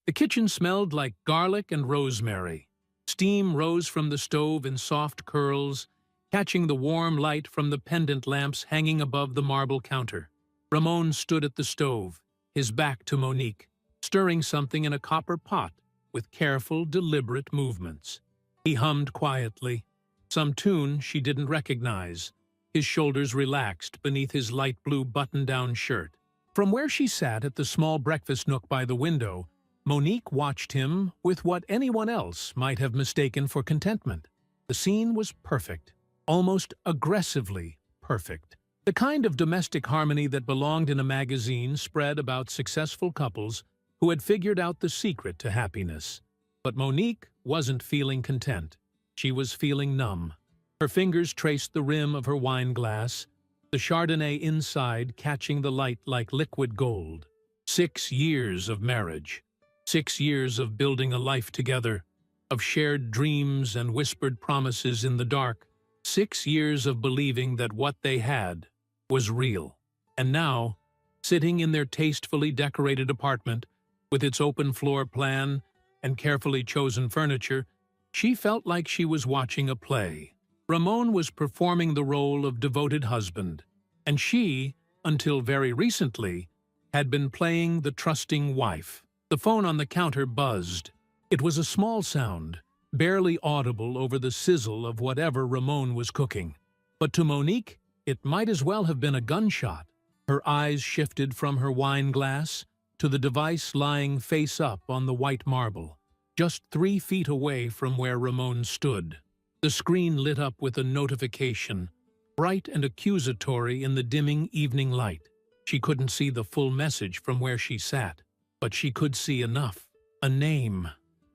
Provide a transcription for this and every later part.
The kitchen smelled like garlic and rosemary. Steam rose from the stove in soft curls, catching the warm light from the pendant lamps hanging above the marble counter. Ramon stood at the stove, his back to Monique, stirring something in a copper pot with careful, deliberate movements. He hummed quietly, some tune she didn't recognize. His shoulders relaxed beneath his light blue button-down shirt. From where she sat at the small breakfast nook by the window, Monique watched him with what anyone else might have mistaken for contentment. The scene was perfect, almost aggressively perfect. The kind of domestic harmony that belonged in a magazine spread about successful couples who had figured out the secret to happiness. But Monique wasn't feeling content. She was feeling numb. Her fingers traced the rim of her wine glass, the Chardonnay inside catching the light like liquid gold. 6 years of marriage. 6 years of building a life together, of shared dreams and whispered promises in the dark. 6 years of believing that what they had was real. And now, sitting in their tastefully decorated apartment, with its open floor plan and carefully chosen furniture, she felt like she was watching a play. Ramon was performing the role of devoted husband, and she, until very recently, had been playing the trusting wife. The phone on the counter buzzed. It was a small sound, barely audible over the sizzle of whatever Ramon was cooking. But to Monique, it might as well have been a gunshot. Her eyes shifted from her wine glass to the device lying face up on the white marble, just 3 feet away from where Ramon stood. The screen lit up with a notification, bright and accusatory in the dimming evening light. She couldn't see the full message from where she sat, but she could see enough. A name,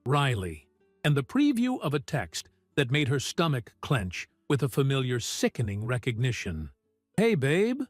Riley, and the preview of a text that made her stomach clench with a familiar, sickening recognition. "Hey, babe,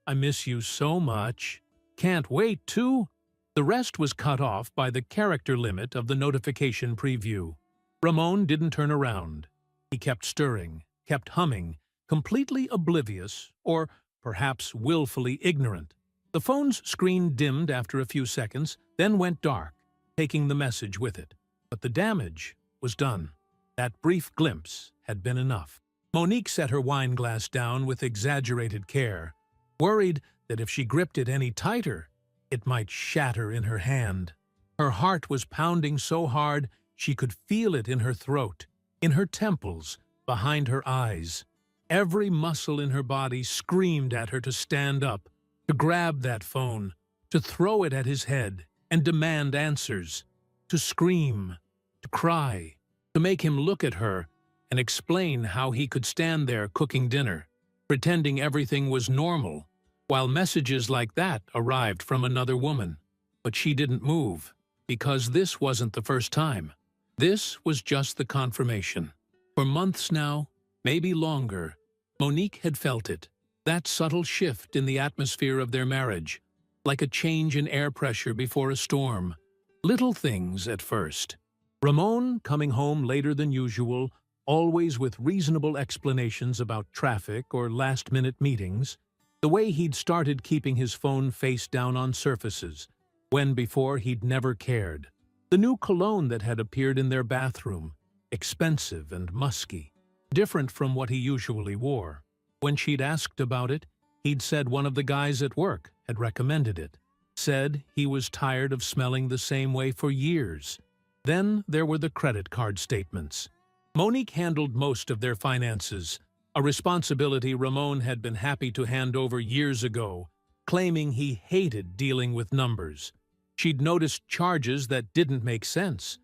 I miss you so much. Can't wait to..." The rest was cut off by the character limit of the notification preview. Ramon didn't turn around. He kept stirring, kept humming, completely oblivious, or perhaps willfully ignorant. The phone's screen dimmed after a few seconds, then went dark, taking the message with it. But the damage was done. That brief glimpse had been enough. Monique set her wine glass down with exaggerated care, worried that if she gripped it any tighter, it might shatter in her hand. Her heart was pounding so hard she could feel it in her throat, in her temples, behind her eyes. Every muscle in her body screamed at her to stand up, to grab that phone, to throw it at his head and demand answers, to scream, to cry, to make him look at her and explain how he could stand there cooking dinner, pretending everything was normal, while messages like that arrived from another woman. But she didn't move, because this wasn't the first time. This was just the confirmation. For months now, maybe longer, Monique had felt it, that subtle shift in the atmosphere of their marriage, like a change in air pressure before a storm. Little things at first. Ramon coming home later than usual, always with reasonable explanations about traffic or last-minute meetings. The way he'd started keeping his phone face down on surfaces, when before he'd never cared. The new cologne that had appeared in their bathroom, expensive and musky, different from what he usually wore. When she'd asked about it, he'd said one of the guys at work had recommended it. Said he was tired of smelling the same way for years. Then there were the credit card statements. Monique handled most of their finances, a responsibility Ramon had been happy to hand over years ago, claiming he hated dealing with numbers. She'd noticed charges that didn't make sense.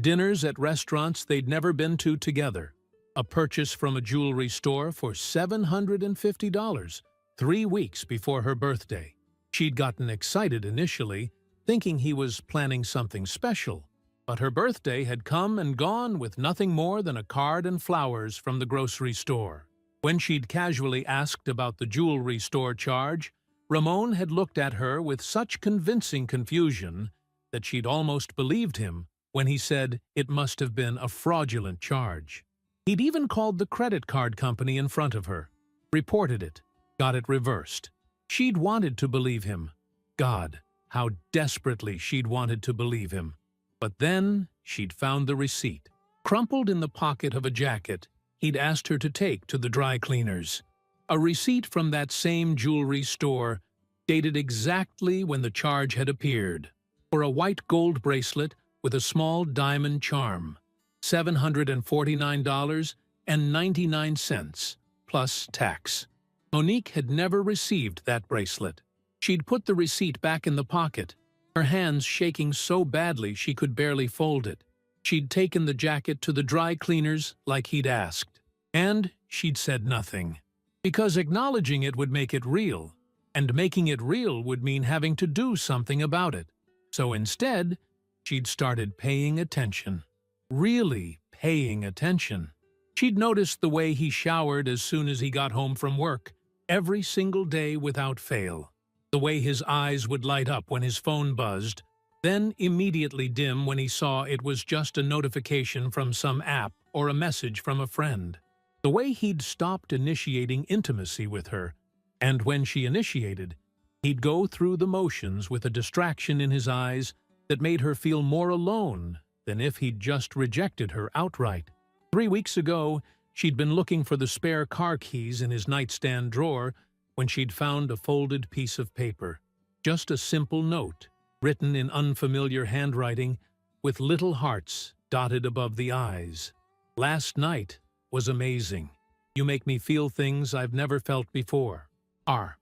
Dinners at restaurants they'd never been to together. A purchase from a jewelry store for $750, 3 weeks before her birthday. She'd gotten excited initially, thinking he was planning something special. But her birthday had come and gone with nothing more than a card and flowers from the grocery store. When she'd casually asked about the jewelry store charge, Ramon had looked at her with such convincing confusion that she'd almost believed him when he said it must have been a fraudulent charge. He'd even called the credit card company in front of her, reported it, got it reversed. She'd wanted to believe him. God, how desperately she'd wanted to believe him. But then she'd found the receipt. Crumpled in the pocket of a jacket he'd asked her to take to the dry cleaners. A receipt from that same jewelry store, dated exactly when the charge had appeared, for a white gold bracelet with a small diamond charm. $749.99, plus tax. Monique had never received that bracelet. She'd put the receipt back in the pocket, her hands shaking so badly she could barely fold it. She'd taken the jacket to the dry cleaners like he'd asked. And she'd said nothing. Because acknowledging it would make it real, and making it real would mean having to do something about it. So instead, she'd started paying attention. Really paying attention. She'd noticed the way he showered as soon as he got home from work, every single day without fail. The way his eyes would light up when his phone buzzed, then immediately dim when he saw it was just a notification from some app or a message from a friend. The way he'd stopped initiating intimacy with her, and when she initiated, he'd go through the motions with a distraction in his eyes that made her feel more alone than if he'd just rejected her outright. 3 weeks ago, she'd been looking for the spare car keys in his nightstand drawer when she'd found a folded piece of paper. Just a simple note, written in unfamiliar handwriting, with little hearts dotted above the eyes. Last night was amazing. You make me feel things I've never felt before. R.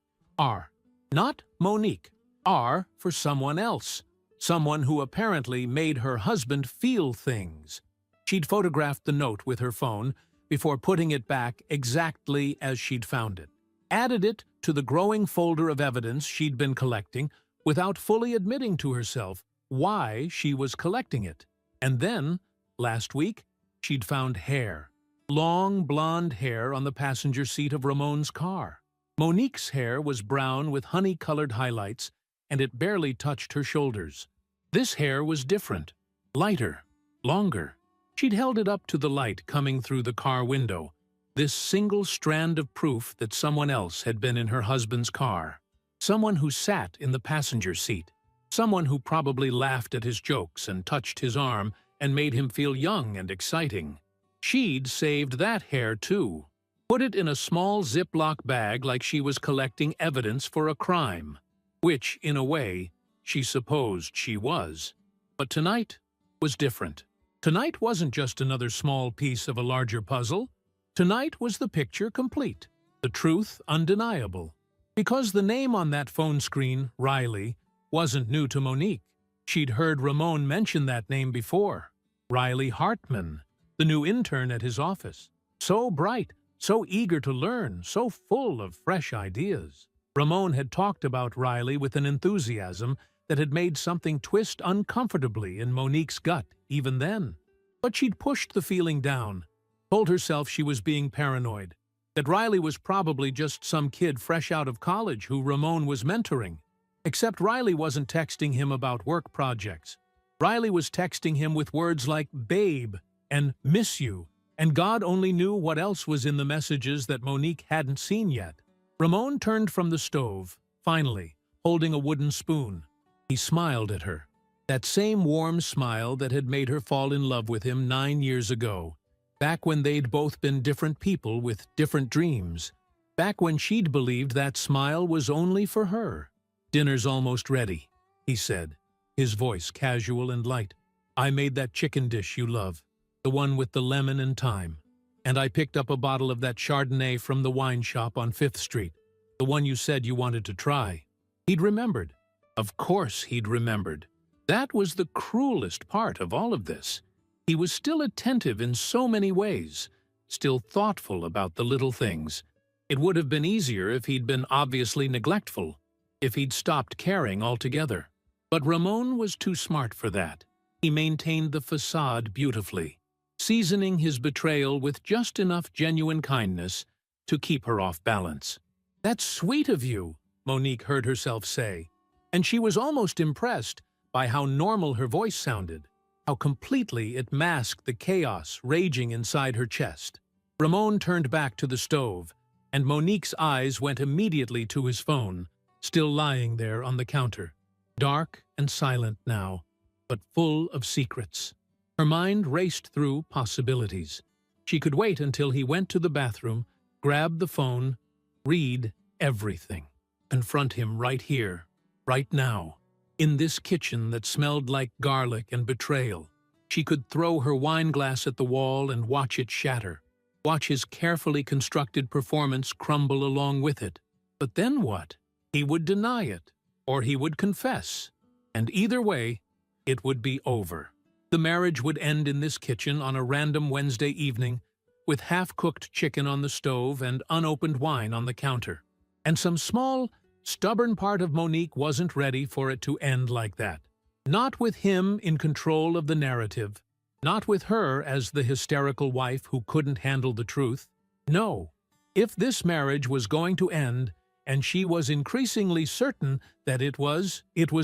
Not Monique. R for someone else. Someone who apparently made her husband feel things. She'd photographed the note with her phone before putting it back exactly as she'd found it. Added it to the growing folder of evidence she'd been collecting without fully admitting to herself why she was collecting it. And then, last week, she'd found hair. Long blonde hair on the passenger seat of Ramon's car. Monique's hair was brown with honey-colored highlights, and it barely touched her shoulders. This hair was different, lighter, longer. She'd held it up to the light coming through the car window, this single strand of proof that someone else had been in her husband's car. Someone who sat in the passenger seat. Someone who probably laughed at his jokes and touched his arm and made him feel young and exciting. She'd saved that hair too. Put it in a small Ziploc bag like she was collecting evidence for a crime. Which, in a way, she supposed she was. But tonight was different. Tonight wasn't just another small piece of a larger puzzle. Tonight was the picture complete, the truth undeniable. Because the name on that phone screen, Riley, wasn't new to Monique. She'd heard Ramon mention that name before. Riley Hartman, the new intern at his office. So bright, so eager to learn, so full of fresh ideas. Ramon had talked about Riley with an enthusiasm that had made something twist uncomfortably in Monique's gut even then. But she'd pushed the feeling down, told herself she was being paranoid, that Riley was probably just some kid fresh out of college who Ramon was mentoring. Except Riley wasn't texting him about work projects. Riley was texting him with words like babe and miss you, and God only knew what else was in the messages that Monique hadn't seen yet. Ramon turned from the stove, finally, holding a wooden spoon. He smiled at her. That same warm smile that had made her fall in love with him 9 years ago. Back when they'd both been different people with different dreams. Back when she'd believed that smile was only for her. "Dinner's almost ready," he said, his voice casual and light. "I made that chicken dish you love, the one with the lemon and thyme. And I picked up a bottle of that Chardonnay from the wine shop on 5th Street, the one you said you wanted to try." He'd remembered. Of course he'd remembered. That was the cruelest part of all of this. He was still attentive in so many ways, still thoughtful about the little things. It would have been easier if he'd been obviously neglectful, if he'd stopped caring altogether. But Ramon was too smart for that. He maintained the facade beautifully, seasoning his betrayal with just enough genuine kindness to keep her off balance. "That's sweet of you," Monique heard herself say, and she was almost impressed by how normal her voice sounded, how completely it masked the chaos raging inside her chest. Ramon turned back to the stove, and Monique's eyes went immediately to his phone, still lying there on the counter, dark and silent now. but full of secrets. Her mind raced through possibilities. She could wait until he went to the bathroom, grab the phone, read everything, confront him right here, right now, in this kitchen that smelled like garlic and betrayal. She could throw her wine glass at the wall and watch it shatter, watch his carefully constructed performance crumble along with it. But then what? He would deny it, or he would confess, and either way, it would be over. The marriage would end in this kitchen on a random Wednesday evening, with half-cooked chicken on the stove and unopened wine on the counter. And some small, stubborn part of Monique wasn't ready for it to end like that. Not with him in control of the narrative, not with her as the hysterical wife who couldn't handle the truth. No, if this marriage was going to end, and she was increasingly certain that it was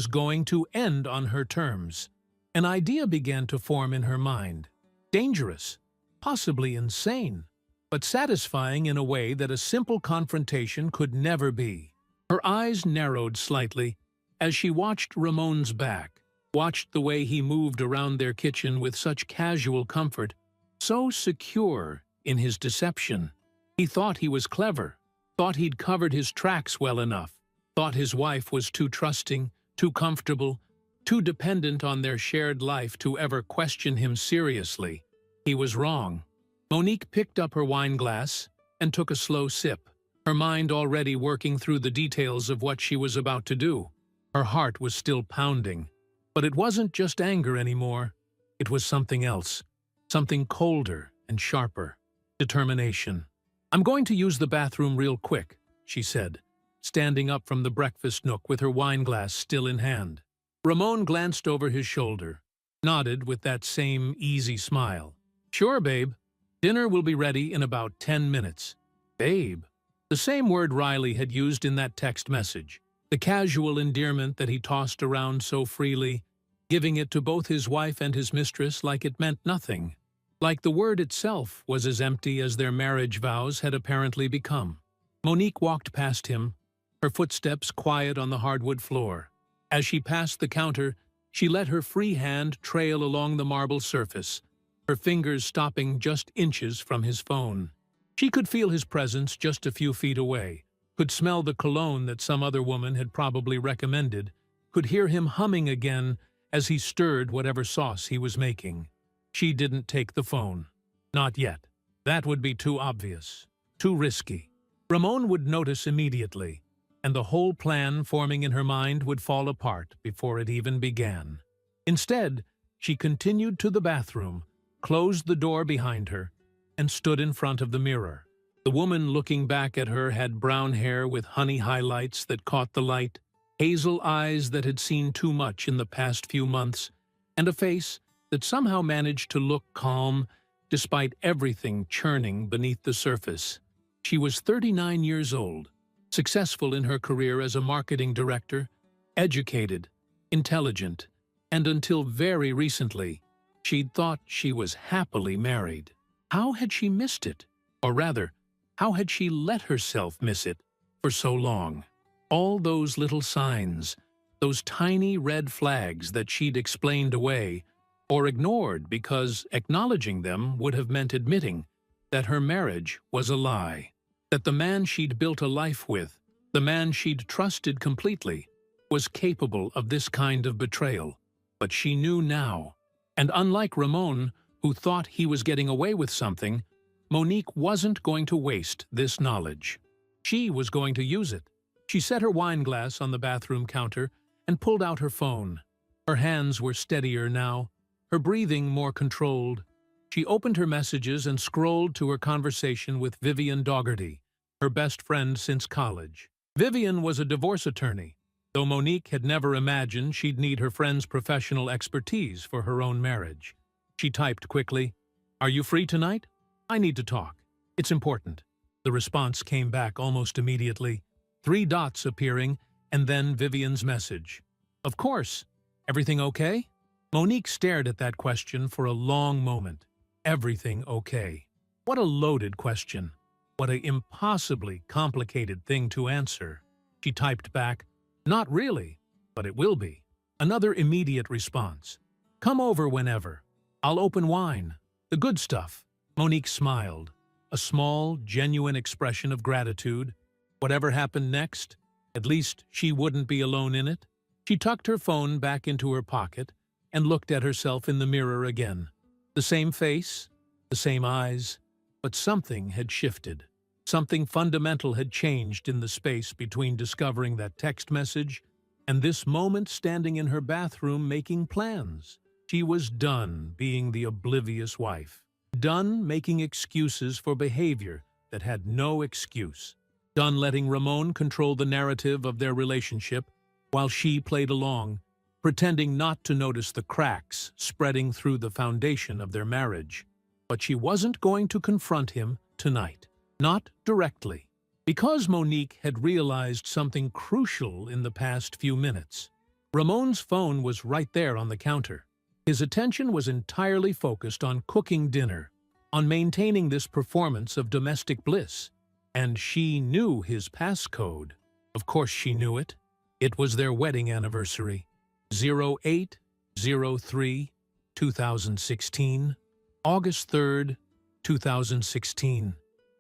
going to end on her terms, an idea began to form in her mind. Dangerous, possibly insane, but satisfying in a way that a simple confrontation could never be. Her eyes narrowed slightly as she watched Ramon's back, watched the way he moved around their kitchen with such casual comfort, so secure in his deception. He thought he was clever, thought he'd covered his tracks well enough, thought his wife was too trusting, too comfortable, too dependent on their shared life to ever question him seriously. He was wrong. Monique picked up her wine glass and took a slow sip, her mind already working through the details of what she was about to do. Her heart was still pounding, but it wasn't just anger anymore. It was something else, something colder and sharper. Determination. "I'm going to use the bathroom real quick," she said, standing up from the breakfast nook with her wine glass still in hand. Ramon glanced over his shoulder, nodded with that same easy smile. "Sure, babe. Dinner will be ready in about 10 minutes. Babe. The same word Riley had used in that text message. The casual endearment that he tossed around so freely, giving it to both his wife and his mistress like it meant nothing. Like the word itself was as empty as their marriage vows had apparently become. Monique walked past him, her footsteps quiet on the hardwood floor. As she passed the counter, she let her free hand trail along the marble surface, her fingers stopping just inches from his phone. She could feel his presence just a few feet away, could smell the cologne that some other woman had probably recommended, could hear him humming again as he stirred whatever sauce he was making. She didn't take the phone. Not yet. That would be too obvious, too risky. Ramon would notice immediately, and the whole plan forming in her mind would fall apart before it even began. Instead, she continued to the bathroom, closed the door behind her, and stood in front of the mirror. The woman looking back at her had brown hair with honey highlights that caught the light, hazel eyes that had seen too much in the past few months, and a face that somehow managed to look calm despite everything churning beneath the surface. She was 39 years old, successful in her career as a marketing director, educated, intelligent, and until very recently, she'd thought she was happily married. How had she missed it? Or rather, how had she let herself miss it for so long? All those little signs, those tiny red flags that she'd explained away or ignored because acknowledging them would have meant admitting that her marriage was a lie, that the man she'd built a life with, the man she'd trusted completely, was capable of this kind of betrayal. But she knew now, and unlike Ramon, who thought he was getting away with something, Monique wasn't going to waste this knowledge. She was going to use it. She set her wine glass on the bathroom counter and pulled out her phone. Her hands were steadier now, her breathing more controlled. She opened her messages and scrolled to her conversation with Vivian Dougherty, her best friend since college. Vivian was a divorce attorney, though Monique had never imagined she'd need her friend's professional expertise for her own marriage. She typed quickly, "Are you free tonight? I need to talk. It's important." The response came back almost immediately, 3 dots appearing, and then Vivian's message. "Of course. Everything okay?" Monique stared at that question for a long moment. Everything okay? What a loaded question. What an impossibly complicated thing to answer. She typed back, "Not really, but it will be." Another immediate response. Come over whenever. I'll open wine. The good stuff. Monique smiled, a small, genuine expression of gratitude. Whatever happened next, at least she wouldn't be alone in it. She tucked her phone back into her pocket and looked at herself in the mirror again. The same face, the same eyes, but something had shifted. Something fundamental had changed in the space between discovering that text message and this moment standing in her bathroom making plans. She was done being the oblivious wife. Done making excuses for behavior that had no excuse. Done letting Ramon control the narrative of their relationship while she played along, pretending not to notice the cracks spreading through the foundation of their marriage. But she wasn't going to confront him tonight. Not directly. Because Monique had realized something crucial in the past few minutes. Ramon's phone was right there on the counter. His attention was entirely focused on cooking dinner, on maintaining this performance of domestic bliss. And she knew his passcode. Of course she knew it. It was their wedding anniversary. 08/03/2016. August 3rd, 2016.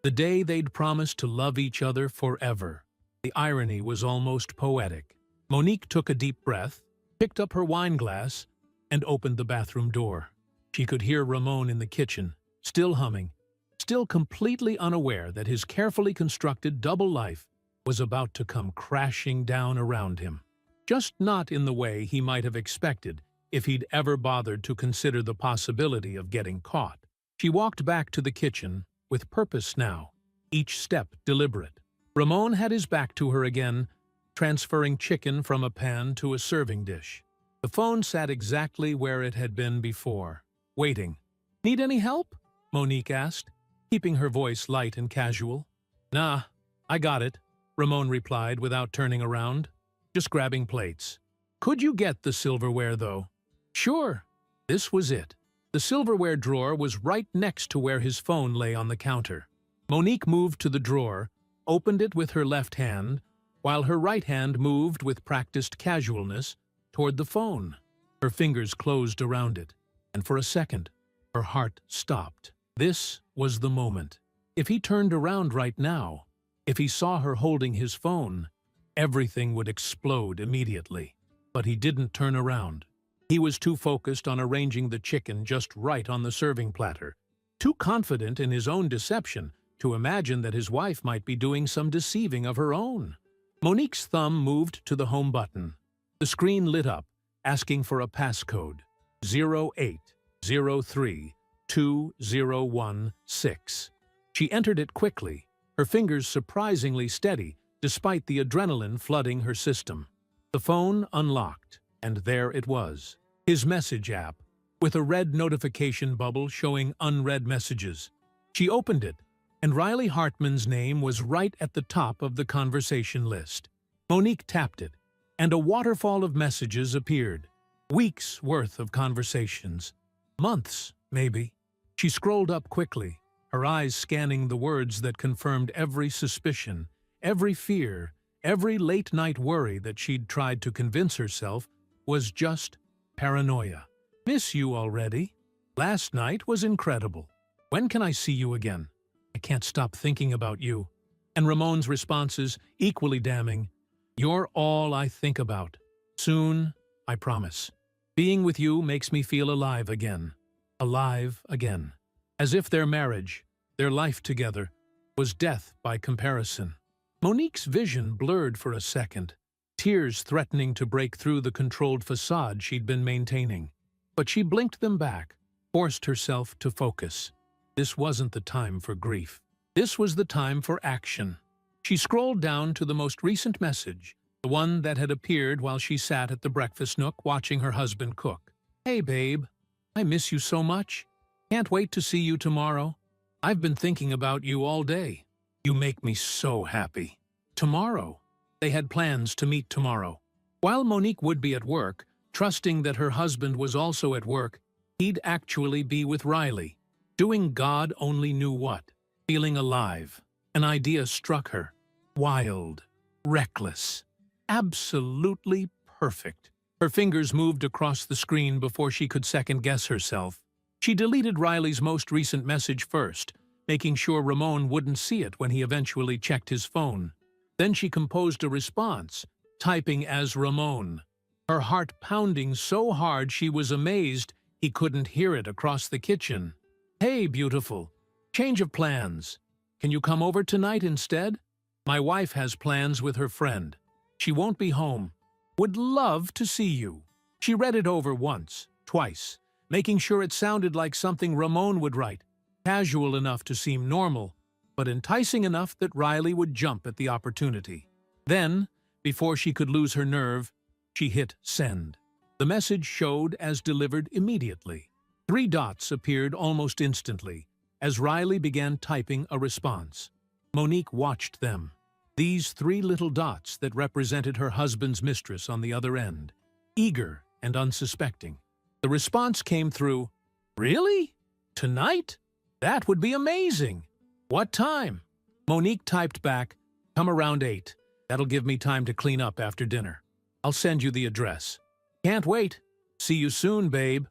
The day they'd promised to love each other forever. The irony was almost poetic. Monique took a deep breath, picked up her wine glass, and opened the bathroom door. She could hear Ramon in the kitchen, still humming, still completely unaware that his carefully constructed double life was about to come crashing down around him. Just not in the way he might have expected if he'd ever bothered to consider the possibility of getting caught. She walked back to the kitchen, with purpose now, each step deliberate. Ramon had his back to her again, transferring chicken from a pan to a serving dish. The phone sat exactly where it had been before, waiting. "Need any help?" Monique asked, keeping her voice light and casual. "Nah, I got it," Ramon replied without turning around, just grabbing plates. "Could you get the silverware, though?" "Sure." This was it. The silverware drawer was right next to where his phone lay on the counter. Monique moved to the drawer, opened it with her left hand, while her right hand moved with practiced casualness toward the phone. Her fingers closed around it, and for a second, her heart stopped. This was the moment. If he turned around right now, if he saw her holding his phone, everything would explode immediately. But he didn't turn around. He was too focused on arranging the chicken just right on the serving platter, too confident in his own deception to imagine that his wife might be doing some deceiving of her own. Monique's thumb moved to the home button. The screen lit up, asking for a passcode, 08/03/2016. She entered it quickly, her fingers surprisingly steady despite the adrenaline flooding her system. The phone unlocked, and there it was, his message app, with a red notification bubble showing unread messages. She opened it, and Riley Hartman's name was right at the top of the conversation list. Monique tapped it, and a waterfall of messages appeared. Weeks' worth of conversations. Months, maybe. She scrolled up quickly, her eyes scanning the words that confirmed every suspicion, every fear, every late-night worry that she'd tried to convince herself was just paranoia. "Miss you already. Last night was incredible. When can I see you again? I can't stop thinking about you." And Ramon's responses, equally damning. "You're all I think about. Soon, I promise. Being with you makes me feel alive again. Alive again." As if their marriage, their life together, was death by comparison. Monique's vision blurred for a second, tears threatening to break through the controlled facade she'd been maintaining. But she blinked them back, forced herself to focus. This wasn't the time for grief. This was the time for action. She scrolled down to the most recent message, the one that had appeared while she sat at the breakfast nook watching her husband cook. "Hey, babe. I miss you so much. Can't wait to see you tomorrow. I've been thinking about you all day. You make me so happy." Tomorrow. They had plans to meet tomorrow. While Monique would be at work, trusting that her husband was also at work, he'd actually be with Riley, doing God only knew what, feeling alive. An idea struck her. Wild, reckless, absolutely perfect. Her fingers moved across the screen before she could second-guess herself. She deleted Riley's most recent message first, making sure Ramon wouldn't see it when he eventually checked his phone. Then she composed a response, typing as Ramon, her heart pounding so hard she was amazed he couldn't hear it across the kitchen. "Hey, beautiful. Change of plans. Can you come over tonight instead? My wife has plans with her friend. She won't be home. Would love to see you." She read it over once, twice, making sure it sounded like something Ramon would write, casual enough to seem normal, but enticing enough that Riley would jump at the opportunity. Then, before she could lose her nerve, she hit send. The message showed as delivered immediately. 3 dots appeared almost instantly as Riley began typing a response. Monique watched them. These 3 little dots that represented her husband's mistress on the other end, eager and unsuspecting. The response came through, "Really? Tonight? That would be amazing. What time?" Monique typed back, "Come around 8. That'll give me time to clean up after dinner. I'll send you the address." "Can't wait. See you soon, babe."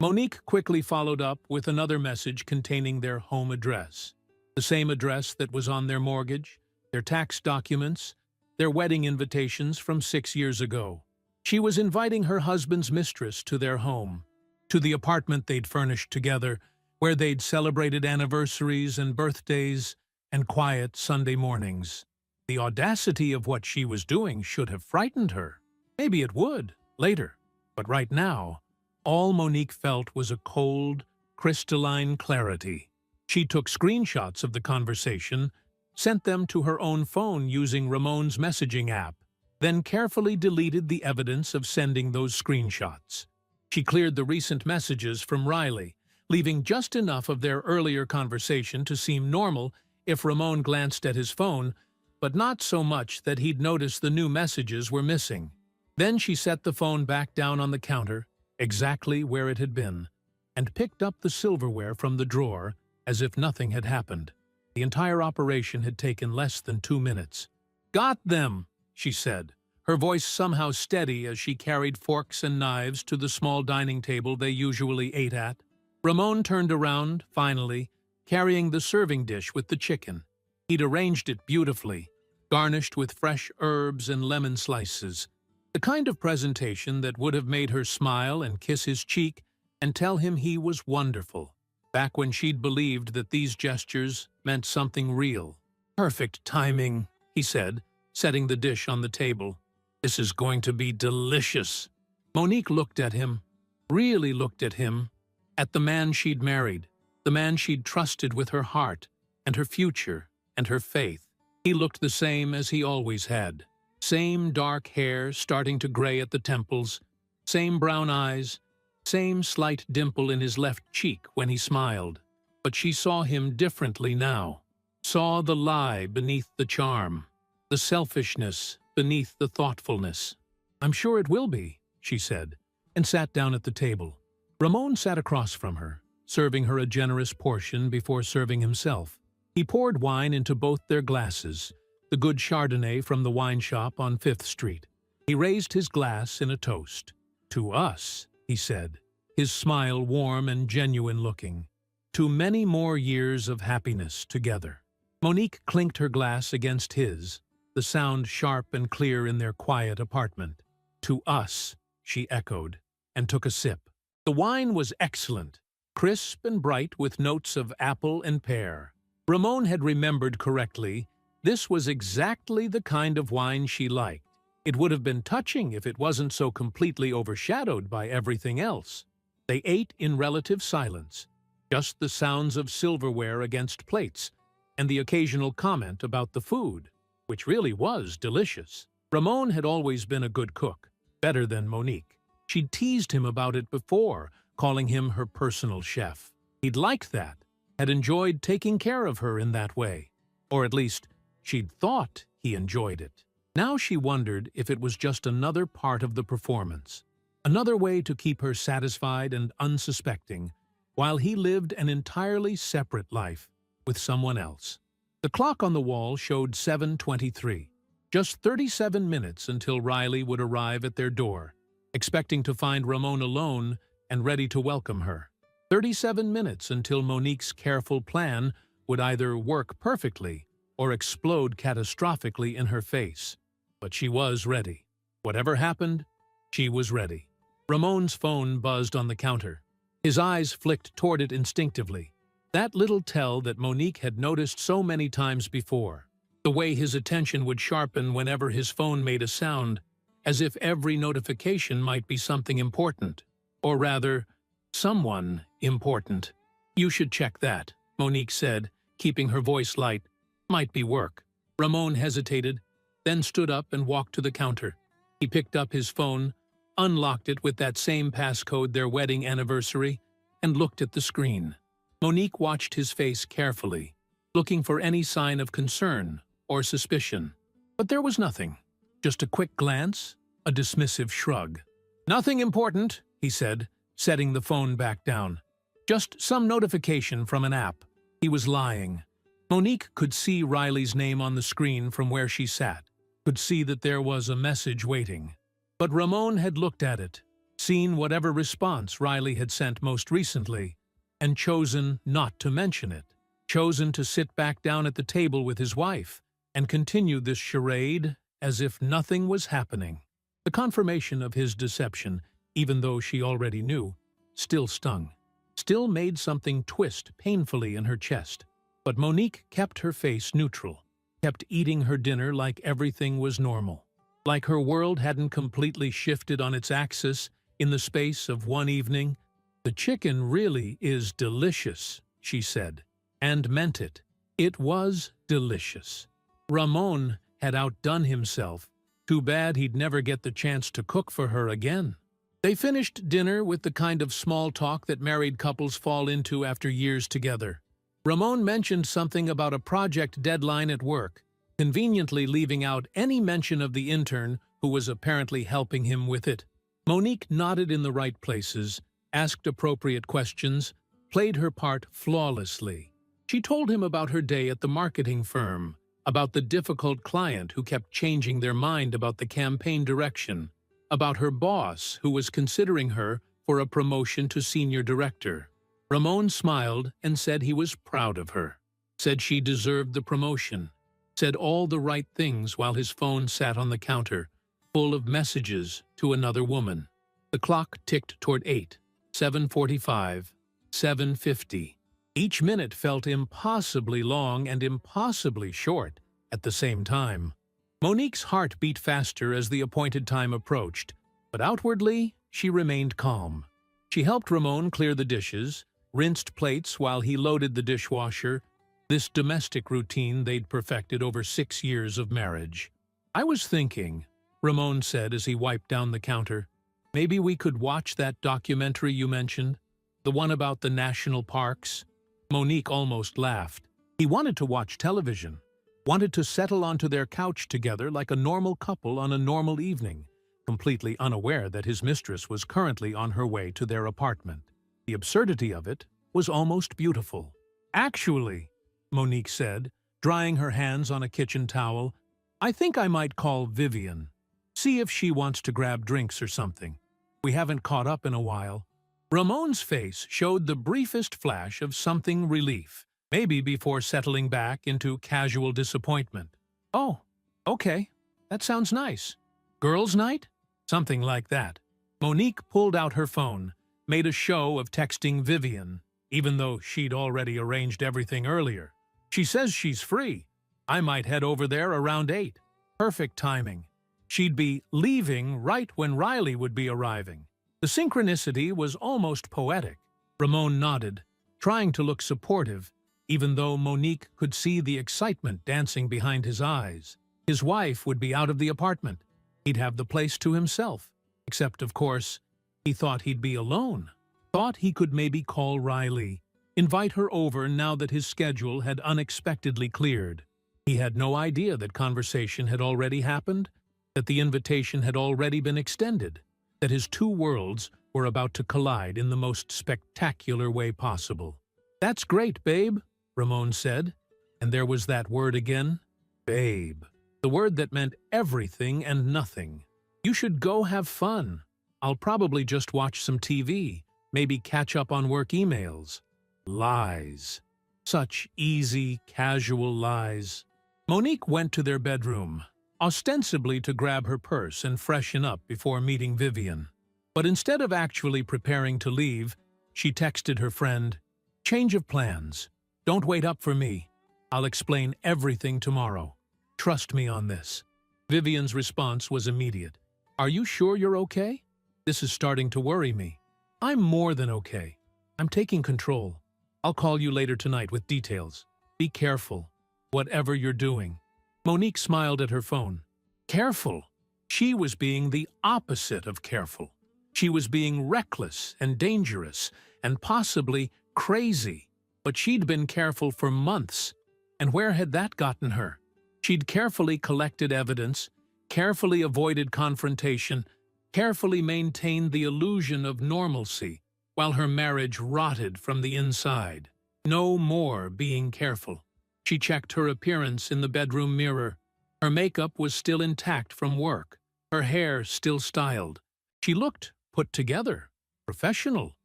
Monique quickly followed up with another message containing their home address. The same address that was on their mortgage, their tax documents, their wedding invitations from 6 years ago. She was inviting her husband's mistress to their home, to the apartment they'd furnished together, where they'd celebrated anniversaries and birthdays and quiet Sunday mornings. The audacity of what she was doing should have frightened her. Maybe it would, later. But right now, all Monique felt was a cold, crystalline clarity. She took screenshots of the conversation, sent them to her own phone using Ramon's messaging app, then carefully deleted the evidence of sending those screenshots. She cleared the recent messages from Riley, leaving just enough of their earlier conversation to seem normal if Ramon glanced at his phone, but not so much that he'd notice the new messages were missing. Then she set the phone back down on the counter, exactly where it had been, and picked up the silverware from the drawer as if nothing had happened. The entire operation had taken less than 2 minutes. "Got them," she said, her voice somehow steady as she carried forks and knives to the small dining table they usually ate at. Ramon turned around, finally, carrying the serving dish with the chicken. He'd arranged it beautifully, garnished with fresh herbs and lemon slices, the kind of presentation that would have made her smile and kiss his cheek and tell him he was wonderful, back when she'd believed that these gestures meant something real. "Perfect timing," he said, setting the dish on the table. "This is going to be delicious." Monique looked at him, really looked at him, at the man she'd married, the man she'd trusted with her heart and her future and her faith. He looked the same as he always had. Same dark hair starting to gray at the temples, same brown eyes, same slight dimple in his left cheek when he smiled. But she saw him differently now, saw the lie beneath the charm, the selfishness beneath the thoughtfulness. "I'm sure it will be," she said, and sat down at the table. Ramon sat across from her, serving her a generous portion before serving himself. He poured wine into both their glasses, the good Chardonnay from the wine shop on 5th Street. He raised his glass in a toast. "To us," he said, his smile warm and genuine-looking. "To many more years of happiness together." Monique clinked her glass against his, the sound sharp and clear in their quiet apartment. "To us," she echoed, and took a sip. The wine was excellent, crisp and bright with notes of apple and pear. Ramon had remembered correctly. This was exactly the kind of wine she liked. It would have been touching if it wasn't so completely overshadowed by everything else. They ate in relative silence, just the sounds of silverware against plates, and the occasional comment about the food, which really was delicious. Ramon had always been a good cook, better than Monique. She'd teased him about it before, calling him her personal chef. He'd liked that, had enjoyed taking care of her in that way. Or at least, she'd thought he enjoyed it. Now she wondered if it was just another part of the performance, another way to keep her satisfied and unsuspecting, while he lived an entirely separate life with someone else. The clock on the wall showed 7:23, just 37 minutes until Riley would arrive at their door. expecting to find Ramon alone and ready to welcome her. 37 minutes until Monique's careful plan would either work perfectly or explode catastrophically in her face. But she was ready. Whatever happened, she was ready. Ramon's phone buzzed on the counter. His eyes flicked toward it instinctively. That little tell that Monique had noticed so many times before. The way his attention would sharpen whenever his phone made a sound, as if every notification might be something important. Or rather, someone important. "You should check that," Monique said, keeping her voice light. "Might be work." Ramon hesitated, then stood up and walked to the counter. He picked up his phone, unlocked it with that same passcode, their wedding anniversary, and looked at the screen. Monique watched his face carefully, looking for any sign of concern or suspicion. But there was nothing. Just a quick glance, a dismissive shrug. "Nothing important," he said, setting the phone back down. "Just some notification from an app." He was lying. Monique could see Riley's name on the screen from where she sat, could see that there was a message waiting. But Ramon had looked at it, seen whatever response Riley had sent most recently, and chosen not to mention it, chosen to sit back down at the table with his wife and continue this charade as if nothing was happening. The confirmation of his deception, even though she already knew, still stung, still made something twist painfully in her chest. But Monique kept her face neutral, kept eating her dinner like everything was normal, like her world hadn't completely shifted on its axis in the space of one evening. "The chicken really is delicious," she said, and meant it. It was delicious. Ramon had outdone himself. Too bad he'd never get the chance to cook for her again. They finished dinner with the kind of small talk that married couples fall into after years together. Ramon mentioned something about a project deadline at work, conveniently leaving out any mention of the intern who was apparently helping him with it. Monique nodded in the right places, asked appropriate questions, played her part flawlessly. She told him about her day at the marketing firm, about the difficult client who kept changing their mind about the campaign direction, about her boss who was considering her for a promotion to senior director. Ramon smiled and said he was proud of her, said she deserved the promotion, said all the right things while his phone sat on the counter, full of messages to another woman. The clock ticked toward 8, 7:45, 7:50. Each minute felt impossibly long and impossibly short at the same time. Monique's heart beat faster as the appointed time approached, but outwardly she remained calm. She helped Ramon clear the dishes, rinsed plates while he loaded the dishwasher, this domestic routine they'd perfected over 6 years of marriage. "I was thinking," Ramon said as he wiped down the counter, "maybe we could watch that documentary you mentioned, the one about the national parks." Monique almost laughed. He wanted to watch television, wanted to settle onto their couch together like a normal couple on a normal evening, completely unaware that his mistress was currently on her way to their apartment. The absurdity of it was almost beautiful. "Actually," Monique said, drying her hands on a kitchen towel, "I think I might call Vivian. See if she wants to grab drinks or something. We haven't caught up in a while." Ramon's face showed the briefest flash of something relief, maybe before settling back into casual disappointment. "Oh, okay. That sounds nice. Girls' night?" Something like that. Monique pulled out her phone, made a show of texting Vivian, even though she'd already arranged everything earlier. "She says she's free. I might head over there around 8. Perfect timing. She'd be leaving right when Riley would be arriving." The synchronicity was almost poetic. Ramon nodded, trying to look supportive, even though Monique could see the excitement dancing behind his eyes. His wife would be out of the apartment. He'd have the place to himself. Except, of course, he thought he'd be alone. Thought he could maybe call Riley, invite her over now that his schedule had unexpectedly cleared. He had no idea that conversation had already happened, that the invitation had already been extended, that his two worlds were about to collide in the most spectacular way possible. "That's great, babe," Ramon said, and there was that word again, babe, the word that meant everything and nothing. "You should go have fun." I'll probably just watch some TV, maybe catch up on work emails. Lies. Such easy, casual lies. Monique went to their bedroom, ostensibly to grab her purse and freshen up before meeting Vivian. But instead of actually preparing to leave, she texted her friend, "Change of plans. Don't wait up for me. I'll explain everything tomorrow. Trust me on this." Vivian's response was immediate. "Are you sure you're okay? This is starting to worry me." "I'm more than okay. I'm taking control. I'll call you later tonight with details. Be careful, whatever you're doing." Monique smiled at her phone. Careful? She was being the opposite of careful. She was being reckless and dangerous and possibly crazy. But she'd been careful for months. And where had that gotten her? She'd carefully collected evidence, carefully avoided confrontation, carefully maintained the illusion of normalcy, while her marriage rotted from the inside. No more being careful. She checked her appearance in the bedroom mirror. Her makeup was still intact from work, her hair still styled. She looked put together, professional,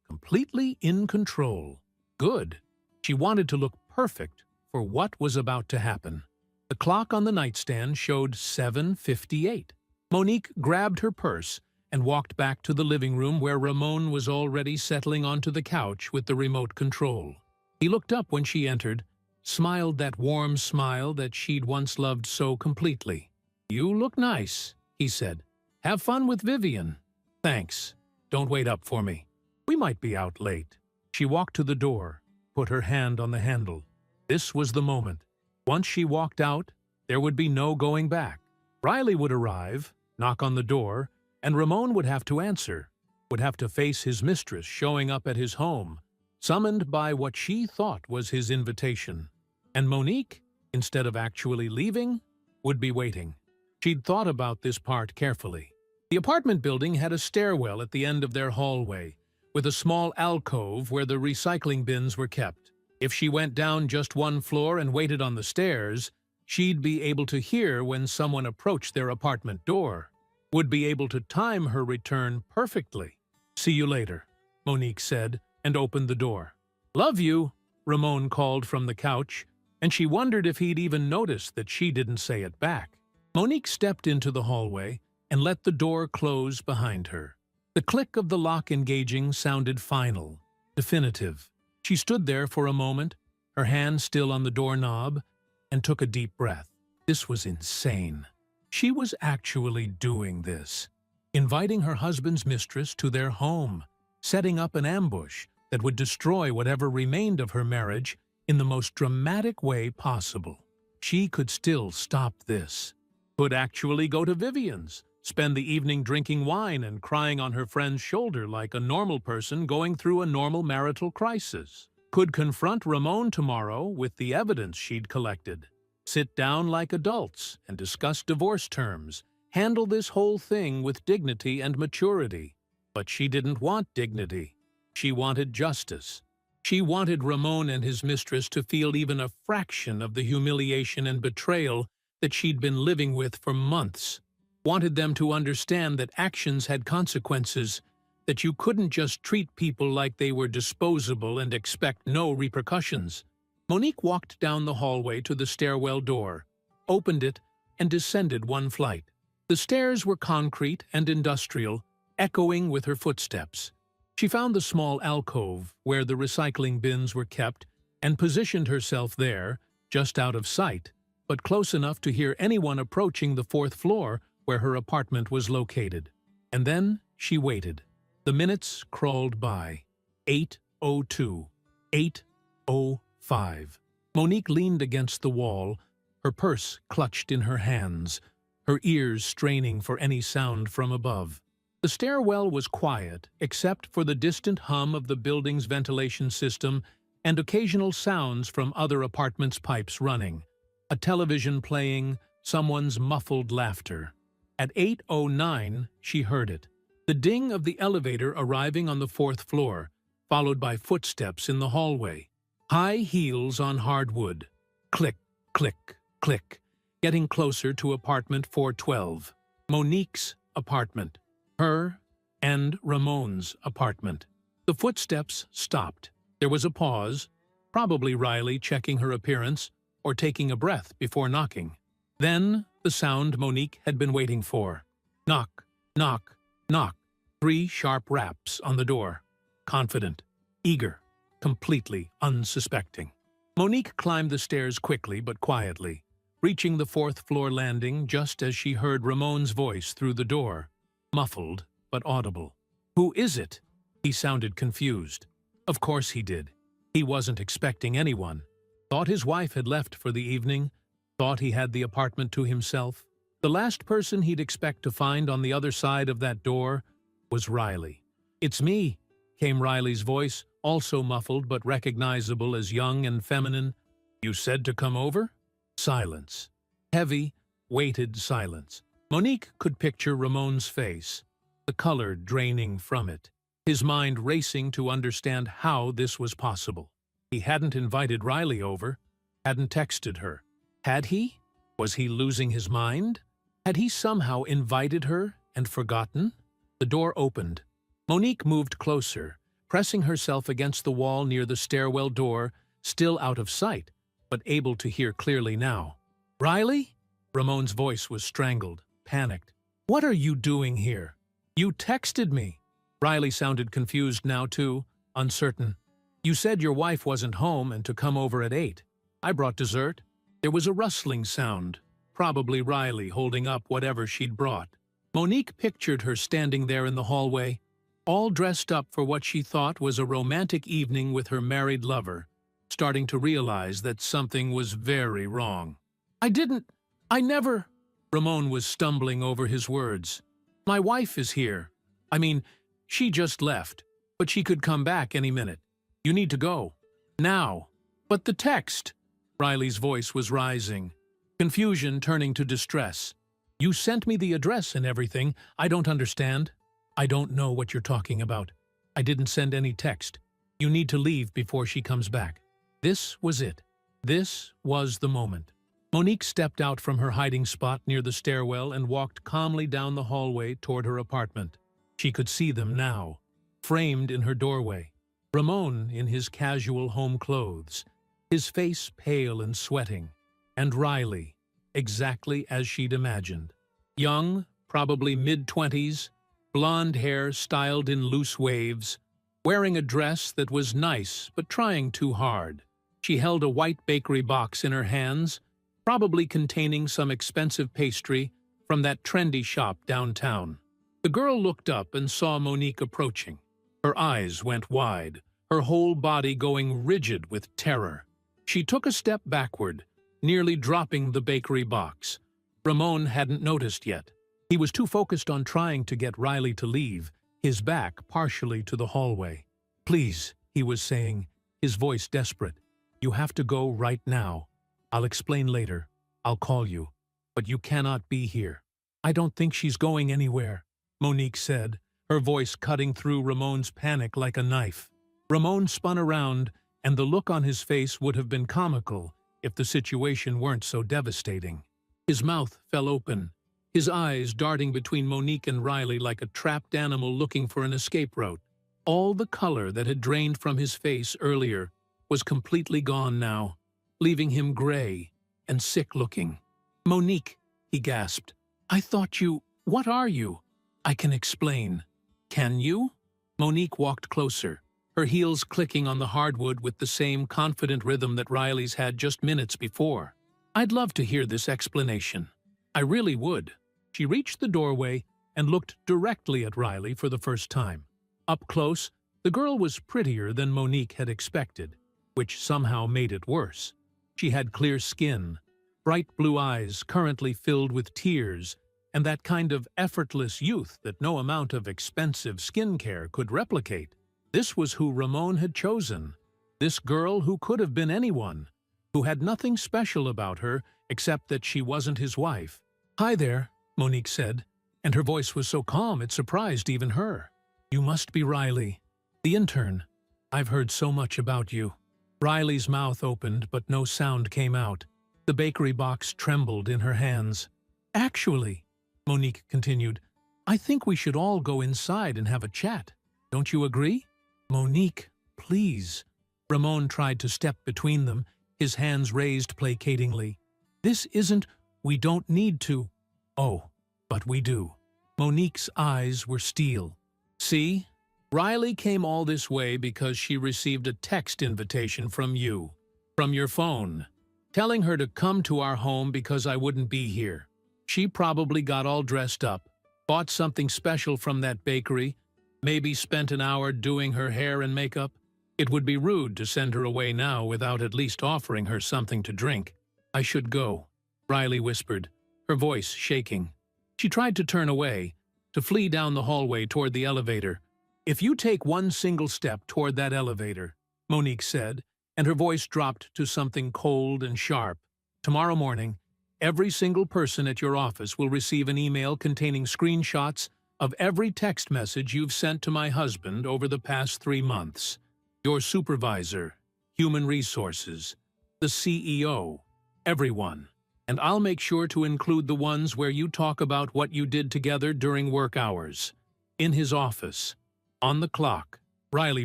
completely in control. Good. She wanted to look perfect for what was about to happen. The clock on the nightstand showed 7:58. Monique grabbed her purse and walked back to the living room where Ramon was already settling onto the couch with the remote control. He looked up when she entered, smiled that warm smile that she'd once loved so completely. "You look nice," he said. "Have fun with Vivian." "Thanks. Don't wait up for me. We might be out late." She walked to the door, put her hand on the handle. This was the moment. Once she walked out, there would be no going back. Riley would arrive, knock on the door, and Ramon would have to answer, would have to face his mistress showing up at his home, summoned by what she thought was his invitation. And Monique, instead of actually leaving, would be waiting. She'd thought about this part carefully. The apartment building had a stairwell at the end of their hallway, with a small alcove where the recycling bins were kept. If she went down just one floor and waited on the stairs, she'd be able to hear when someone approached their apartment door, would be able to time her return perfectly. "See you later," Monique said, and opened the door. "Love you," Ramon called from the couch, and she wondered if he'd even noticed that she didn't say it back. Monique stepped into the hallway and let the door close behind her. The click of the lock engaging sounded final, definitive. She stood there for a moment, her hand still on the doorknob, and took a deep breath. This was insane. She was actually doing this, inviting her husband's mistress to their home, setting up an ambush that would destroy whatever remained of her marriage in the most dramatic way possible. She could still stop this. Could actually go to Vivian's, spend the evening drinking wine and crying on her friend's shoulder like a normal person going through a normal marital crisis. Could confront Ramon tomorrow with the evidence she'd collected. Sit down like adults and discuss divorce terms. Handle this whole thing with dignity and maturity. But she didn't want dignity. She wanted justice. She wanted Ramon and his mistress to feel even a fraction of the humiliation and betrayal that she'd been living with for months. Wanted them to understand that actions had consequences, that you couldn't just treat people like they were disposable and expect no repercussions. Monique walked down the hallway to the stairwell door, opened it, and descended one flight. The stairs were concrete and industrial, echoing with her footsteps. She found the small alcove where the recycling bins were kept and positioned herself there, just out of sight, but close enough to hear anyone approaching the fourth floor where her apartment was located. And then she waited. The minutes crawled by. 8:02. 8:05. Monique leaned against the wall, her purse clutched in her hands, her ears straining for any sound from above. The stairwell was quiet, except for the distant hum of the building's ventilation system and occasional sounds from other apartments' pipes running. A television playing, someone's muffled laughter. At 8:09, she heard it. The ding of the elevator arriving on the fourth floor, followed by footsteps in the hallway. High heels on hardwood. Click, click, click. Getting closer to apartment 412. Monique's apartment. Her and Ramon's apartment. The footsteps stopped. There was a pause, probably Riley checking her appearance or taking a breath before knocking. Then the sound Monique had been waiting for. Knock, knock, knock. 3 sharp raps on the door. Confident, eager, completely unsuspecting. Monique climbed the stairs quickly but quietly, reaching the 4th-floor landing just as she heard Ramon's voice through the door, muffled but audible. "Who is it?" He sounded confused. Of course he did. He wasn't expecting anyone. Thought his wife had left for the evening, thought he had the apartment to himself. The last person he'd expect to find on the other side of that door was Riley. "It's me," came Riley's voice, also muffled but recognizable as young and feminine. "You said to come over?" Silence. Heavy, weighted silence. Monique could picture Ramon's face, the color draining from it, his mind racing to understand how this was possible. He hadn't invited Riley over, hadn't texted her. Had he? Was he losing his mind? Had he somehow invited her and forgotten? The door opened. Monique moved closer, pressing herself against the wall near the stairwell door, still out of sight, but able to hear clearly now. "Riley?" Ramon's voice was strangled, panicked. "What are you doing here? You texted me." Riley sounded confused now too, uncertain. "You said your wife wasn't home and to come over at 8. I brought dessert." There was a rustling sound, probably Riley holding up whatever she'd brought. Monique pictured her standing there in the hallway, all dressed up for what she thought was a romantic evening with her married lover, starting to realize that something was very wrong. I never... Ramon was stumbling over his words. "My wife is here. I mean, she just left, but she could come back any minute. You need to go. Now." "But the text..." Riley's voice was rising, confusion turning to distress. "You sent me the address and everything. I don't understand." "I don't know what you're talking about. I didn't send any text. You need to leave before she comes back." This was it. This was the moment. Monique stepped out from her hiding spot near the stairwell and walked calmly down the hallway toward her apartment. She could see them now, framed in her doorway. Ramon in his casual home clothes, his face pale and sweating, and Riley, exactly as she'd imagined. Young, probably mid-20s, blonde hair styled in loose waves, wearing a dress that was nice but trying too hard. She held a white bakery box in her hands, probably containing some expensive pastry from that trendy shop downtown. The girl looked up and saw Monique approaching. Her eyes went wide, her whole body going rigid with terror. She took a step backward, nearly dropping the bakery box. Ramon hadn't noticed yet. He was too focused on trying to get Riley to leave, his back partially to the hallway. "Please," he was saying, his voice desperate. "You have to go right now. I'll explain later. I'll call you. But you cannot be here." "I don't think she's going anywhere," Monique said, her voice cutting through Ramon's panic like a knife. Ramon spun around, and the look on his face would have been comical if the situation weren't so devastating. His mouth fell open, his eyes darting between Monique and Riley like a trapped animal looking for an escape route. All the color that had drained from his face earlier was completely gone now, leaving him gray and sick-looking. "Monique," he gasped. "I thought you... What are you?" "I can explain." "Can you?" Monique walked closer, her heels clicking on the hardwood with the same confident rhythm that Riley's had just minutes before. "I'd love to hear this explanation. I really would." She reached the doorway and looked directly at Riley for the first time. Up close, the girl was prettier than Monique had expected, which somehow made it worse. She had clear skin, bright blue eyes currently filled with tears, and that kind of effortless youth that no amount of expensive skincare could replicate. This was who Ramon had chosen, this girl who could have been anyone, who had nothing special about her except that she wasn't his wife. "Hi there," Monique said, and her voice was so calm it surprised even her. "You must be Riley, the intern. I've heard so much about you." Riley's mouth opened, but no sound came out. The bakery box trembled in her hands. "Actually," Monique continued, I think we should all go inside and have a chat. Don't you agree? Monique, please. Ramon tried to step between them, his hands raised placatingly. This isn't, we don't need to. Oh, but we do. Monique's eyes were steel. See? Riley came all this way because she received a text invitation from you, from your phone, telling her to come to our home because I wouldn't be here. She probably got all dressed up, bought something special from that bakery, maybe spent an hour doing her hair and makeup. It would be rude to send her away now without at least offering her something to drink. I should go, Riley whispered, her voice shaking. She tried to turn away, to flee down the hallway toward the elevator. If you take one single step toward that elevator, Monique said, and her voice dropped to something cold and sharp. Tomorrow morning, every single person at your office will receive an email containing screenshots of every text message you've sent to my husband over the past 3 months. Your supervisor, human resources, the CEO, everyone. And I'll make sure to include the ones where you talk about what you did together during work hours. In his office. On the clock. Riley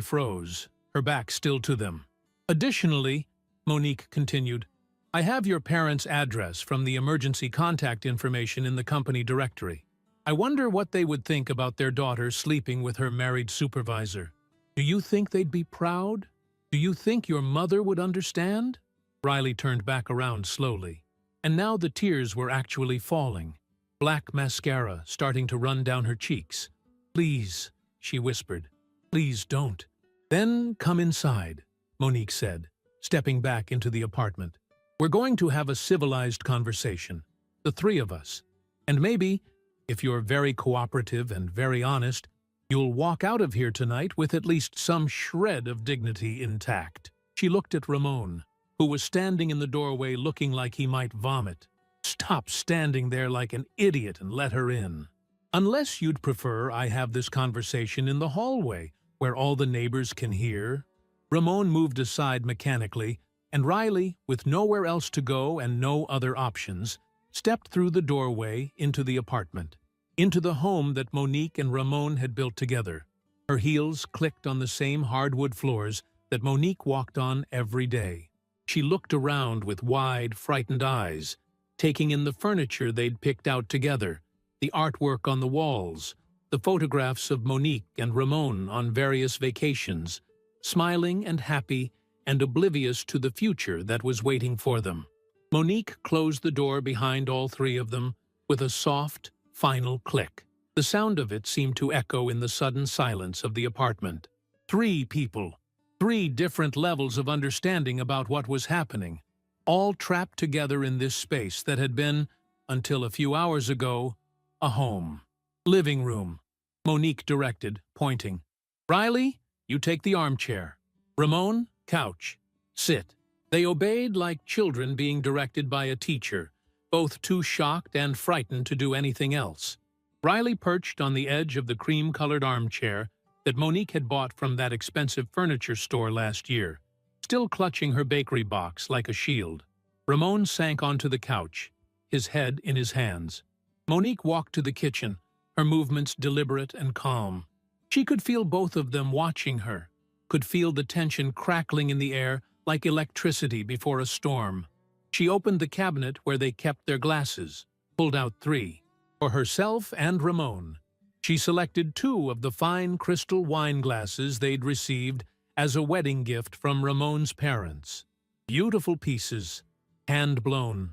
froze, her back still to them. Additionally, Monique continued, I have your parents' address from the emergency contact information in the company directory. I wonder what they would think about their daughter sleeping with her married supervisor. Do you think they'd be proud? Do you think your mother would understand? Riley turned back around slowly, and now the tears were actually falling, black mascara starting to run down her cheeks. Please, she whispered, please don't. Then come inside, Monique said, stepping back into the apartment. We're going to have a civilized conversation, the three of us. And maybe, if you're very cooperative and very honest, you'll walk out of here tonight with at least some shred of dignity intact. She looked at Ramon, who was standing in the doorway looking like he might vomit. Stop standing there like an idiot and let her in. Unless you'd prefer I have this conversation in the hallway, where all the neighbors can hear. Ramon moved aside mechanically, and Riley, with nowhere else to go and no other options, stepped through the doorway into the apartment, into the home that Monique and Ramon had built together. Her heels clicked on the same hardwood floors that Monique walked on every day. She looked around with wide, frightened eyes, taking in the furniture they'd picked out together, the artwork on the walls, the photographs of Monique and Ramon on various vacations, smiling and happy and oblivious to the future that was waiting for them. Monique closed the door behind all three of them with a soft, final click. The sound of it seemed to echo in the sudden silence of the apartment. 3 people, 3 different levels of understanding about what was happening, all trapped together in this space that had been, until a few hours ago, a home. Living room, Monique directed, pointing. Riley, you take the armchair. Ramon, couch. Sit. They obeyed like children being directed by a teacher, both too shocked and frightened to do anything else. Riley perched on the edge of the cream-colored armchair that Monique had bought from that expensive furniture store last year, still clutching her bakery box like a shield. Ramon sank onto the couch, his head in his hands. Monique walked to the kitchen, her movements deliberate and calm. She could feel both of them watching her, could feel the tension crackling in the air like electricity before a storm. She opened the cabinet where they kept their glasses, pulled out 3. For herself and Ramon, she selected 2 of the fine crystal wine glasses they'd received as a wedding gift from Ramon's parents. Beautiful pieces, hand-blown,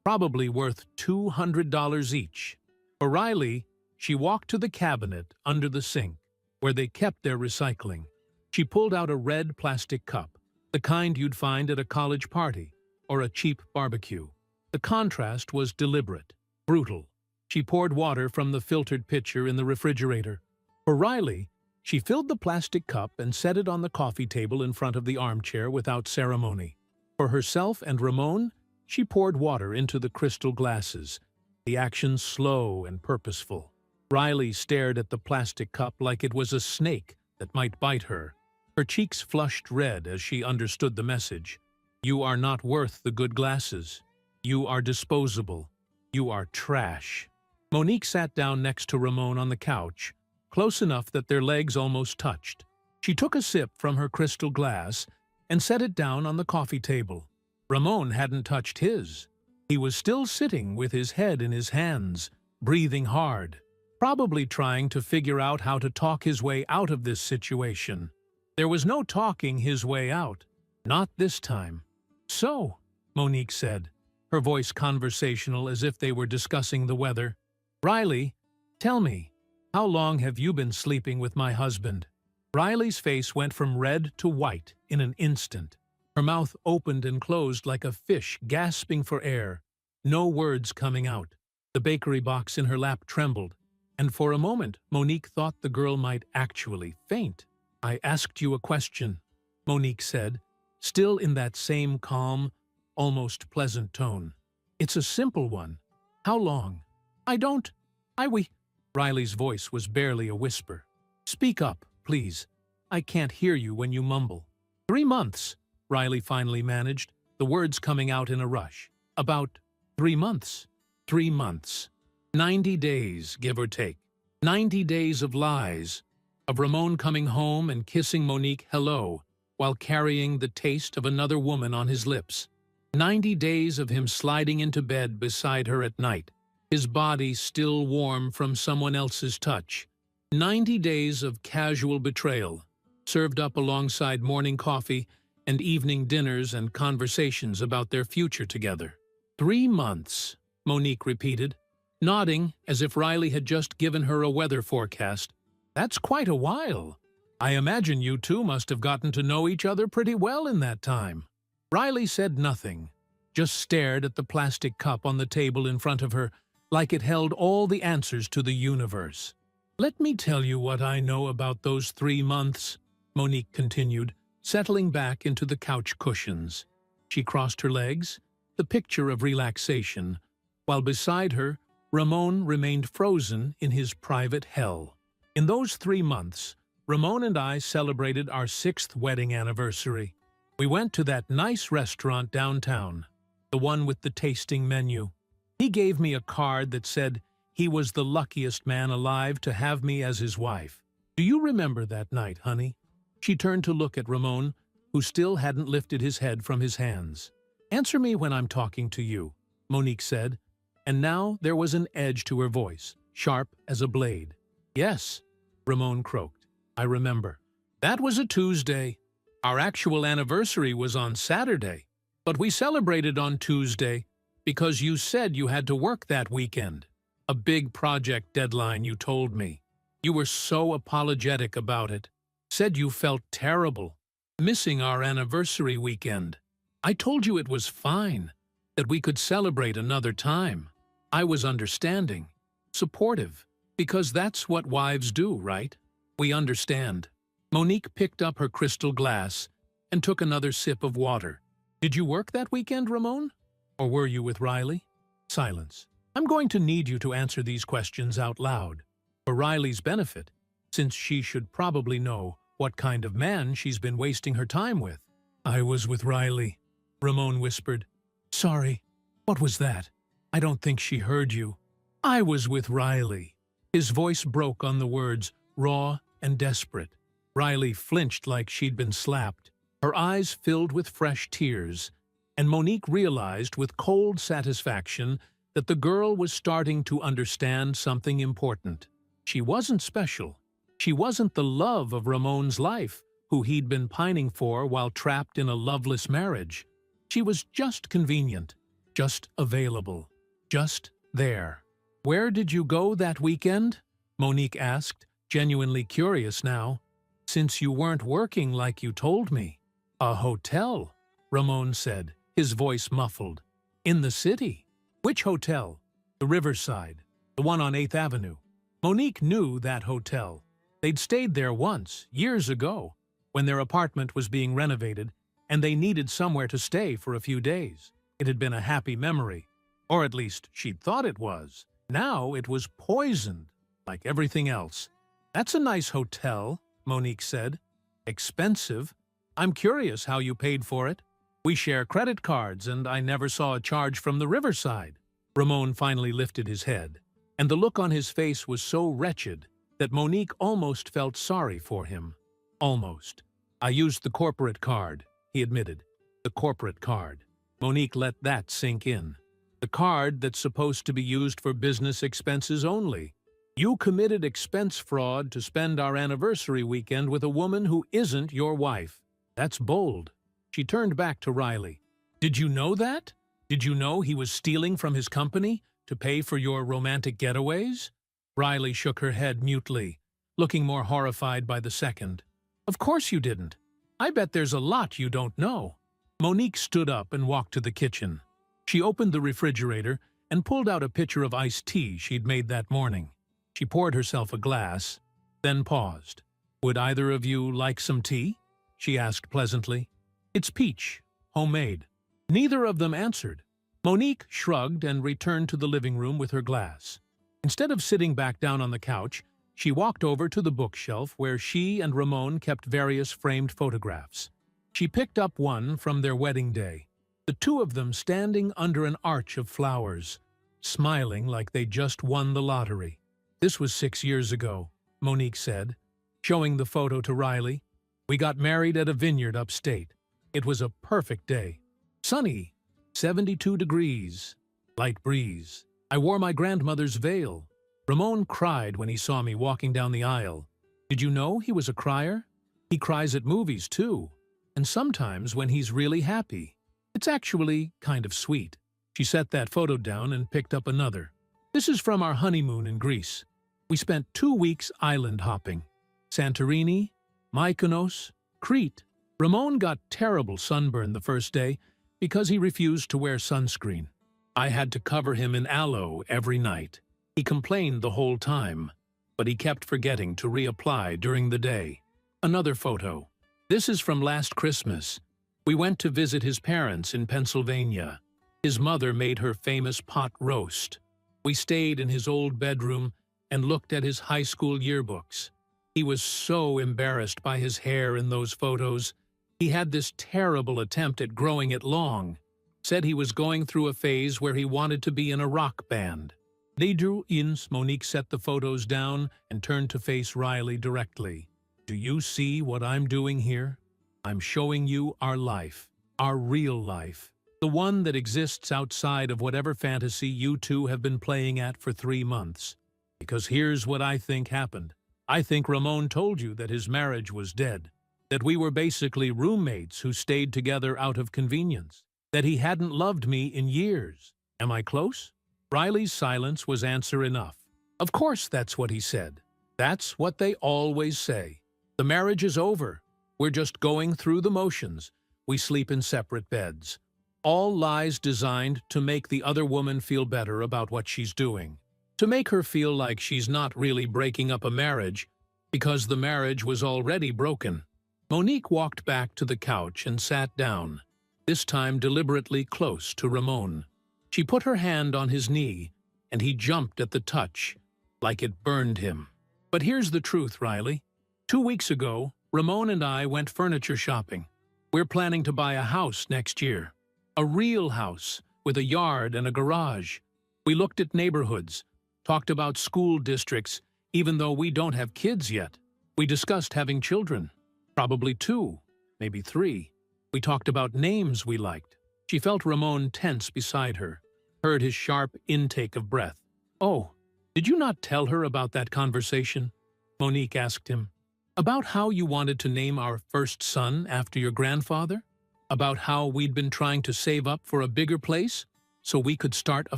probably worth $200 each. For Riley, she walked to the cabinet under the sink, where they kept their recycling. She pulled out a red plastic cup, the kind you'd find at a college party or a cheap barbecue. The contrast was deliberate, brutal. She poured water from the filtered pitcher in the refrigerator. For Riley, she filled the plastic cup and set it on the coffee table in front of the armchair without ceremony. For herself and Ramon, she poured water into the crystal glasses, the action slow and purposeful. Riley stared at the plastic cup like it was a snake that might bite her. Her cheeks flushed red as she understood the message. You are not worth the good glasses. You are disposable. You are trash. Monique sat down next to Ramon on the couch, close enough that their legs almost touched. She took a sip from her crystal glass and set it down on the coffee table. Ramon hadn't touched his. He was still sitting with his head in his hands, breathing hard, probably trying to figure out how to talk his way out of this situation. There was no talking his way out. Not this time. "So," Monique said, her voice conversational as if they were discussing the weather, "Riley, tell me, how long have you been sleeping with my husband?" Riley's face went from red to white in an instant. Her mouth opened and closed like a fish gasping for air, no words coming out. The bakery box in her lap trembled, and for a moment Monique thought the girl might actually faint. "I asked you a question," Monique said, still in that same calm, almost pleasant tone. "It's a simple one. How long?" "We—" Riley's voice was barely a whisper. "Speak up, please. I can't hear you when you mumble." "3 months," Riley finally managed, the words coming out in a rush. "About 3 months. 3 months. 90 days, give or take. 90 days of lies, of Ramon coming home and kissing Monique hello while carrying the taste of another woman on his lips. 90 days of him sliding into bed beside her at night, his body still warm from someone else's touch. 90 days of casual betrayal, served up alongside morning coffee and evening dinners and conversations about their future together. 3 months, Monique repeated, nodding as if Riley had just given her a weather forecast. "That's quite a while. I imagine you two must have gotten to know each other pretty well in that time." Riley said nothing, just stared at the plastic cup on the table in front of her like it held all the answers to the universe. "Let me tell you what I know about those 3 months," Monique continued, settling back into the couch cushions. She crossed her legs, the picture of relaxation, while beside her, Ramon remained frozen in his private hell. "In those 3 months, Ramon and I celebrated our 6th wedding anniversary. We went to that nice restaurant downtown, the one with the tasting menu. He gave me a card that said he was the luckiest man alive to have me as his wife. Do you remember that night, honey?" She turned to look at Ramon, who still hadn't lifted his head from his hands. "Answer me when I'm talking to you," Monique said, and now there was an edge to her voice, sharp as a blade. "Yes," Ramon croaked. "I remember. That was a Tuesday. Our actual anniversary was on Saturday, but we celebrated on Tuesday because you said you had to work that weekend. A big project deadline, you told me. You were so apologetic about it. Said you felt terrible, missing our anniversary weekend. I told you it was fine, that we could celebrate another time. I was understanding, supportive, because that's what wives do, right? We understand." Monique picked up her crystal glass and took another sip of water. "Did you work that weekend, Ramon? Or were you with Riley?" Silence. "I'm going to need you to answer these questions out loud, for Riley's benefit, since she should probably know what kind of man she's been wasting her time with." "I was with Riley," Ramon whispered. "Sorry, what was that? I don't think she heard you." "I was with Riley." His voice broke on the words, raw and desperate. Riley flinched like she'd been slapped. Her eyes filled with fresh tears, and Monique realized with cold satisfaction that the girl was starting to understand something important. She wasn't special. She wasn't the love of Ramon's life, who he'd been pining for while trapped in a loveless marriage. She was just convenient, just available, just there. "Where did you go that weekend?" Monique asked, genuinely curious now. "Since you weren't working like you told me." "A hotel," Ramon said, his voice muffled. "In the city." "Which hotel?" "The Riverside, the one on 8th Avenue. Monique knew that hotel. They'd stayed there once, years ago, when their apartment was being renovated, and they needed somewhere to stay for a few days. It had been a happy memory, or at least she'd thought it was. Now it was poisoned, like everything else. "That's a nice hotel," Monique said. "Expensive. I'm curious how you paid for it." "We share credit cards, and I never saw a charge from the Riverside." Ramon finally lifted his head. and the look on his face was so wretched that Monique almost felt sorry for him. Almost. "I used the corporate card," he admitted. The corporate card. Monique let that sink in. The card that's supposed to be used for business expenses only. "You committed expense fraud to spend our anniversary weekend with a woman who isn't your wife. That's bold." She turned back to Riley. "Did you know that? Did you know he was stealing from his company to pay for your romantic getaways?" Riley shook her head mutely, looking more horrified by the second. "Of course you didn't. I bet there's a lot you don't know." Monique stood up and walked to the kitchen. She opened the refrigerator and pulled out a pitcher of iced tea she'd made that morning. She poured herself a glass, then paused. "Would either of you like some tea?" she asked pleasantly. "It's peach, homemade." Neither of them answered. Monique shrugged and returned to the living room with her glass. Instead of sitting back down on the couch, she walked over to the bookshelf where she and Ramon kept various framed photographs. She picked up one from their wedding day, the two of them standing under an arch of flowers, smiling like they just won the lottery. "This was 6 years ago," Monique said, showing the photo to Riley. "We got married at a vineyard upstate. It was a perfect day. Sunny, 72 degrees, light breeze. I wore my grandmother's veil. Ramon cried when he saw me walking down the aisle. Did you know he was a crier? He cries at movies, too. And sometimes when he's really happy. It's actually kind of sweet." She set that photo down and picked up another. "This is from our honeymoon in Greece. We spent 2 weeks island hopping. Santorini, Mykonos, Crete. Ramon got terrible sunburn the first day because he refused to wear sunscreen. I had to cover him in aloe every night. He complained the whole time, but he kept forgetting to reapply during the day." Another photo. "This is from last Christmas. We went to visit his parents in Pennsylvania. His mother made her famous pot roast. We stayed in his old bedroom and looked at his high school yearbooks. He was so embarrassed by his hair in those photos. He had this terrible attempt at growing it long. Said he was going through a phase where he wanted to be in a rock band." They drew in. Monique set the photos down and turned to face Riley directly. "Do you see what I'm doing here? I'm showing you our life, our real life, the one that exists outside of whatever fantasy you two have been playing at for 3 months. Because here's what I think happened. I think Ramon told you that his marriage was dead, that we were basically roommates who stayed together out of convenience, that he hadn't loved me in years. Am I close?" Riley's silence was answer enough. "Of course that's what he said. That's what they always say. The marriage is over. We're just going through the motions. We sleep in separate beds. All lies designed to make the other woman feel better about what she's doing. To make her feel like she's not really breaking up a marriage because the marriage was already broken." Monique walked back to the couch and sat down, this time deliberately close to Ramon. She put her hand on his knee, and he jumped at the touch, like it burned him. "But here's the truth, Riley. 2 weeks ago, Ramon and I went furniture shopping. We're planning to buy a house next year. A real house, with a yard and a garage. We looked at neighborhoods, talked about school districts, even though we don't have kids yet. We discussed having children, probably 2, maybe 3. We talked about names we liked." She felt Ramon tense beside her, heard his sharp intake of breath. "Oh, did you not tell her about that conversation?" Monique asked him. "About how you wanted to name our first son after your grandfather? About how we'd been trying to save up for a bigger place so we could start a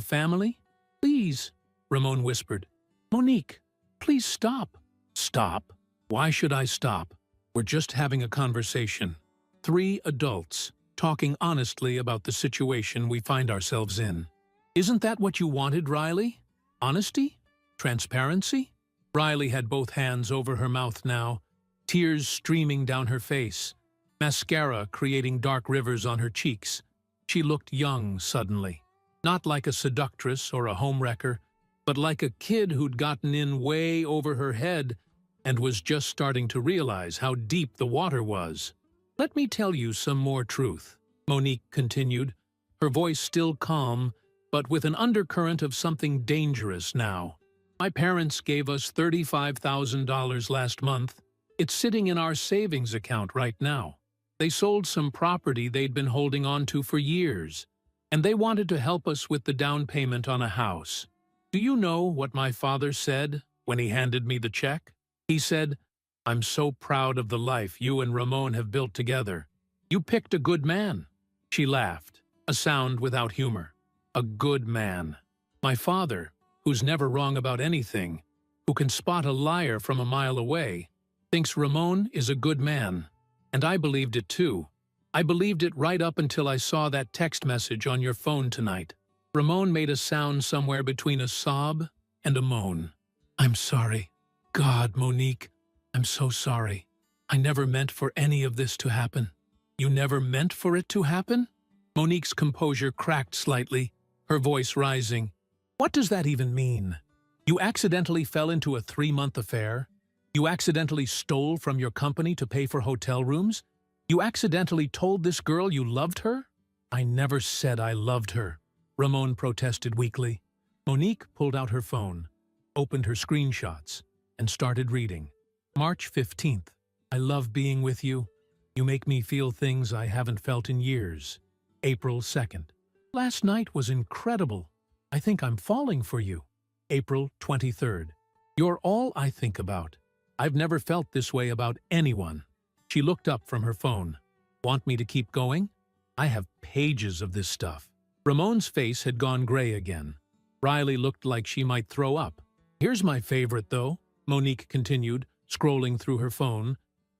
family?" "Please," Ramon whispered. "Monique, please stop." "Stop? Why should I stop? We're just having a conversation. 3 adults, talking honestly about the situation we find ourselves in. Isn't that what you wanted, Riley? Honesty? Transparency?" Riley had both hands over her mouth now, tears streaming down her face, mascara creating dark rivers on her cheeks. She looked young suddenly, not like a seductress or a homewrecker, but like a kid who'd gotten in way over her head and was just starting to realize how deep the water was. "Let me tell you some more truth," Monique continued, her voice still calm, but with an undercurrent of something dangerous now. My parents gave us $35,000 last month. It's sitting in our savings account right now. They sold some property they'd been holding on to for years, and they wanted to help us with the down payment on a house. Do you know what my father said when he handed me the check? He said, "I'm so proud of the life you and Ramon have built together. You picked a good man." She laughed, a sound without humor. A good man. My father, who's never wrong about anything, who can spot a liar from a mile away, thinks Ramon is a good man. And I believed it too. I believed it right up until I saw that text message on your phone tonight. Ramon made a sound somewhere between a sob and a moan. "I'm sorry. God, Monique, I'm so sorry. I never meant for any of this to happen." "You never meant for it to happen?" Monique's composure cracked slightly, her voice rising. "What does that even mean? You accidentally fell into a 3-month affair? You accidentally stole from your company to pay for hotel rooms? You accidentally told this girl you loved her?" "I never said I loved her," Ramon protested weakly. Monique pulled out her phone, opened her screenshots, and started reading. March 15th. "I love being with you. You make me feel things I haven't felt in years." April 2nd. "Last night was incredible. I think I'm falling for you." April 23rd. "You're all I think about. I've never felt this way about anyone." She looked up from her phone. "Want me to keep going? I have pages of this stuff." Ramon's face had gone gray again. Riley looked like she might throw up. "Here's my favorite, though," Monique continued, scrolling through her phone.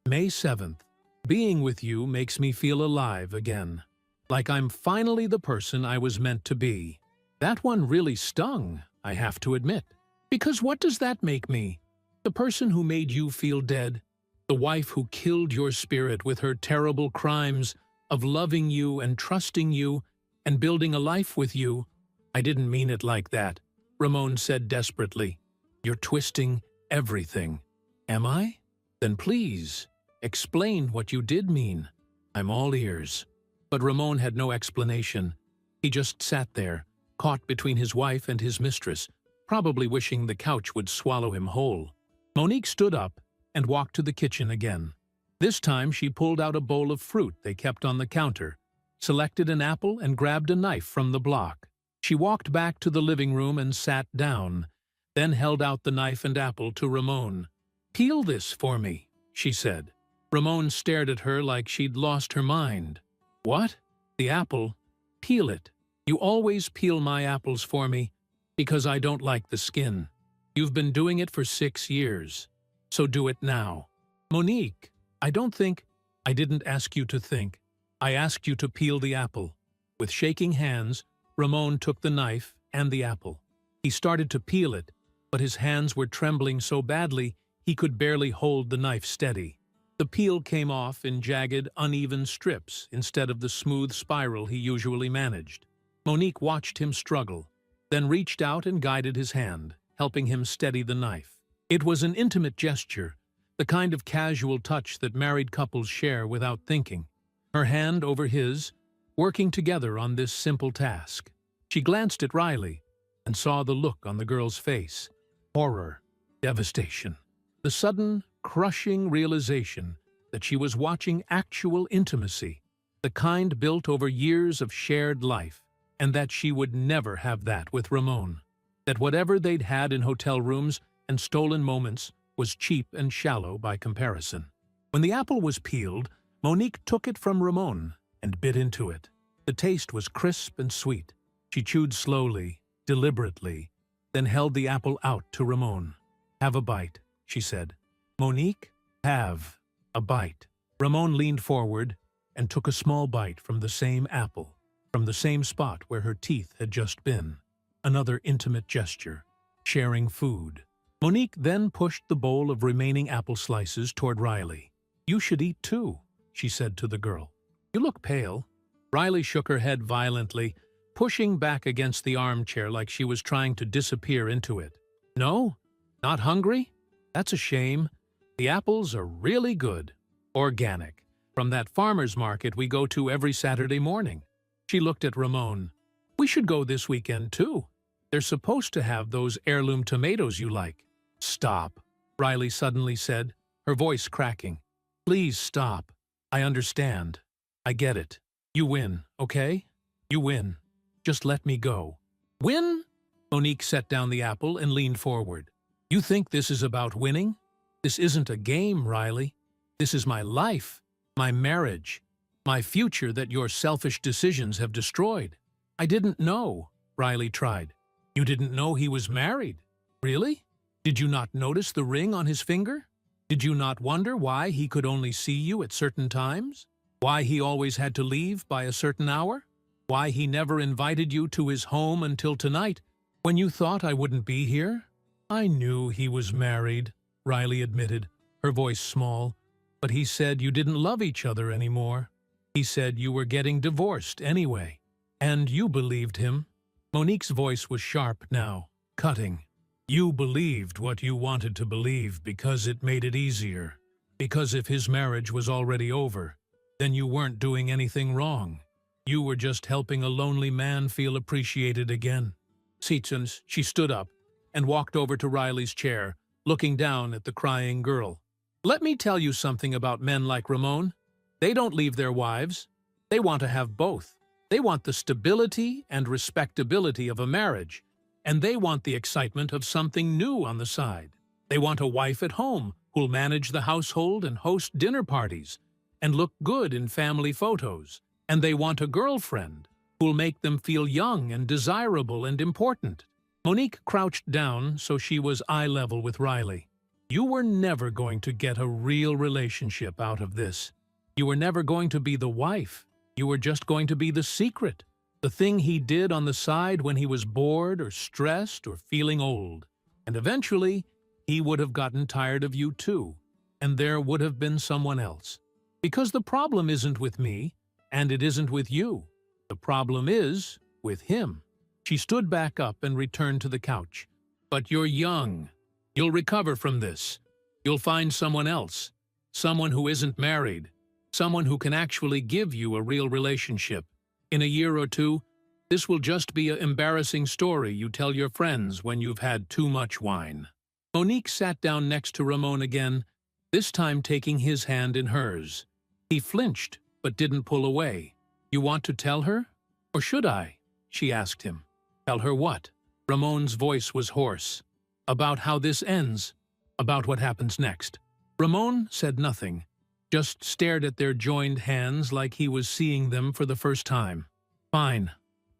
May 7th. "Being with you makes me feel alive again. Like I'm finally the person I was meant to be." That one really stung, I have to admit. Because what does that make me? The person who made you feel dead? The wife who killed your spirit with her terrible crimes of loving you and trusting you and building a life with you? "I didn't mean it like that," Ramon said desperately. "You're twisting everything." "Am I? Then please, explain what you did mean. I'm all ears." But Ramon had no explanation. He just sat there, caught between his wife and his mistress, probably wishing the couch would swallow him whole. Monique stood up and walked to the kitchen again. This time she pulled out a bowl of fruit they kept on the counter, selected an apple and grabbed a knife from the block. She walked back to the living room and sat down, then held out the knife and apple to Ramon. "Peel this for me," she said. Ramon stared at her like she'd lost her mind. "What? The apple? Peel it. You always peel my apples for me, because I don't like the skin. You've been doing it for 6 years, so do it now." "Monique, I didn't ask you to think. I asked you to peel the apple." With shaking hands, Ramon took the knife and the apple. He started to peel it, but his hands were trembling so badly he could barely hold the knife steady. The peel came off in jagged, uneven strips instead of the smooth spiral he usually managed. Monique watched him struggle, then reached out and guided his hand, helping him steady the knife. It was an intimate gesture, the kind of casual touch that married couples share without thinking. Her hand over his, working together on this simple task. She glanced at Riley and saw the look on the girl's face. Horror, devastation. The sudden, crushing realization that she was watching actual intimacy, the kind built over years of shared life, and that she would never have that with Ramon. That whatever they'd had in hotel rooms and stolen moments was cheap and shallow by comparison. When the apple was peeled, Monique took it from Ramon and bit into it. The taste was crisp and sweet. She chewed slowly, deliberately, then held the apple out to Ramon. "Have a bite," she said. "Monique, have a bite." Ramon leaned forward and took a small bite from the same apple, from the same spot where her teeth had just been. Another intimate gesture, sharing food. Monique then pushed the bowl of remaining apple slices toward Riley. "You should eat too," she said to the girl. "You look pale." Riley shook her head violently, pushing back against the armchair like she was trying to disappear into it. "No? Not hungry? That's a shame. The apples are really good. Organic. From that farmer's market we go to every Saturday morning." She looked at Ramon. "We should go this weekend too." They're supposed to have those heirloom tomatoes you like. Stop, Riley suddenly said, her voice cracking. Please stop. I understand. I get it. You win, okay? You win. Just let me go. Win? Monique set down the apple and leaned forward. You think this is about winning? This isn't a game, Riley. This is my life, my marriage, my future that your selfish decisions have destroyed. I didn't know, Riley tried. You didn't know he was married? Really? Did you not notice the ring on his finger? Did you not wonder why he could only see you at certain times? Why he always had to leave by a certain hour? Why he never invited you to his home until tonight, when you thought I wouldn't be here? I knew he was married, Riley admitted, her voice small. But he said you didn't love each other anymore. He said you were getting divorced anyway. And you believed him. Monique's voice was sharp now, cutting. You believed what you wanted to believe because it made it easier. Because if his marriage was already over, then you weren't doing anything wrong. You were just helping a lonely man feel appreciated again. Seatsons, she stood up and walked over to Riley's chair, looking down at the crying girl. Let me tell you something about men like Ramon. They don't leave their wives. They want to have both. They want the stability and respectability of a marriage, and they want the excitement of something new on the side. They want a wife at home who'll manage the household and host dinner parties and look good in family photos. And they want a girlfriend who'll make them feel young and desirable and important. Monique crouched down so she was eye level with Riley. You were never going to get a real relationship out of this. You were never going to be the wife. You were just going to be the secret, the thing he did on the side when he was bored or stressed or feeling old. And eventually, he would have gotten tired of you too, and there would have been someone else. Because the problem isn't with me, and it isn't with you. The problem is with him. She stood back up and returned to the couch. But you're young. You'll recover from this. You'll find someone else. Someone who isn't married. Someone who can actually give you a real relationship. In a year or two, this will just be an embarrassing story you tell your friends when you've had too much wine. Monique sat down next to Ramon again, this time taking his hand in hers. He flinched, but didn't pull away. You want to tell her? Or should I? She asked him. Tell her what? Ramon's voice was hoarse. About how this ends. About what happens next. Ramon said nothing, just stared at their joined hands like he was seeing them for the first time. Fine,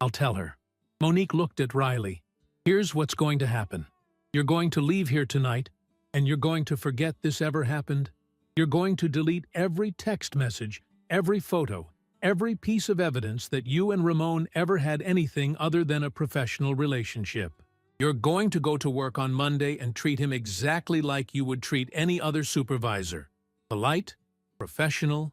I'll tell her. Monique looked at Riley. Here's what's going to happen. You're going to leave here tonight, and you're going to forget this ever happened. You're going to delete every text message, every photo, every piece of evidence that you and Ramon ever had anything other than a professional relationship. You're going to go to work on Monday and treat him exactly like you would treat any other supervisor. Polite, professional,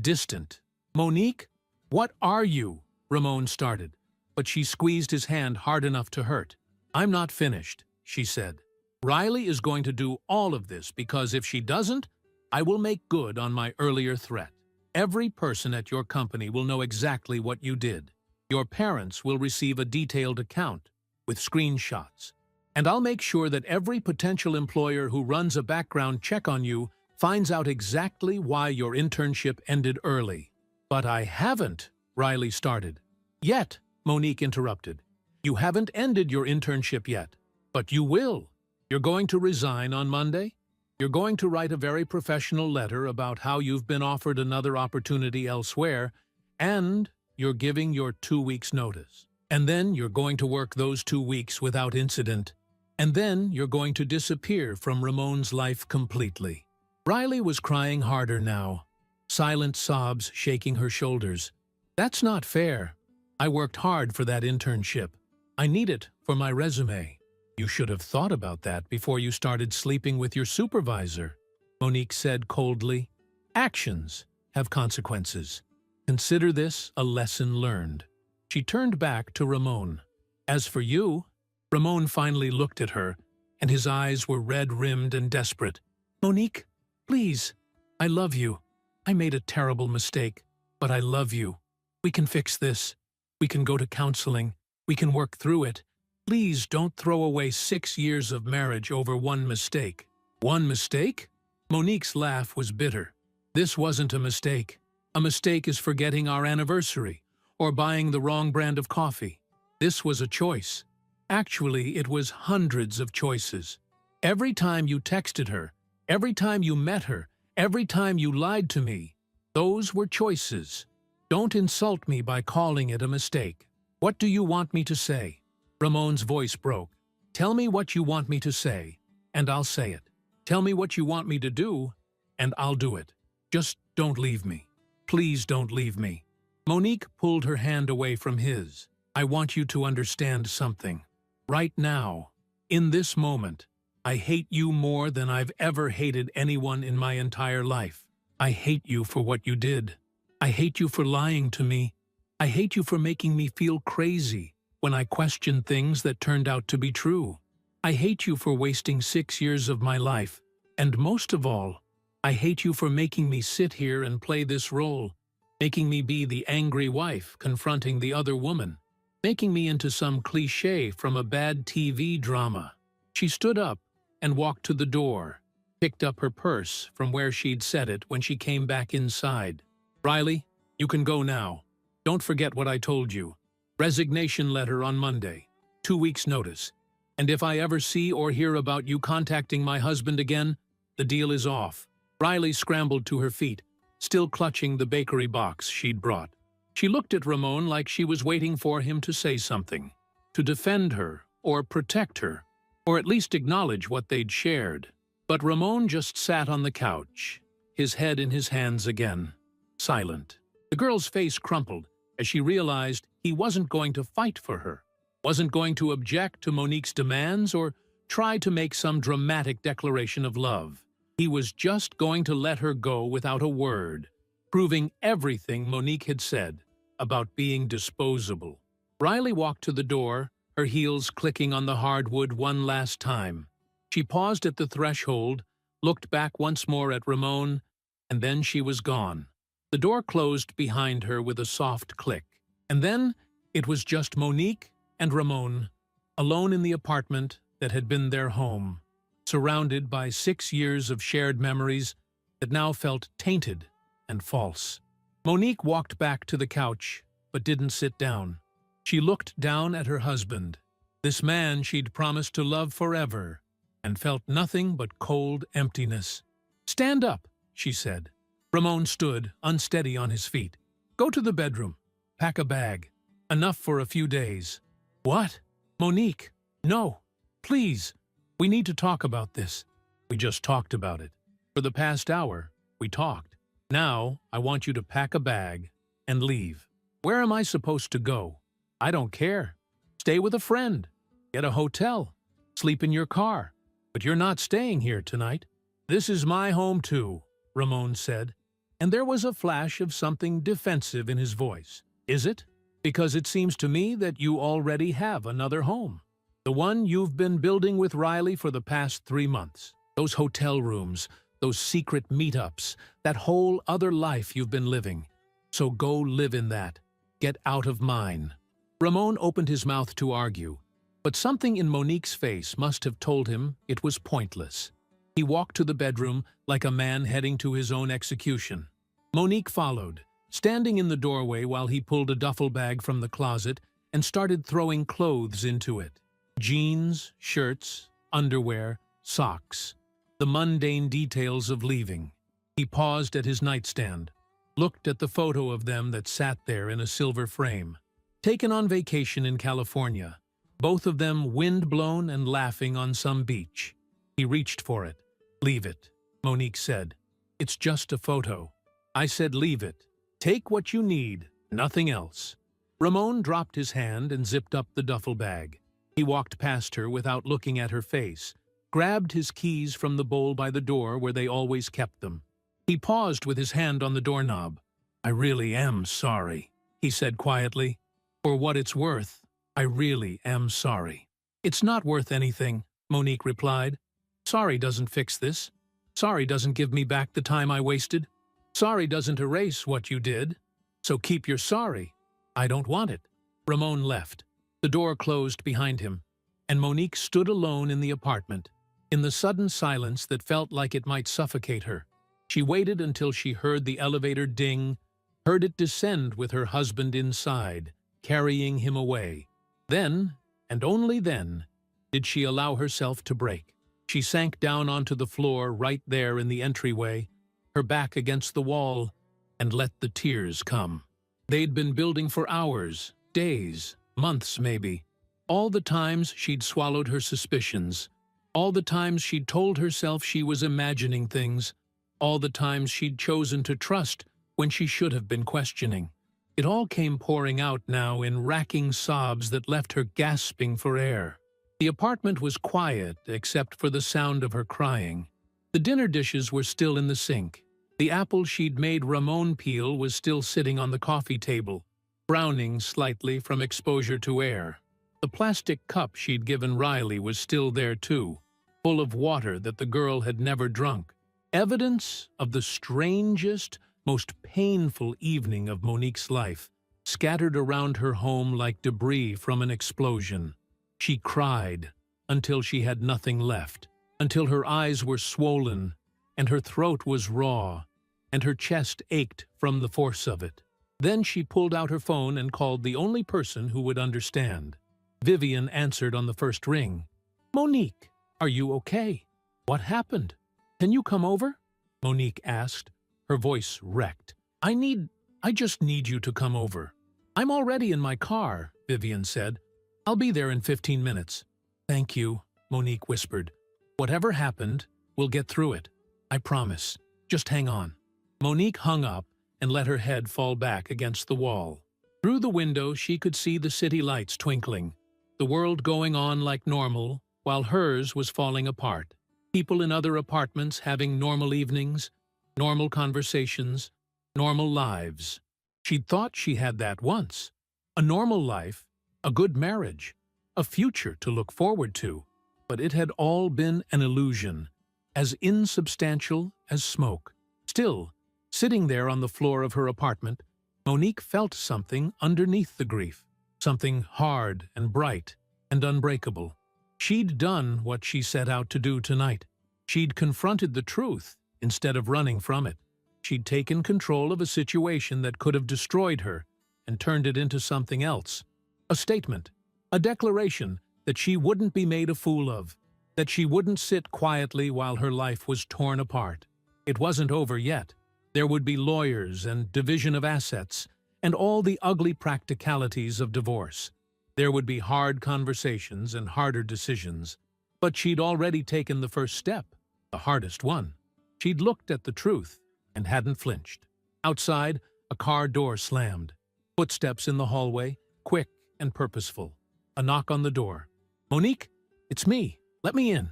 distant. Monique, what are you? Ramon started, but she squeezed his hand hard enough to hurt. I'm not finished, she said. Riley is going to do all of this because if she doesn't, I will make good on my earlier threat. Every person at your company will know exactly what you did. Your parents will receive a detailed account with screenshots. And I'll make sure that every potential employer who runs a background check on you finds out exactly why your internship ended early. But I haven't, Riley started. Yet, Monique interrupted. You haven't ended your internship yet, but you will. You're going to resign on Monday? You're going to write a very professional letter about how you've been offered another opportunity elsewhere, and you're giving your 2 weeks' notice. And then you're going to work those 2 weeks without incident. And then you're going to disappear from Ramon's life completely. Riley was crying harder now, silent sobs shaking her shoulders. That's not fair. I worked hard for that internship. I need it for my resume. You should have thought about that before you started sleeping with your supervisor, Monique said coldly. Actions have consequences. Consider this a lesson learned. She turned back to Ramon. As for you, Ramon finally looked at her, and his eyes were red-rimmed and desperate. Monique, please, I love you. I made a terrible mistake, but I love you. We can fix this. We can go to counseling. We can work through it. Please don't throw away 6 years of marriage over one mistake. One mistake? Monique's laugh was bitter. This wasn't a mistake. A mistake is forgetting our anniversary or buying the wrong brand of coffee. This was a choice. Actually, it was hundreds of choices. Every time you texted her, every time you met her, every time you lied to me, those were choices. Don't insult me by calling it a mistake. What do you want me to say? Ramon's voice broke. Tell me what you want me to say, and I'll say it. Tell me what you want me to do, and I'll do it. Just don't leave me. Please don't leave me. Monique pulled her hand away from his. I want you to understand something. Right now, in this moment, I hate you more than I've ever hated anyone in my entire life. I hate you for what you did. I hate you for lying to me. I hate you for making me feel crazy when I questioned things that turned out to be true. I hate you for wasting 6 years of my life. And most of all, I hate you for making me sit here and play this role, making me be the angry wife confronting the other woman, making me into some cliché from a bad TV drama. She stood up and walked to the door, picked up her purse from where she'd set it when she came back inside. Riley, you can go now. Don't forget what I told you. Resignation letter on Monday. 2 weeks' notice. And if I ever see or hear about you contacting my husband again, the deal is off. Riley scrambled to her feet, still clutching the bakery box she'd brought. She looked at Ramon like she was waiting for him to say something, to defend her or protect her, or at least acknowledge what they'd shared. But Ramon just sat on the couch, his head in his hands again, silent. The girl's face crumpled as she realized he wasn't going to fight for her, wasn't going to object to Monique's demands or try to make some dramatic declaration of love. He was just going to let her go without a word, proving everything Monique had said about being disposable. Riley walked to the door, her heels clicking on the hardwood one last time. She paused at the threshold, looked back once more at Ramon, and then she was gone. The door closed behind her with a soft click. And then it was just Monique and Ramon, alone in the apartment that had been their home, surrounded by 6 years of shared memories that now felt tainted and false. Monique walked back to the couch, but didn't sit down. She looked down at her husband, this man she'd promised to love forever, and felt nothing but cold emptiness. "Stand up," she said. Ramon stood, unsteady on his feet. "Go to the bedroom. Pack a bag. Enough for a few days." "What?" "Monique, no. Please. We need to talk about this." "We just talked about it. For the past hour, we talked. Now, I want you to pack a bag and leave." "Where am I supposed to go?" "I don't care. Stay with a friend. Get a hotel. Sleep in your car. But you're not staying here tonight." "This is my home too," Ramon said, and there was a flash of something defensive in his voice. "Is it? Because it seems to me that you already have another home. The one you've been building with Riley for the past 3 months. Those hotel rooms, those secret meetups, that whole other life you've been living. So go live in that. Get out of mine." Ramon opened his mouth to argue, but something in Monique's face must have told him it was pointless. He walked to the bedroom like a man heading to his own execution. Monique followed, standing in the doorway while he pulled a duffel bag from the closet and started throwing clothes into it. Jeans, shirts, underwear, socks. The mundane details of leaving. He paused at his nightstand, looked at the photo of them that sat there in a silver frame. Taken on vacation in California, both of them wind-blown and laughing on some beach. He reached for it. "Leave it," Monique said. "It's just a photo." "I said leave it. Take what you need, nothing else." Ramon dropped his hand and zipped up the duffel bag. He walked past her without looking at her face, grabbed his keys from the bowl by the door where they always kept them. He paused with his hand on the doorknob. "I really am sorry," he said quietly. "For what it's worth, I really am sorry." "It's not worth anything," Monique replied. "Sorry doesn't fix this. Sorry doesn't give me back the time I wasted. Sorry doesn't erase what you did. So keep your sorry. I don't want it." Ramon left. The door closed behind him. and Monique stood alone in the apartment, in the sudden silence that felt like it might suffocate her. She waited until she heard the elevator ding, heard it descend with her husband inside, carrying him away. Then, and only then, did she allow herself to break. She sank down onto the floor right there in the entryway, her back against the wall, and let the tears come. They'd been building for hours, days, months maybe. All the times she'd swallowed her suspicions, all the times she'd told herself she was imagining things, all the times she'd chosen to trust when she should have been questioning. It all came pouring out now in racking sobs that left her gasping for air. The apartment was quiet except for the sound of her crying. The dinner dishes were still in the sink. The apple she'd made Ramon peel was still sitting on the coffee table, browning slightly from exposure to air. The plastic cup she'd given Riley was still there too, full of water that the girl had never drunk. Evidence of the strangest, most painful evening of Monique's life, scattered around her home like debris from an explosion. She cried until she had nothing left, until her eyes were swollen, and her throat was raw, and her chest ached from the force of it. Then she pulled out her phone and called the only person who would understand. Vivian answered on the first ring. "Monique, are you okay? What happened? Can you come over?" Monique asked, her voice wrecked. I just need you to come over." "I'm already in my car," Vivian said. "I'll be there in 15 minutes. "Thank you," Monique whispered. "Whatever happened, we'll get through it. I promise. Just hang on." Monique hung up and let her head fall back against the wall. Through the window, she could see the city lights twinkling, the world going on like normal, while hers was falling apart. People in other apartments having normal evenings, normal conversations, normal lives. She'd thought she had that once. A normal life, a good marriage, a future to look forward to. But it had all been an illusion, as insubstantial as smoke. Still, sitting there on the floor of her apartment, Monique felt something underneath the grief, something hard and bright and unbreakable. She'd done what she set out to do tonight. She'd confronted the truth instead of running from it. She'd taken control of a situation that could have destroyed her and turned it into something else. A statement, a declaration that she wouldn't be made a fool of, that she wouldn't sit quietly while her life was torn apart. It wasn't over yet. There would be lawyers and division of assets and all the ugly practicalities of divorce. There would be hard conversations and harder decisions. But she'd already taken the first step, the hardest one. She'd looked at the truth and hadn't flinched. Outside, a car door slammed. Footsteps in the hallway, quick and purposeful. A knock on the door. "Monique, it's me. Let me in."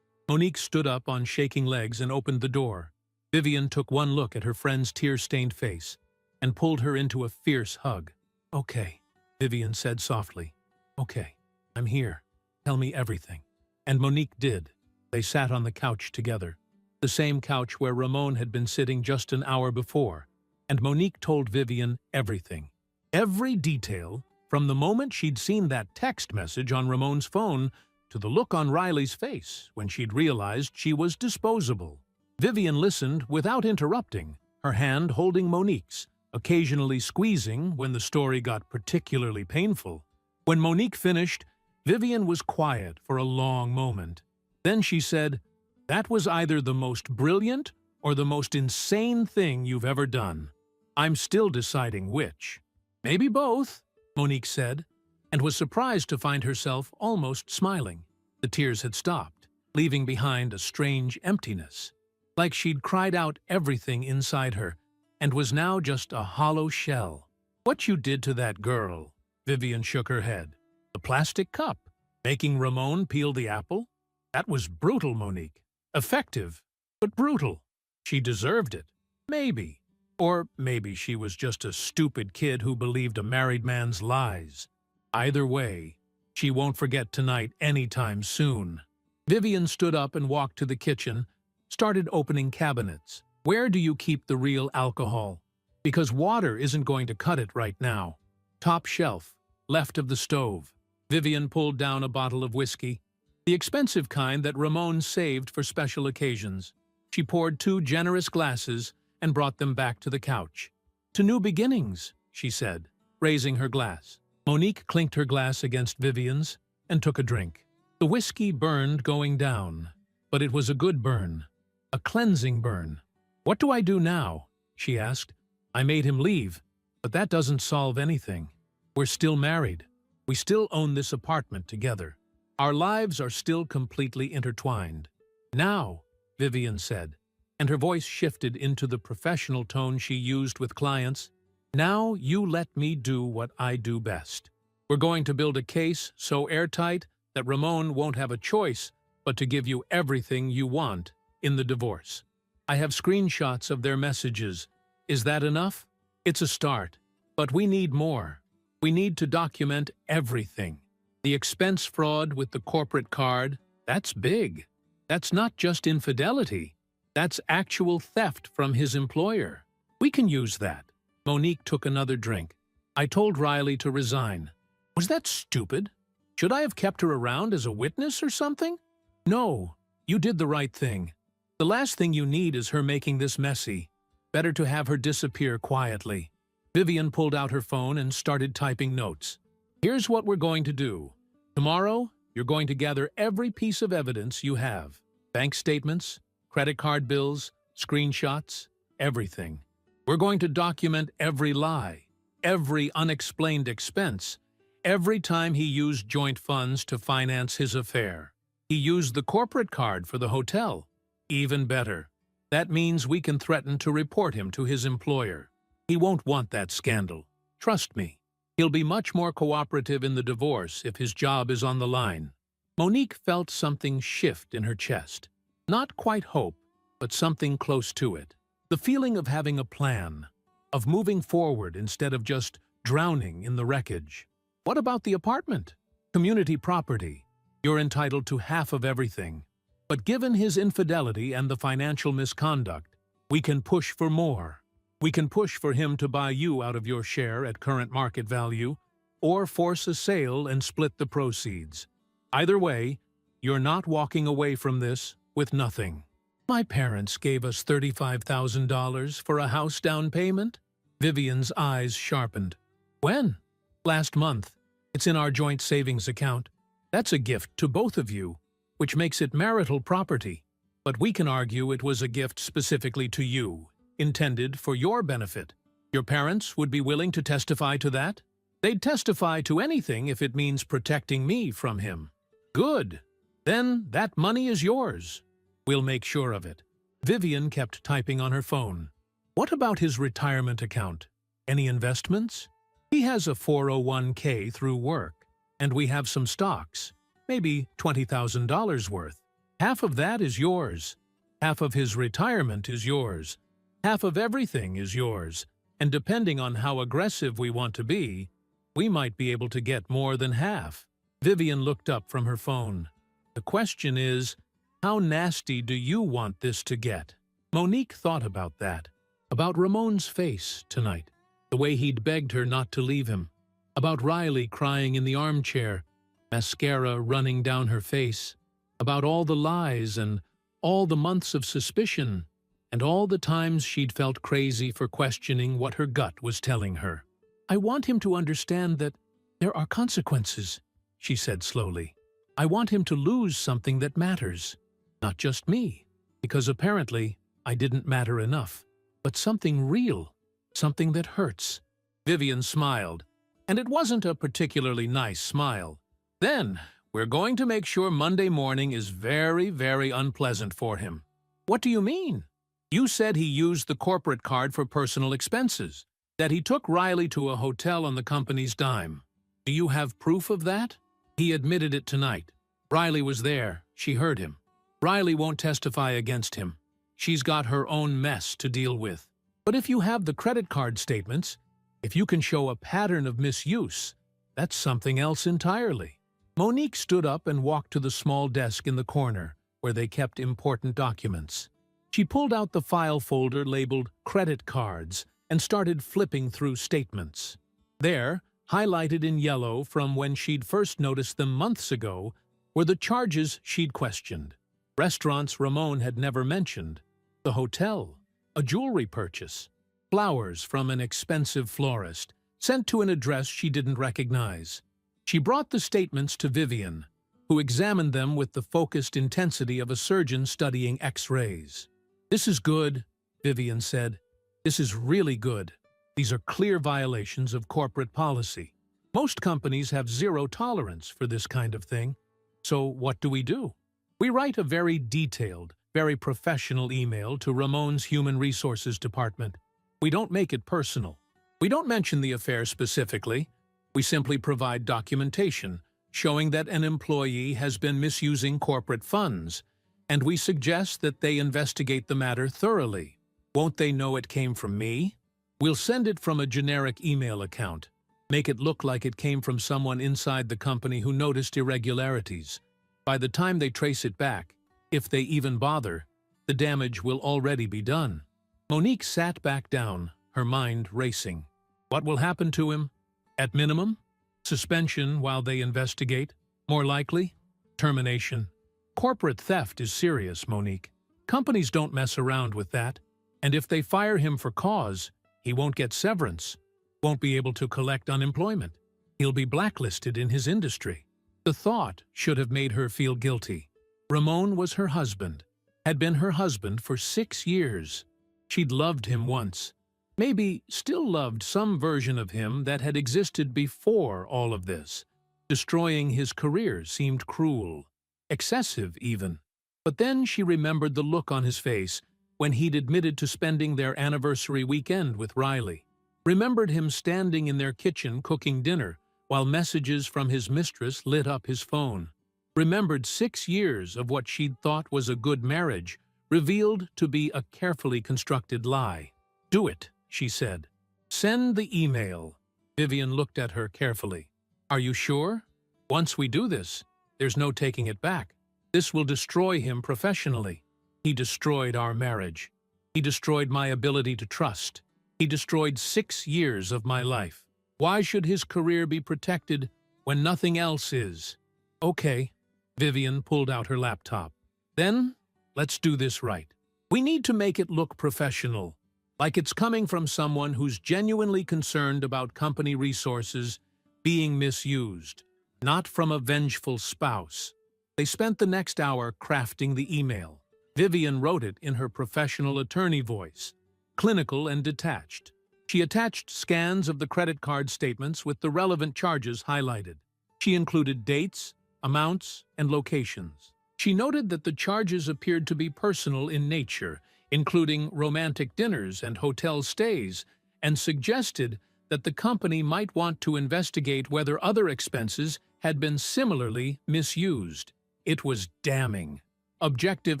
Monique stood up on shaking legs and opened the door. Vivian took one look at her friend's tear-stained face and pulled her into a fierce hug. "Okay," Vivian said softly. "Okay, I'm here. Tell me everything." And Monique did. They sat on the couch together, the same couch where Ramon had been sitting just an hour before, and Monique told Vivian everything. Every detail, from the moment she'd seen that text message on Ramon's phone to the look on Riley's face when she'd realized she was disposable. Vivian listened without interrupting, her hand holding Monique's, occasionally squeezing when the story got particularly painful. When Monique finished, Vivian was quiet for a long moment. Then she said, "That was either the most brilliant or the most insane thing you've ever done. I'm still deciding which." "Maybe both," Monique said, and was surprised to find herself almost smiling. The tears had stopped, leaving behind a strange emptiness, like she'd cried out everything inside her and was now just a hollow shell. "What you did to that girl," Vivian shook her head. "The plastic cup, making Ramon peel the apple? That was brutal, Monique. Effective, but brutal. She deserved it. Maybe. Or maybe she was just a stupid kid who believed a married man's lies. Either way, she won't forget tonight anytime soon." Vivian stood up and walked to the kitchen, started opening cabinets. "Where do you keep the real alcohol? Because water isn't going to cut it right now. Top shelf, left of the stove." Vivian pulled down a bottle of whiskey, the expensive kind that Ramon saved for special occasions. She poured 2 generous glasses and brought them back to the couch. "To new beginnings," she said, raising her glass. Monique clinked her glass against Vivian's and took a drink. The whiskey burned going down, but it was a good burn, a cleansing burn. "What do I do now?" she asked. "I made him leave, but that doesn't solve anything. We're still married. We still own this apartment together. Our lives are still completely intertwined." "Now," Vivian said, and her voice shifted into the professional tone she used with clients, "now you let me do what I do best. We're going to build a case so airtight that Ramon won't have a choice but to give you everything you want in the divorce. I have screenshots of their messages. Is that enough? It's a start, but we need more. We need to document everything. The expense fraud with the corporate card, that's big. That's not just infidelity. That's actual theft from his employer. We can use that." Monique took another drink. "I told Riley to resign. Was that stupid? Should I have kept her around as a witness or something? No, you did the right thing. The last thing you need is her making this messy. Better to have her disappear quietly." Vivian pulled out her phone and started typing notes. "Here's what we're going to do. Tomorrow, you're going to gather every piece of evidence you have. Bank statements, credit card bills, screenshots, everything. We're going to document every lie, every unexplained expense, every time he used joint funds to finance his affair. He used the corporate card for the hotel. Even better. That means we can threaten to report him to his employer. He won't want that scandal. Trust me. He'll be much more cooperative in the divorce if his job is on the line." Monique felt something shift in her chest. Not quite hope, but something close to it. The feeling of having a plan, of moving forward instead of just drowning in the wreckage. What about the apartment? Community property. You're entitled to half of everything. But given his infidelity and the financial misconduct, we can push for more. We can push for him to buy you out of your share at current market value, or force a sale and split the proceeds. Either way, you're not walking away from this with nothing. "My parents gave us $35,000 for a house down payment?" Vivian's eyes sharpened. "When?" "Last month. It's in our joint savings account. That's a gift to both of you, which makes it marital property. But we can argue it was a gift specifically to you, intended for your benefit. Your parents would be willing to testify to that? They'd testify to anything if it means protecting me from him." "Good. Then that money is yours. We'll make sure of it." Vivian kept typing on her phone. "What about his retirement account? Any investments? He has a 401k through work, and we have some stocks, maybe $20,000 worth. Half of that is yours. Half of his retirement is yours. Half of everything is yours, and depending on how aggressive we want to be, we might be able to get more than half." Vivian looked up from her phone. "The question is, how nasty do you want this to get?" Monique thought about that, about Ramon's face tonight, the way he'd begged her not to leave him, about Riley crying in the armchair, mascara running down her face, about all the lies and all the months of suspicion, and all the times she'd felt crazy for questioning what her gut was telling her. "I want him to understand that there are consequences," she said slowly. "I want him to lose something that matters. Not just me, because apparently I didn't matter enough, but something real, something that hurts." Vivian smiled, and it wasn't a particularly nice smile. "Then, we're going to make sure Monday morning is very, very unpleasant for him." "What do you mean?" "You said he used the corporate card for personal expenses, that he took Riley to a hotel on the company's dime. Do you have proof of that?" "He admitted it tonight. Riley was there. She heard him. Riley won't testify against him. She's got her own mess to deal with. But if you have the credit card statements, if you can show a pattern of misuse, that's something else entirely." Monique stood up and walked to the small desk in the corner where they kept important documents. She pulled out the file folder labeled Credit Cards and started flipping through statements. There, Highlighted in yellow from when she'd first noticed them months ago were the charges she'd questioned. Restaurants Ramon had never mentioned, the hotel, a jewelry purchase, flowers from an expensive florist, sent to an address she didn't recognize. She brought the statements to Vivian, who examined them with the focused intensity of a surgeon studying X-rays. "This is good," Vivian said. "This is really good. These are clear violations of corporate policy. Most companies have zero tolerance for this kind of thing. So what do? We write a very detailed, very professional email to Ramon's Human Resources Department. We don't make it personal. We don't mention the affair specifically. We simply provide documentation showing that an employee has been misusing corporate funds, and we suggest that they investigate the matter thoroughly. Won't they know it came from me? We'll send it from a generic email account. Make it look like it came from someone inside the company who noticed irregularities. By the time they trace it back, if they even bother, the damage will already be done." Monique sat back down, her mind racing. What will happen to him? At minimum, suspension while they investigate. More likely, termination. Corporate theft is serious, Monique. Companies don't mess around with that. And if they fire him for cause, he won't get severance, won't be able to collect unemployment. He'll be blacklisted in his industry. The thought should have made her feel guilty. Ramon was her husband, had been her husband for 6 years. She'd loved him once. Maybe still loved some version of him that had existed before all of this. Destroying his career seemed cruel, excessive even. But then she remembered the look on his face when he'd admitted to spending their anniversary weekend with Riley. Remembered him standing in their kitchen cooking dinner while messages from his mistress lit up his phone. Remembered 6 years of what she'd thought was a good marriage, revealed to be a carefully constructed lie. "Do it," she said. "Send the email." Vivian looked at her carefully. "Are you sure? Once we do this, there's no taking it back. This will destroy him professionally. He destroyed our marriage. He destroyed my ability to trust. He destroyed 6 years of my life. Why should his career be protected when nothing else is?" "Okay." Vivian pulled out her laptop. "Then, let's do this right. We need to make it look professional, like it's coming from someone who's genuinely concerned about company resources being misused, not from a vengeful spouse." They spent the next hour crafting the email. Vivian wrote it in her professional attorney voice, clinical and detached. She attached scans of the credit card statements with the relevant charges highlighted. She included dates, amounts, and locations. She noted that the charges appeared to be personal in nature, including romantic dinners and hotel stays, and suggested that the company might want to investigate whether other expenses had been similarly misused. It was damning. Objective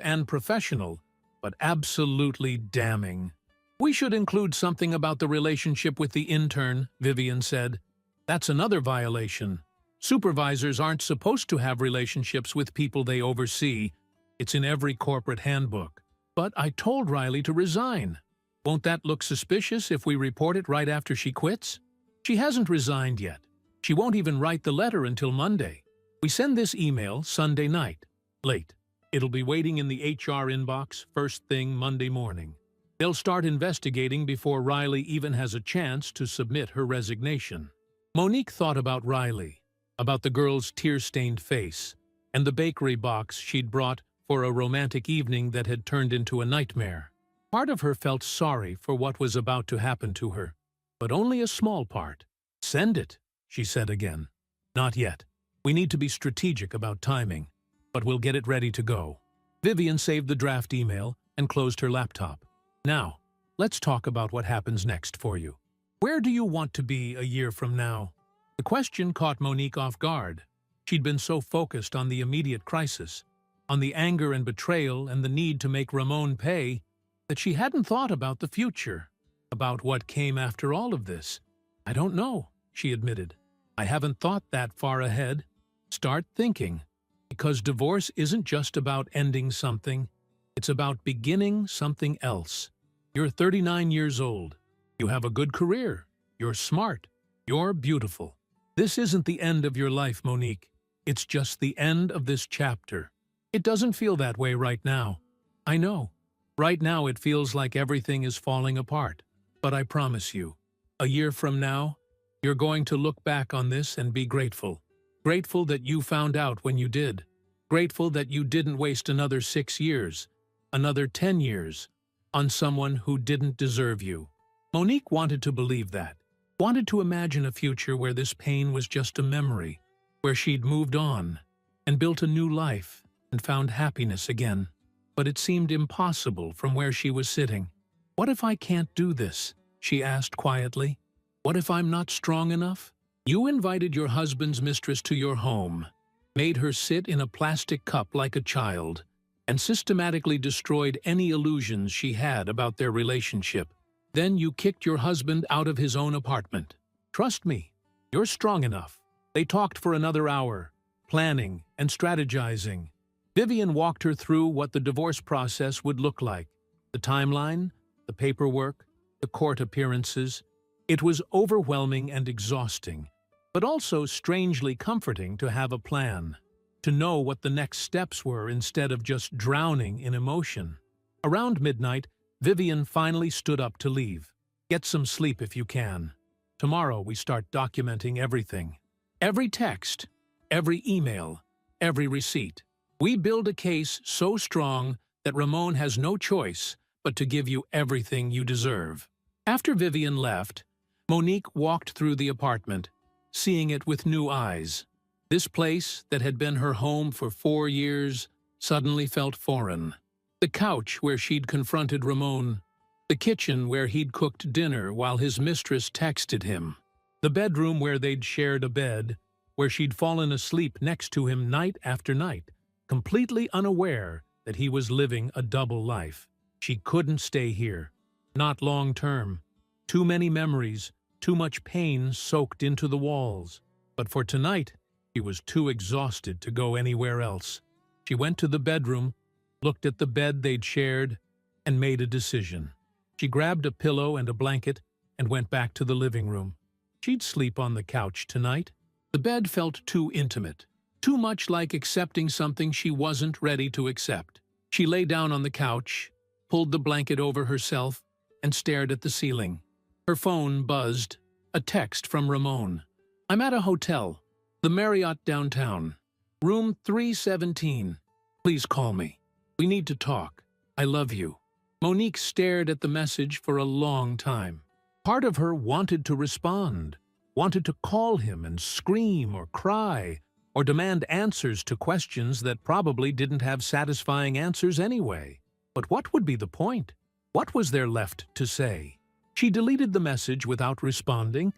and professional, but absolutely damning. "We should include something about the relationship with the intern," Vivian said. "That's another violation. Supervisors aren't supposed to have relationships with people they oversee. It's in every corporate handbook." "But I told Riley to resign. Won't that look suspicious if we report it right after she quits?" "She hasn't resigned yet. She won't even write the letter until Monday. We send this email Sunday night, late. It'll be waiting in the HR inbox first thing Monday morning. They'll start investigating before Riley even has a chance to submit her resignation." Monique thought about Riley, about the girl's tear-stained face, and the bakery box she'd brought for a romantic evening that had turned into a nightmare. Part of her felt sorry for what was about to happen to her, but only a small part. "Send it," she said again. "Not yet. We need to be strategic about timing, but we'll get it ready to go." Vivian saved the draft email and closed her laptop. "Now, let's talk about what happens next for you. Where do you want to be a year from now?" The question caught Monique off guard. She'd been so focused on the immediate crisis, on the anger and betrayal and the need to make Ramon pay, that she hadn't thought about the future, about what came after all of this. "I don't know," she admitted. "I haven't thought that far ahead." Start thinking, because divorce isn't just about ending something, it's about beginning something else. You're 39 years old. You have a good career. You're smart. You're beautiful. This isn't the end of your life, Monique. It's just the end of this chapter. It doesn't feel that way right now. I know. Right now it feels like everything is falling apart. But I promise you, a year from now, you're going to look back on this and be grateful. Grateful that you found out when you did. Grateful that you didn't waste another 6 years, another 10 years, on someone who didn't deserve you. Monique wanted to believe that. Wanted to imagine a future where this pain was just a memory, where she'd moved on and built a new life and found happiness again. But it seemed impossible from where she was sitting. What if I can't do this? She asked quietly. What if I'm not strong enough? You invited your husband's mistress to your home, made her sit in a plastic cup like a child, and systematically destroyed any illusions she had about their relationship. Then you kicked your husband out of his own apartment. Trust me, you're strong enough. They talked for another hour, planning and strategizing. Vivian walked her through what the divorce process would look like. The timeline, the paperwork, the court appearances. It was overwhelming and exhausting, but also strangely comforting to have a plan, to know what the next steps were instead of just drowning in emotion. Around midnight, Vivian finally stood up to leave. Get some sleep if you can. Tomorrow we start documenting everything. Every text, every email, every receipt. We build a case so strong that Ramon has no choice but to give you everything you deserve. After Vivian left, Monique walked through the apartment, seeing it with new eyes. This place that had been her home for 4 years suddenly felt foreign. The couch where she'd confronted Ramon, the kitchen where he'd cooked dinner while his mistress texted him, the bedroom where they'd shared a bed, where she'd fallen asleep next to him night after night, completely unaware that he was living a double life. She couldn't stay here, not long term. Too many memories, too much pain soaked into the walls. But for tonight, she was too exhausted to go anywhere else. She went to the bedroom, looked at the bed they'd shared, and made a decision. She grabbed a pillow and a blanket and went back to the living room. She'd sleep on the couch tonight. The bed felt too intimate, too much like accepting something she wasn't ready to accept. She lay down on the couch, pulled the blanket over herself, and stared at the ceiling. Her phone buzzed, a text from Ramon. I'm at a hotel, the Marriott downtown, room 317. Please call me. We need to talk. I love you. Monique stared at the message for a long time. Part of her wanted to respond, wanted to call him and scream or cry, or demand answers to questions that probably didn't have satisfying answers anyway. But what would be the point? What was there left to say? She deleted the message without responding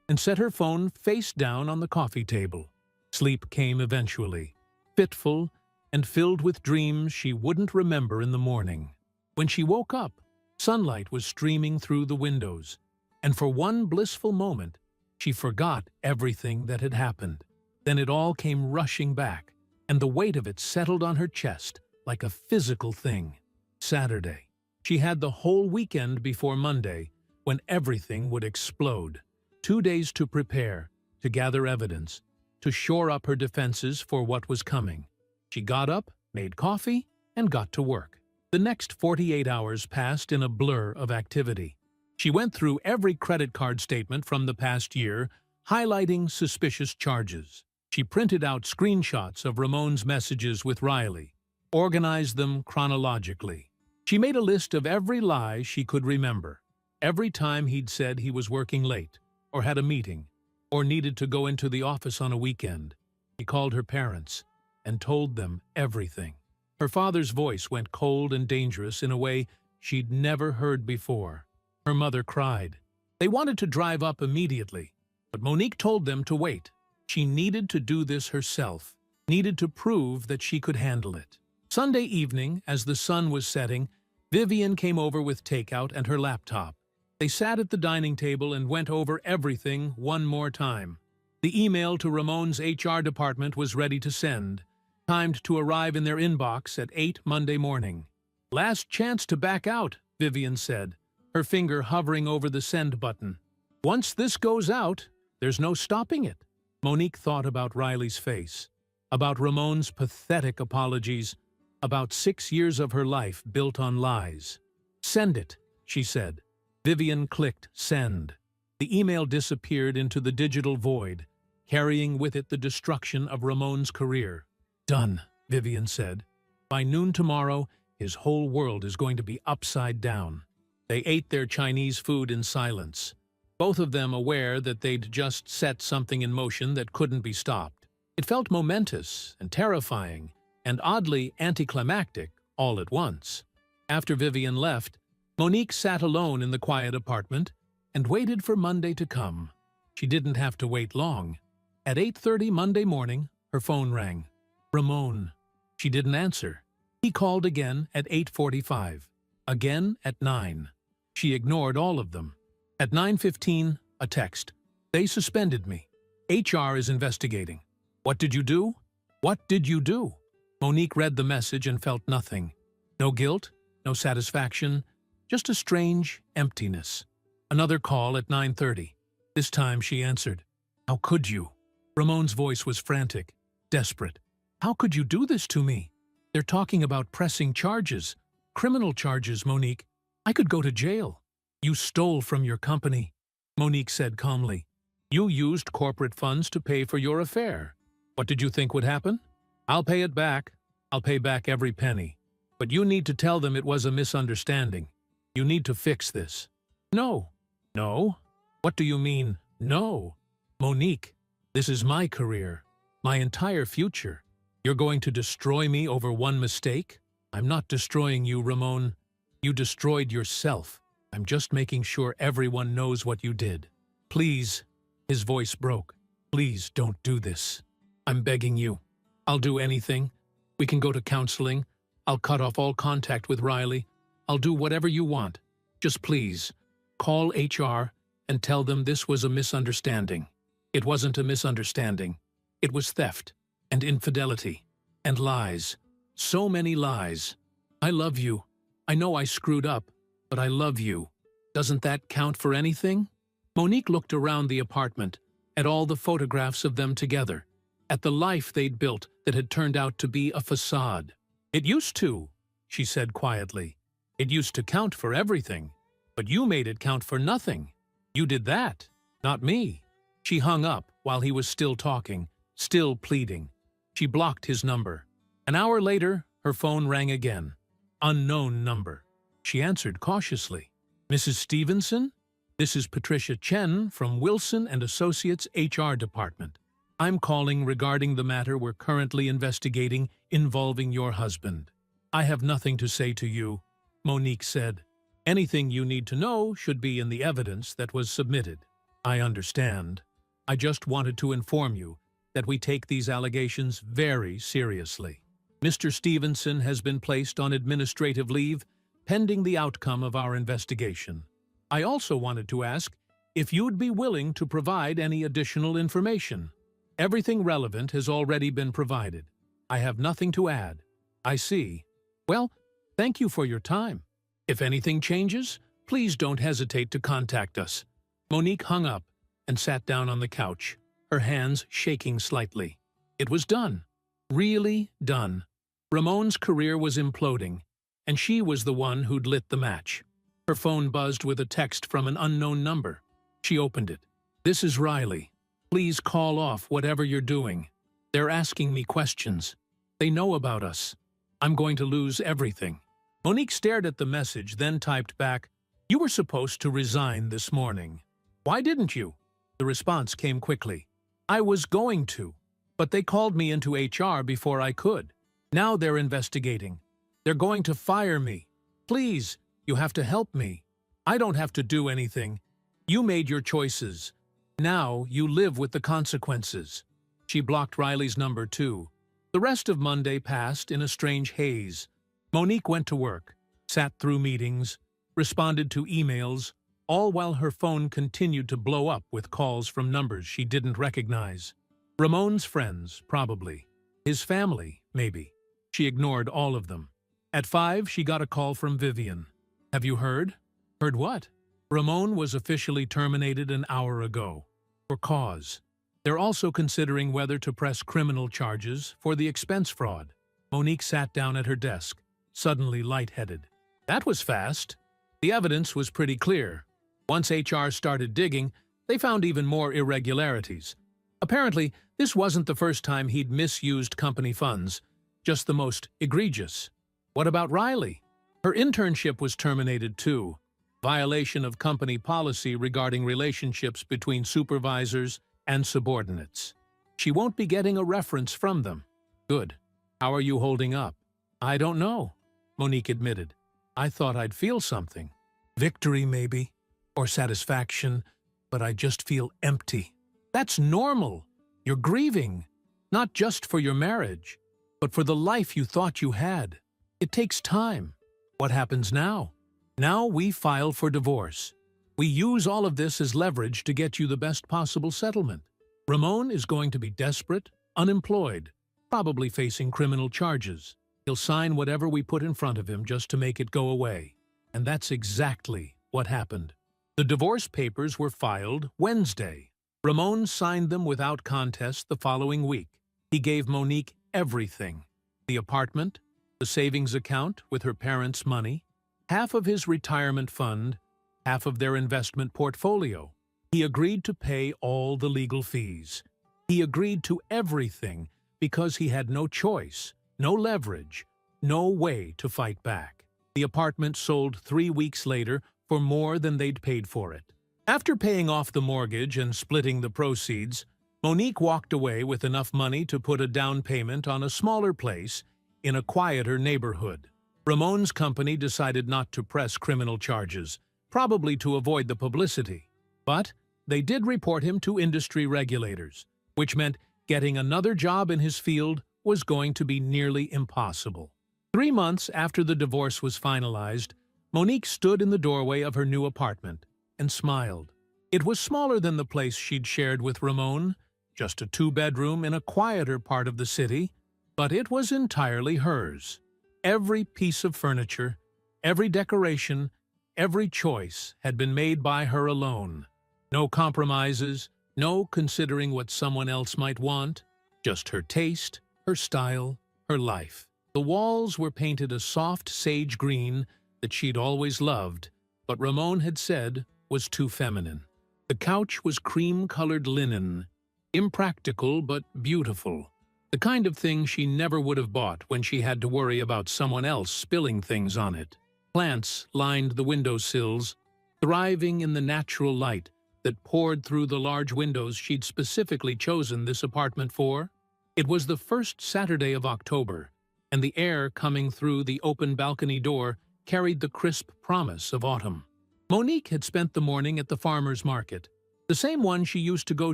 and set her phone face down on the coffee table. Sleep came eventually, fitful and filled with dreams she wouldn't remember in the morning. When she woke up, sunlight was streaming through the windows, and for one blissful moment, she forgot everything that had happened. Then it all came rushing back, and the weight of it settled on her chest like a physical thing. Saturday. She had the whole weekend before Monday, when everything would explode. 2 days to prepare, to gather evidence, to shore up her defenses for what was coming. She got up, made coffee, and got to work. The next 48 hours passed in a blur of activity. She went through every credit card statement from the past year, highlighting suspicious charges. She printed out screenshots of Ramon's messages with Riley, organized them chronologically. She made a list of every lie she could remember, every time he'd said he was working late, or had a meeting, or needed to go into the office on a weekend. She called her parents and told them everything. Her father's voice went cold and dangerous in a way she'd never heard before. Her mother cried. They wanted to drive up immediately, but Monique told them to wait. She needed to do this herself, needed to prove that she could handle it. Sunday evening, as the sun was setting, Vivian came over with takeout and her laptop. They sat at the dining table and went over everything one more time. The email to Ramon's HR department was ready to send, timed to arrive in their inbox at 8 Monday morning. Last chance to back out, Vivian said, her finger hovering over the send button. Once this goes out, There's no stopping it. Monique thought about Riley's face, about Ramon's pathetic apologies, about 6 years of her life built on lies. "Send it," she said. Vivian clicked send. The email disappeared into the digital void, carrying with it the destruction of Ramon's career. "Done," Vivian said. "By noon tomorrow, his whole world is going to be upside down." They ate their Chinese food in silence, both of them aware that they'd just set something in motion that couldn't be stopped. It felt momentous and terrifying and oddly anticlimactic all at once. After Vivian left, Monique sat alone in the quiet apartment and waited for Monday to come. She didn't have to wait long. At 8:30 Monday morning, her phone rang. Ramon. She didn't answer. He called again at 8:45, again at 9. She ignored all of them. At 9:15, a text. "They suspended me. HR is investigating." "What did you do? What did you do?" Monique read the message and felt nothing. No guilt, no satisfaction, just a strange emptiness. Another call at 9:30. This time she answered. "How could you?" Ramon's voice was frantic, desperate. "How could you do this to me? They're talking about pressing charges, criminal charges, Monique. I could go to jail." "You stole from your company," Monique said calmly. "You used corporate funds to pay for your affair. What did you think would happen? I'll pay it back. I'll pay back every penny. But you need to tell them it was a misunderstanding. You need to fix this." "No." "No? What do you mean, no?" "Monique, this is my career, my entire future. You're going to destroy me over one mistake? I'm not destroying you, Ramon. You destroyed yourself. I'm just making sure everyone knows what you did. Please," his voice broke, "please don't do this. I'm begging you. I'll do anything. We can go to counseling. I'll cut off all contact with Riley. I'll do whatever you want. Just please, call HR and tell them this was a misunderstanding. It wasn't a misunderstanding. It was theft and infidelity and lies. So many lies. I love you. I know I screwed up, but I love you. Doesn't that count for anything?" Monique looked around the apartment, at all the photographs of them together, at the life they'd built that had turned out to be a facade. "It used to," she said quietly. "It used to count for everything, but you made it count for nothing. You did that, not me." She hung up while he was still talking, still pleading. She blocked his number. An hour later, her phone rang again. Unknown number. She answered cautiously. "Mrs. Stevenson? This is Patricia Chen from Wilson and Associates HR Department. I'm calling regarding the matter we're currently investigating involving your husband." "I have nothing to say to you," Monique said. "Anything you need to know should be in the evidence that was submitted." "I understand. I just wanted to inform you that we take these allegations very seriously. Mr. Stevenson has been placed on administrative leave pending the outcome of our investigation. I also wanted to ask if you'd be willing to provide any additional information. Everything relevant has already been provided. I have nothing to add." "I see. Well, thank you for your time. If anything changes, please don't hesitate to contact us." Monique hung up and sat down on the couch, her hands shaking slightly. It was done. Really done. Ramon's career was imploding, and she was the one who'd lit the match. Her phone buzzed with a text from an unknown number. She opened it. "This is Riley. Please call off whatever you're doing. They're asking me questions. They know about us. I'm going to lose everything." Monique stared at the message, then typed back, "You were supposed to resign this morning. Why didn't you?" The response came quickly. "I was going to, but they called me into HR before I could. Now they're investigating. They're going to fire me. Please, you have to help me. I don't have to do anything. You made your choices. Now you live with the consequences." She blocked Riley's number too. The rest of Monday passed in a strange haze. Monique went to work, sat through meetings, responded to emails, all while her phone continued to blow up with calls from numbers she didn't recognize. Ramon's friends, probably. His family, maybe. She ignored all of them. At 5, she got a call from Vivian. "Have you heard?" "Heard what?" "Ramon was officially terminated an hour ago." for cause. They're also considering whether to press criminal charges for the expense fraud. Monique sat down at her desk, suddenly lightheaded. That was fast. The evidence was pretty clear. Once HR started digging, they found even more irregularities. Apparently, this wasn't the first time he'd misused company funds, just the most egregious. What about Riley? Her internship was terminated too. Violation of company policy regarding relationships between supervisors and subordinates. She won't be getting a reference from them. Good. How are you holding up? I don't know, Monique admitted. I thought I'd feel something. Victory, maybe, or satisfaction, but I just feel empty. That's normal. You're grieving, not just for your marriage, but for the life you thought you had. It takes time. What happens now? Now we file for divorce. We use all of this as leverage to get you the best possible settlement. Ramon is going to be desperate, unemployed, probably facing criminal charges. He'll sign whatever we put in front of him just to make it go away. And that's exactly what happened. The divorce papers were filed Wednesday. Ramon signed them without contest the following week. He gave Monique everything. The apartment, the savings account with her parents' money, half of his retirement fund, half of their investment portfolio. He agreed to pay all the legal fees. He agreed to everything because he had no choice, no leverage, no way to fight back. The apartment sold 3 weeks later for more than they'd paid for it. After paying off the mortgage and splitting the proceeds, Monique walked away with enough money to put a down payment on a smaller place in a quieter neighborhood. Ramon's company decided not to press criminal charges, probably to avoid the publicity. But they did report him to industry regulators, which meant getting another job in his field was going to be nearly impossible. 3 months after the divorce was finalized, Monique stood in the doorway of her new apartment and smiled. It was smaller than the place she'd shared with Ramon, just a 2-bedroom in a quieter part of the city, but it was entirely hers. Every piece of furniture, every decoration, every choice had been made by her alone. No compromises, no considering what someone else might want, just her taste, her style, her life. The walls were painted a soft sage green that she'd always loved, but Ramon had said was too feminine. The couch was cream-colored linen, impractical but beautiful, the kind of thing she never would have bought when she had to worry about someone else spilling things on it. Plants lined the windowsills, thriving in the natural light that poured through the large windows she'd specifically chosen this apartment for. It was the first Saturday of October, and the air coming through the open balcony door carried the crisp promise of autumn. Monique had spent the morning at the farmer's market, the same one she used to go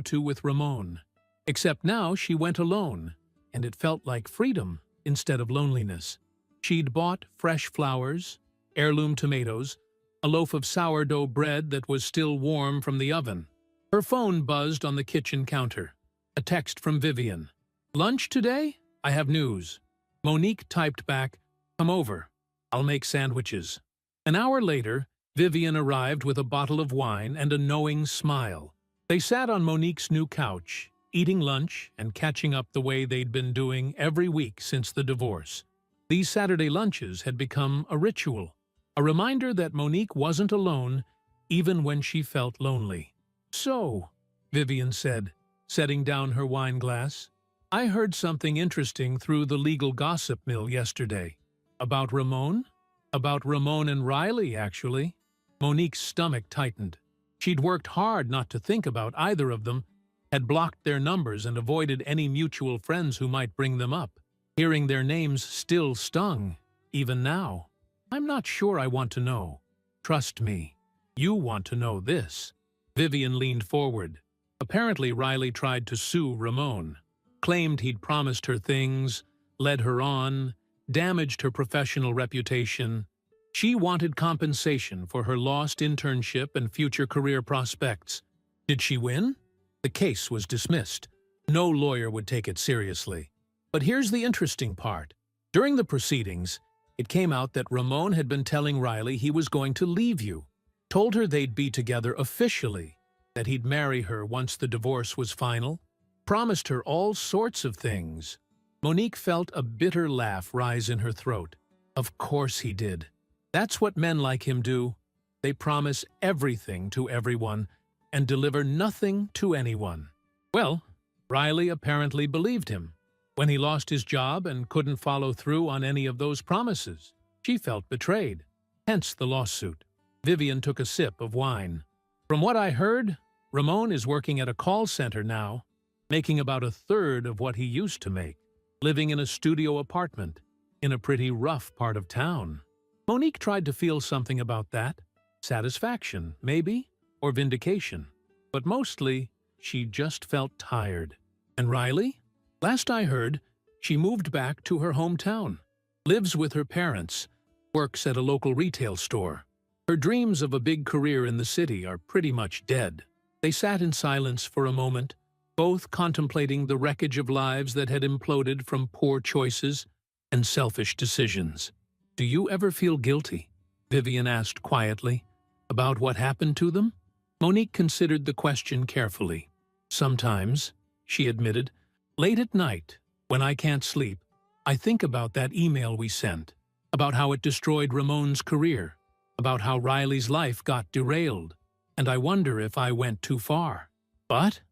to with Ramon. Except now she went alone, and it felt like freedom instead of loneliness. She'd bought fresh flowers, heirloom tomatoes, a loaf of sourdough bread that was still warm from the oven. Her phone buzzed on the kitchen counter. A text from Vivian. "Lunch today? I have news." Monique typed back, "Come over. I'll make sandwiches." An hour later, Vivian arrived with a bottle of wine and a knowing smile. They sat on Monique's new couch, eating lunch and catching up the way they'd been doing every week since the divorce. These Saturday lunches had become a ritual, a reminder that Monique wasn't alone even when she felt lonely. "So," Vivian said, setting down her wine glass, "I heard something interesting through the legal gossip mill yesterday. About Ramon? About Ramon and Riley, actually." Monique's stomach tightened. She'd worked hard not to think about either of them, had blocked their numbers and avoided any mutual friends who might bring them up. Hearing their names still stung, even now. "I'm not sure I want to know. Trust me, you want to know this." Vivian leaned forward. Apparently Riley tried to sue Ramon, claimed he'd promised her things, led her on, damaged her professional reputation. She wanted compensation for her lost internship and future career prospects. Did she win? The case was dismissed. No lawyer would take it seriously. But here's the interesting part. During the proceedings, it came out that Ramon had been telling Riley he was going to leave you, told her they'd be together officially, that he'd marry her once the divorce was final, promised her all sorts of things. Monique felt a bitter laugh rise in her throat. Of course he did. That's what men like him do. They promise everything to everyone and deliver nothing to anyone. Well, Riley apparently believed him. When he lost his job and couldn't follow through on any of those promises, she felt betrayed. Hence the lawsuit. Vivian took a sip of wine. From what I heard, Ramon is working at a call center now, making about a third of what he used to make, living in a studio apartment in a pretty rough part of town. Monique tried to feel something about that. Satisfaction, maybe, or vindication. But mostly, she just felt tired. And Riley? Last I heard, she moved back to her hometown, lives with her parents, works at a local retail store. Her dreams of a big career in the city are pretty much dead. They sat in silence for a moment, both contemplating the wreckage of lives that had imploded from poor choices and selfish decisions. "Do you ever feel guilty?" Vivian asked quietly, "about what happened to them?" Monique considered the question carefully. "Sometimes," she admitted, "late at night, when I can't sleep, I think about that email we sent, about how it destroyed Ramon's career, about how Riley's life got derailed, and I wonder if I went too far. But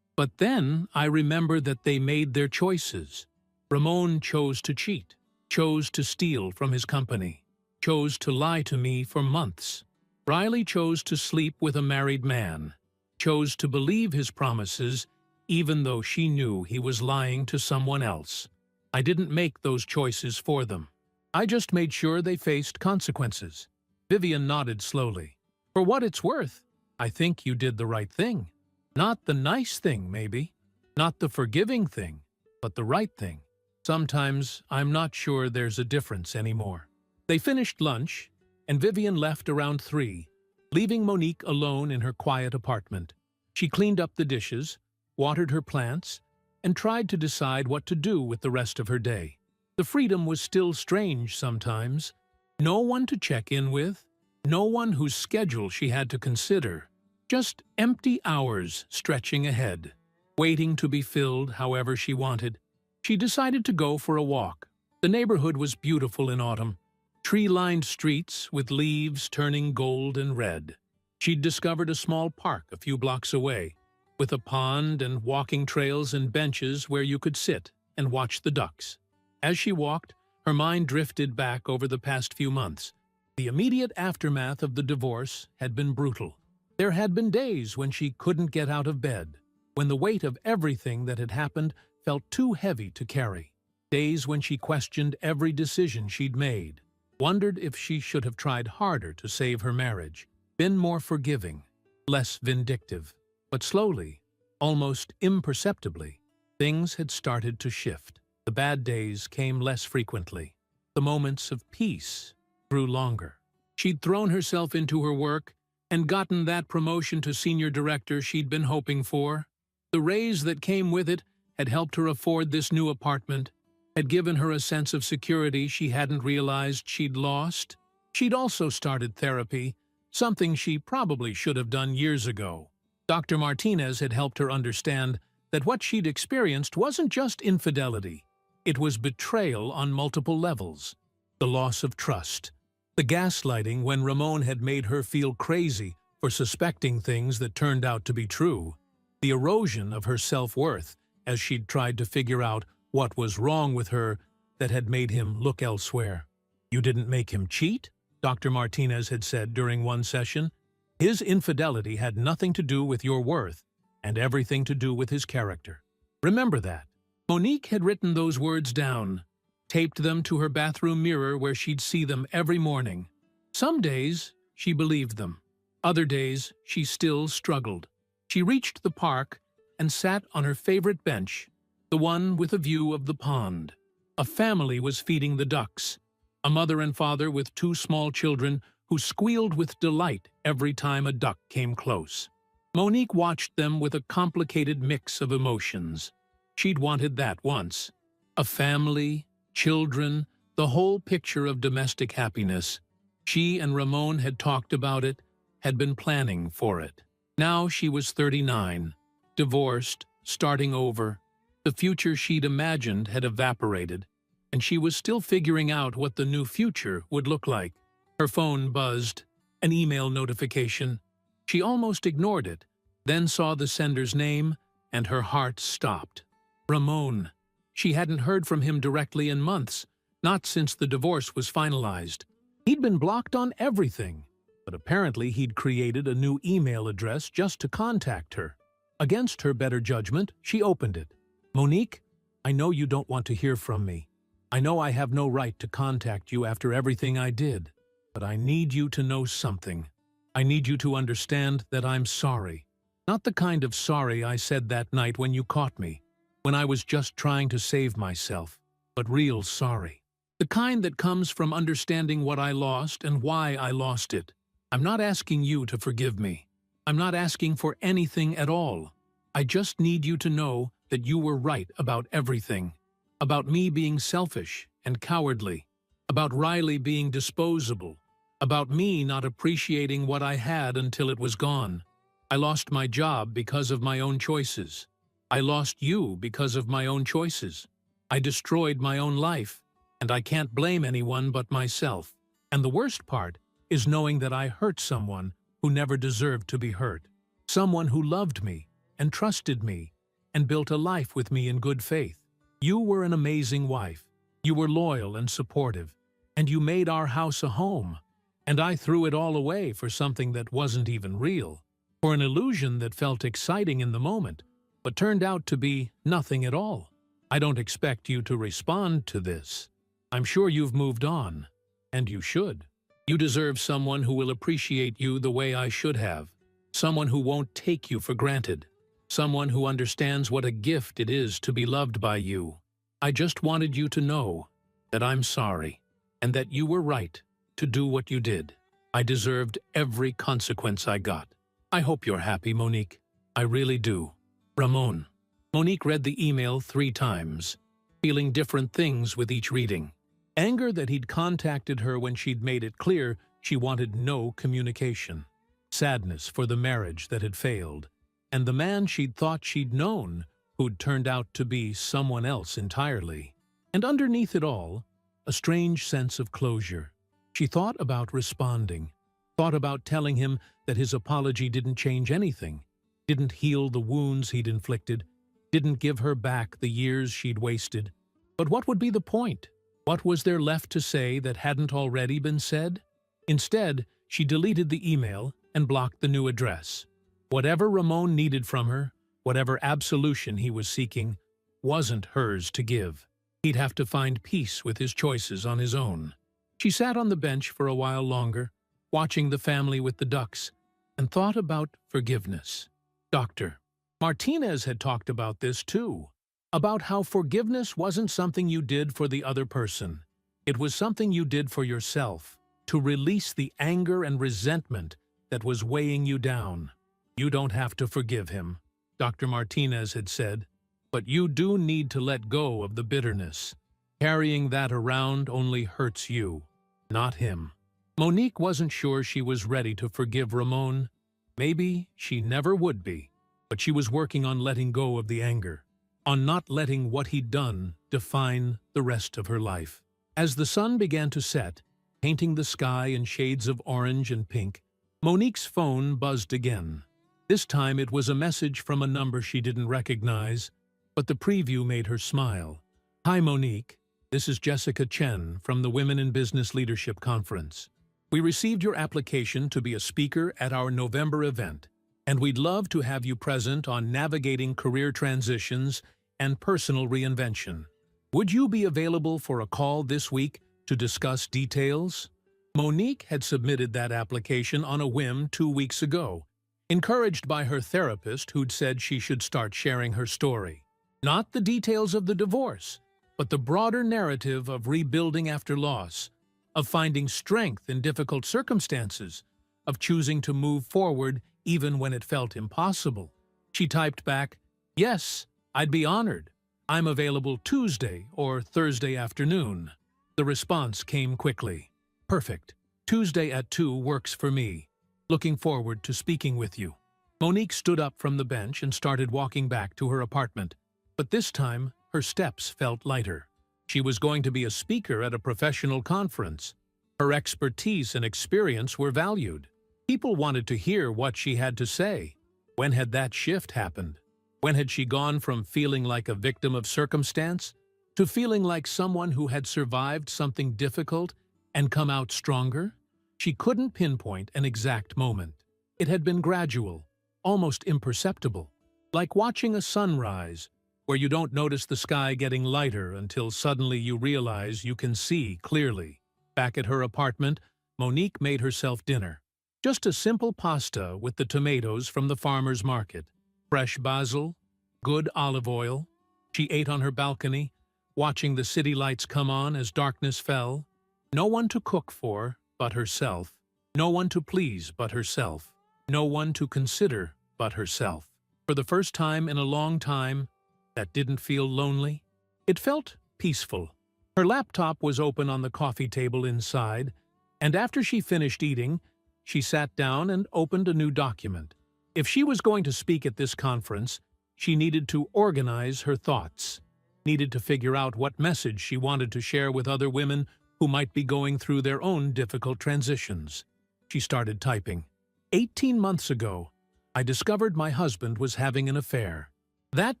then I remember that they made their choices. Ramon chose to cheat, chose to steal from his company, chose to lie to me for months. Riley chose to sleep with a married man, chose to believe his promises even though she knew he was lying to someone else. I didn't make those choices for them. I just made sure they faced consequences." Vivian nodded slowly. "For what it's worth, I think you did the right thing. Not the nice thing, maybe. Not the forgiving thing, but the right thing. Sometimes I'm not sure there's a difference anymore." They finished lunch, and Vivian left around 3, leaving Monique alone in her quiet apartment. She cleaned up the dishes, watered her plants, and tried to decide what to do with the rest of her day. The freedom was still strange sometimes. No one to check in with, no one whose schedule she had to consider. Just empty hours stretching ahead, waiting to be filled however she wanted. She decided to go for a walk. The neighborhood was beautiful in autumn. Tree-lined streets with leaves turning gold and red. She'd discovered a small park a few blocks away, with a pond and walking trails and benches where you could sit and watch the ducks. As she walked, her mind drifted back over the past few months. The immediate aftermath of the divorce had been brutal. There had been days when she couldn't get out of bed, when the weight of everything that had happened felt too heavy to carry. Days when she questioned every decision she'd made, wondered if she should have tried harder to save her marriage, been more forgiving, less vindictive. But slowly, almost imperceptibly, things had started to shift. The bad days came less frequently. The moments of peace grew longer. She'd thrown herself into her work and gotten that promotion to senior director she'd been hoping for. The raise that came with it had helped her afford this new apartment, had given her a sense of security she hadn't realized she'd lost. She'd also started therapy, something she probably should have done years ago. Dr. Martinez had helped her understand that what she'd experienced wasn't just infidelity. It was betrayal on multiple levels. The loss of trust. The gaslighting when Ramon had made her feel crazy for suspecting things that turned out to be true. The erosion of her self-worth as she'd tried to figure out what was wrong with her that had made him look elsewhere. "You didn't make him cheat?" Dr. Martinez had said during one session. "His infidelity had nothing to do with your worth and everything to do with his character. Remember that." Monique had written those words down, taped them to her bathroom mirror where she'd see them every morning. Some days, she believed them. Other days, she still struggled. She reached the park and sat on her favorite bench, the one with a view of the pond. A family was feeding the ducks, a mother and father with 2 small children who squealed with delight every time a duck came close. Monique watched them with a complicated mix of emotions. She'd wanted that once. A family, children, the whole picture of domestic happiness. She and Ramon had talked about it, had been planning for it. Now she was 39, divorced, starting over. The future she'd imagined had evaporated, and she was still figuring out what the new future would look like. Her phone buzzed, an email notification. She almost ignored it, then saw the sender's name, and her heart stopped. Ramon. She hadn't heard from him directly in months, not since the divorce was finalized. He'd been blocked on everything, but apparently he'd created a new email address just to contact her. Against her better judgment, she opened it. Monique, I know you don't want to hear from me. I know I have no right to contact you after everything I did, but I need you to know something. I need you to understand that I'm sorry. Not the kind of sorry I said that night when you caught me, when I was just trying to save myself, but real sorry. The kind that comes from understanding what I lost and why I lost it. I'm not asking you to forgive me. I'm not asking for anything at all. I just need you to know that you were right about everything. About me being selfish and cowardly. About Riley being disposable. About me not appreciating what I had until it was gone. I lost my job because of my own choices. I lost you because of my own choices. I destroyed my own life, and I can't blame anyone but myself. And the worst part is knowing that I hurt someone who never deserved to be hurt. Someone who loved me and trusted me and built a life with me in good faith. You were an amazing wife. You were loyal and supportive, and you made our house a home. And I threw it all away for something that wasn't even real, for an illusion that felt exciting in the moment, but turned out to be nothing at all. I don't expect you to respond to this. I'm sure you've moved on, and you should. You deserve someone who will appreciate you the way I should have, someone who won't take you for granted, someone who understands what a gift it is to be loved by you. I just wanted you to know that I'm sorry, and that you were right to do what you did. I deserved every consequence I got. I hope you're happy, Monique. I really do. Ramon. Monique read the email 3 times, feeling different things with each reading. Anger that he'd contacted her when she'd made it clear she wanted no communication. Sadness for the marriage that had failed, and the man she'd thought she'd known who'd turned out to be someone else entirely. And underneath it all, a strange sense of closure. She thought about responding, thought about telling him that his apology didn't change anything, didn't heal the wounds he'd inflicted, didn't give her back the years she'd wasted. But what would be the point? What was there left to say that hadn't already been said? Instead, she deleted the email and blocked the new address. Whatever Ramon needed from her, whatever absolution he was seeking, wasn't hers to give. He'd have to find peace with his choices on his own. She sat on the bench for a while longer, watching the family with the ducks, and thought about forgiveness. Dr. Martinez had talked about this too, about how forgiveness wasn't something you did for the other person. It was something you did for yourself, to release the anger and resentment that was weighing you down. You don't have to forgive him, Dr. Martinez had said, but you do need to let go of the bitterness. Carrying that around only hurts you, not him. Monique wasn't sure she was ready to forgive Ramon. Maybe she never would be, but she was working on letting go of the anger, on not letting what he'd done define the rest of her life. As the sun began to set, painting the sky in shades of orange and pink, Monique's phone buzzed again. This time it was a message from a number she didn't recognize, but the preview made her smile. Hi, Monique. This is Jessica Chen from the Women in Business Leadership Conference. We received your application to be a speaker at our November event, and we'd love to have you present on navigating career transitions and personal reinvention. Would you be available for a call this week to discuss details? Monique had submitted that application on a whim 2 weeks ago, encouraged by her therapist who'd said she should start sharing her story. Not the details of the divorce, but the broader narrative of rebuilding after loss, of finding strength in difficult circumstances, of choosing to move forward even when it felt impossible. She typed back, "Yes, I'd be honored. I'm available Tuesday or Thursday afternoon." The response came quickly. "Perfect. Tuesday at 2 works for me. Looking forward to speaking with you." Monique stood up from the bench and started walking back to her apartment. But this time, her steps felt lighter. She was going to be a speaker at a professional conference. Her expertise and experience were valued. People wanted to hear what she had to say. When had that shift happened? When had she gone from feeling like a victim of circumstance to feeling like someone who had survived something difficult and come out stronger? She couldn't pinpoint an exact moment. It had been gradual, almost imperceptible, like watching a sunrise, where you don't notice the sky getting lighter until suddenly you realize you can see clearly. Back at her apartment, Monique made herself dinner. Just a simple pasta with the tomatoes from the farmer's market, fresh basil, good olive oil. She ate on her balcony, watching the city lights come on as darkness fell. No one to cook for but herself. No one to please but herself. No one to consider but herself. For the first time in a long time, that didn't feel lonely. It felt peaceful. Her laptop was open on the coffee table inside, and after she finished eating, she sat down and opened a new document. If she was going to speak at this conference, she needed to organize her thoughts, needed to figure out what message she wanted to share with other women who might be going through their own difficult transitions. She started typing. 18 months ago, I discovered my husband was having an affair. That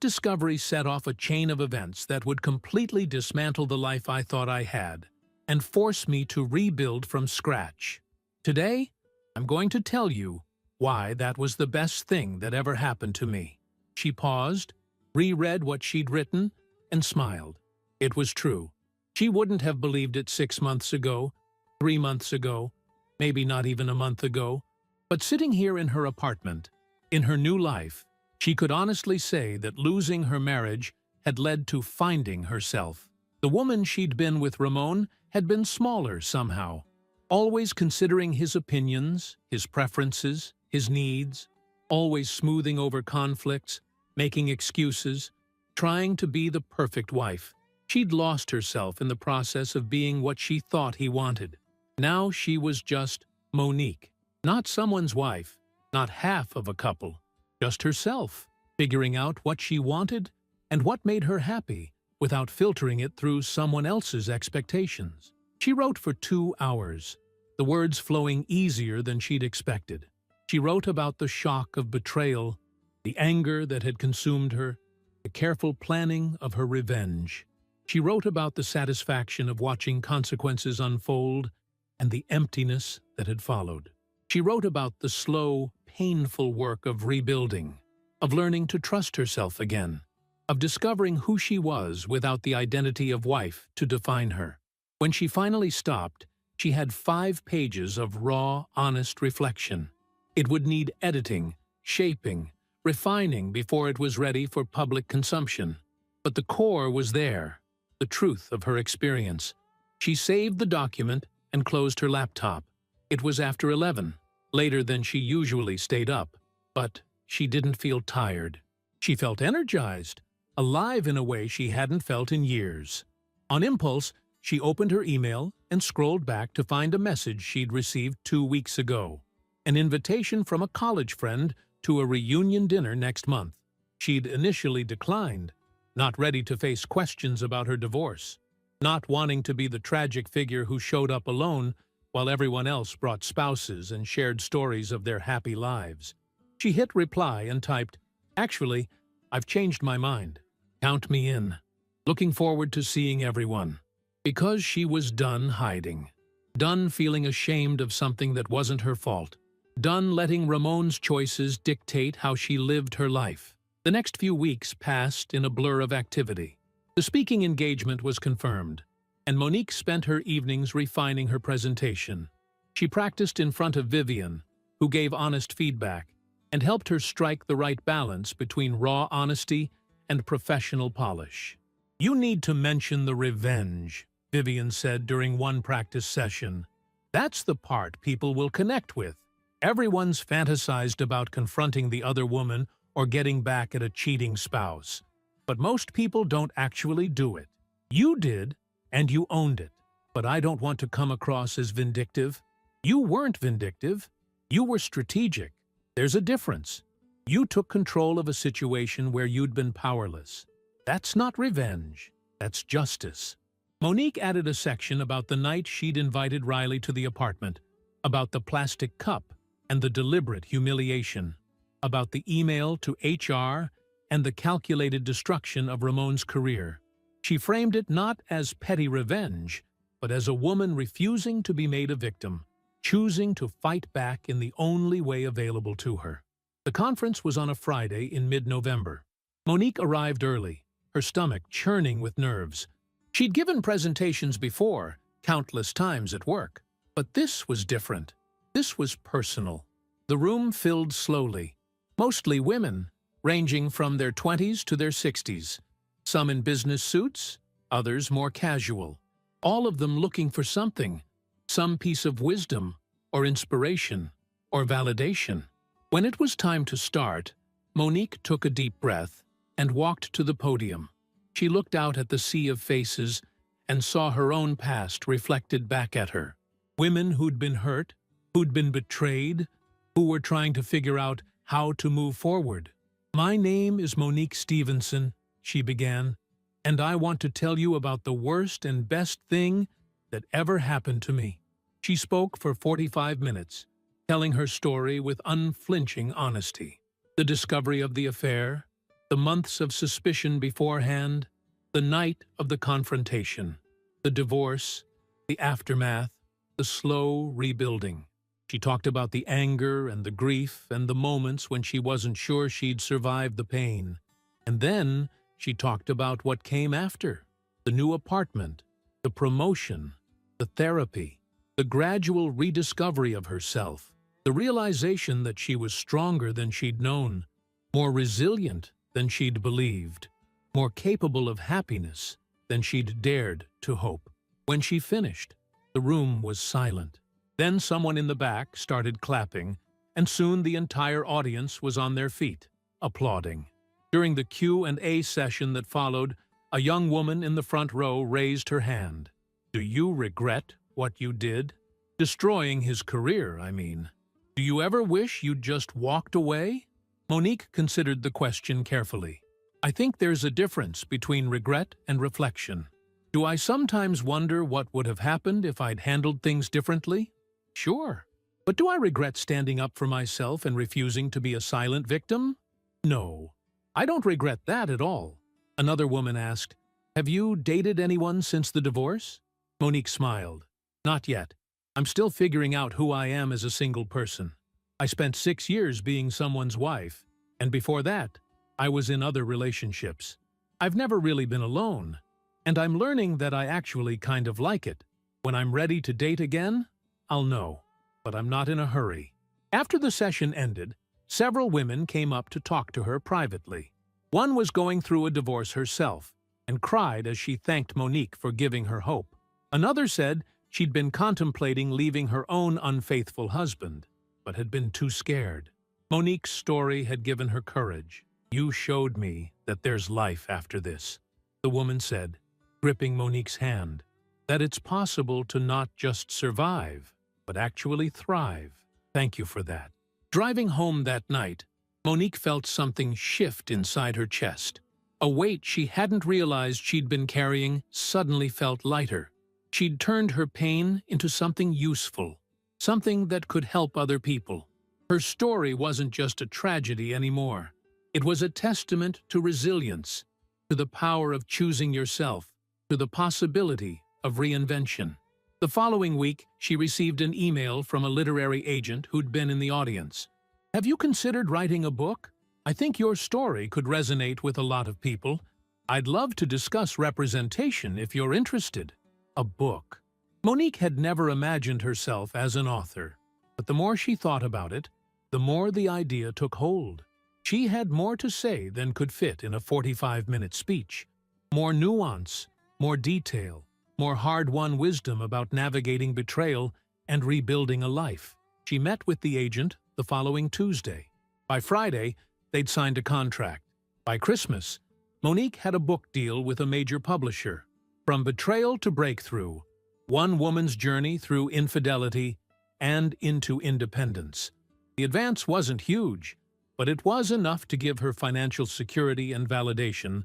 discovery set off a chain of events that would completely dismantle the life I thought I had and force me to rebuild from scratch. Today, I'm going to tell you why that was the best thing that ever happened to me. She paused, reread what she'd written, and smiled. It was true. She wouldn't have believed it 6 months ago, 3 months ago, maybe not even a month ago. But sitting here in her apartment, in her new life, she could honestly say that losing her marriage had led to finding herself. The woman she'd been with, Ramon, had been smaller somehow, always considering his opinions, his preferences, his needs, always smoothing over conflicts, making excuses, trying to be the perfect wife. She'd lost herself in the process of being what she thought he wanted. Now she was just Monique, not someone's wife, not half of a couple, just herself, figuring out what she wanted and what made her happy without filtering it through someone else's expectations. She wrote for 2 hours, the words flowing easier than she'd expected. She wrote about the shock of betrayal, the anger that had consumed her, the careful planning of her revenge. She wrote about the satisfaction of watching consequences unfold and the emptiness that had followed. She wrote about the slow, painful work of rebuilding, of learning to trust herself again, of discovering who she was without the identity of wife to define her. When she finally stopped, she had 5 pages of raw, honest reflection. It would need editing, shaping, refining before it was ready for public consumption. But the core was there, the truth of her experience. She saved the document and closed her laptop. It was after 11, later than she usually stayed up, but she didn't feel tired. She felt energized, alive in a way she hadn't felt in years. On impulse, she opened her email and scrolled back to find a message she'd received 2 weeks ago, an invitation from a college friend to a reunion dinner next month. She'd initially declined, not ready to face questions about her divorce, not wanting to be the tragic figure who showed up alone while everyone else brought spouses and shared stories of their happy lives. She hit reply and typed, "Actually, I've changed my mind. Count me in. Looking forward to seeing everyone." Because she was done hiding. Done feeling ashamed of something that wasn't her fault. Done letting Ramon's choices dictate how she lived her life. The next few weeks passed in a blur of activity. The speaking engagement was confirmed, and Monique spent her evenings refining her presentation. She practiced in front of Vivian, who gave honest feedback, and helped her strike the right balance between raw honesty and professional polish. "You need to mention the revenge," Vivian said during one practice session. "That's the part people will connect with. Everyone's fantasized about confronting the other woman or getting back at a cheating spouse. But most people don't actually do it. You did, and you owned it. But I don't want to come across as vindictive. You weren't vindictive. You were strategic. There's a difference. You took control of a situation where you'd been powerless. That's not revenge. That's justice. Monique added a section about the night she'd invited Riley to the apartment, about the plastic cup and the deliberate humiliation, about the email to HR and the calculated destruction of Ramon's career. She framed it not as petty revenge, but as a woman refusing to be made a victim, choosing to fight back in the only way available to her. The conference was on a Friday in mid-November. Monique arrived early, her stomach churning with nerves. She'd given presentations before, countless times at work. But this was different. This was personal. The room filled slowly. Mostly women, ranging from their 20s to their 60s. Some in business suits, others more casual. All of them looking for something, some piece of wisdom, or inspiration, or validation. When it was time to start, Monique took a deep breath and walked to the podium. She looked out at the sea of faces and saw her own past reflected back at her. Women who'd been hurt, who'd been betrayed, who were trying to figure out how to move forward. "My name is Monique Stevenson," she began, "and I want to tell you about the worst and best thing that ever happened to me." She spoke for 45 minutes, telling her story with unflinching honesty. The discovery of the affair, the months of suspicion beforehand, the night of the confrontation, the divorce, the aftermath, the slow rebuilding. She talked about the anger and the grief and the moments when she wasn't sure she'd survive the pain. And then she talked about what came after: the new apartment, the promotion, the therapy, the gradual rediscovery of herself, the realization that she was stronger than she'd known, more resilient than she'd believed, more capable of happiness than she'd dared to hope. When she finished, the room was silent. Then someone in the back started clapping, and soon the entire audience was on their feet, applauding. During the Q&A session that followed, a young woman in the front row raised her hand. "Do you regret what you did? Destroying his career, I mean. Do you ever wish you'd just walked away?" Monique considered the question carefully. "I think there's a difference between regret and reflection. Do I sometimes wonder what would have happened if I'd handled things differently? Sure. But do I regret standing up for myself and refusing to be a silent victim? No. I don't regret that at all." Another woman asked, "Have you dated anyone since the divorce?" Monique smiled. "Not yet. I'm still figuring out who I am as a single person. I spent 6 years being someone's wife, and before that, I was in other relationships. I've never really been alone, and I'm learning that I actually kind of like it. When I'm ready to date again, I'll know, but I'm not in a hurry." After the session ended, several women came up to talk to her privately. One was going through a divorce herself and cried as she thanked Monique for giving her hope. Another said she'd been contemplating leaving her own unfaithful husband, but had been too scared. Monique's story had given her courage. "You showed me that there's life after this," the woman said, gripping Monique's hand. "That it's possible to not just survive, but actually thrive. Thank you for that." Driving home that night, Monique felt something shift inside her chest. A weight she hadn't realized she'd been carrying suddenly felt lighter. She'd turned her pain into something useful, something that could help other people. Her story wasn't just a tragedy anymore. It was a testament to resilience, to the power of choosing yourself, to the possibility of reinvention. The following week, she received an email from a literary agent who'd been in the audience. "Have you considered writing a book? I think your story could resonate with a lot of people. I'd love to discuss representation if you're interested." A book. Monique had never imagined herself as an author, but the more she thought about it, the more the idea took hold. She had more to say than could fit in a 45-minute speech. More nuance, more detail, more hard-won wisdom about navigating betrayal and rebuilding a life. She met with the agent the following Tuesday. By Friday, they'd signed a contract. By Christmas, Monique had a book deal with a major publisher. From betrayal to breakthrough, one woman's journey through infidelity and into independence. The advance wasn't huge, but it was enough to give her financial security and validation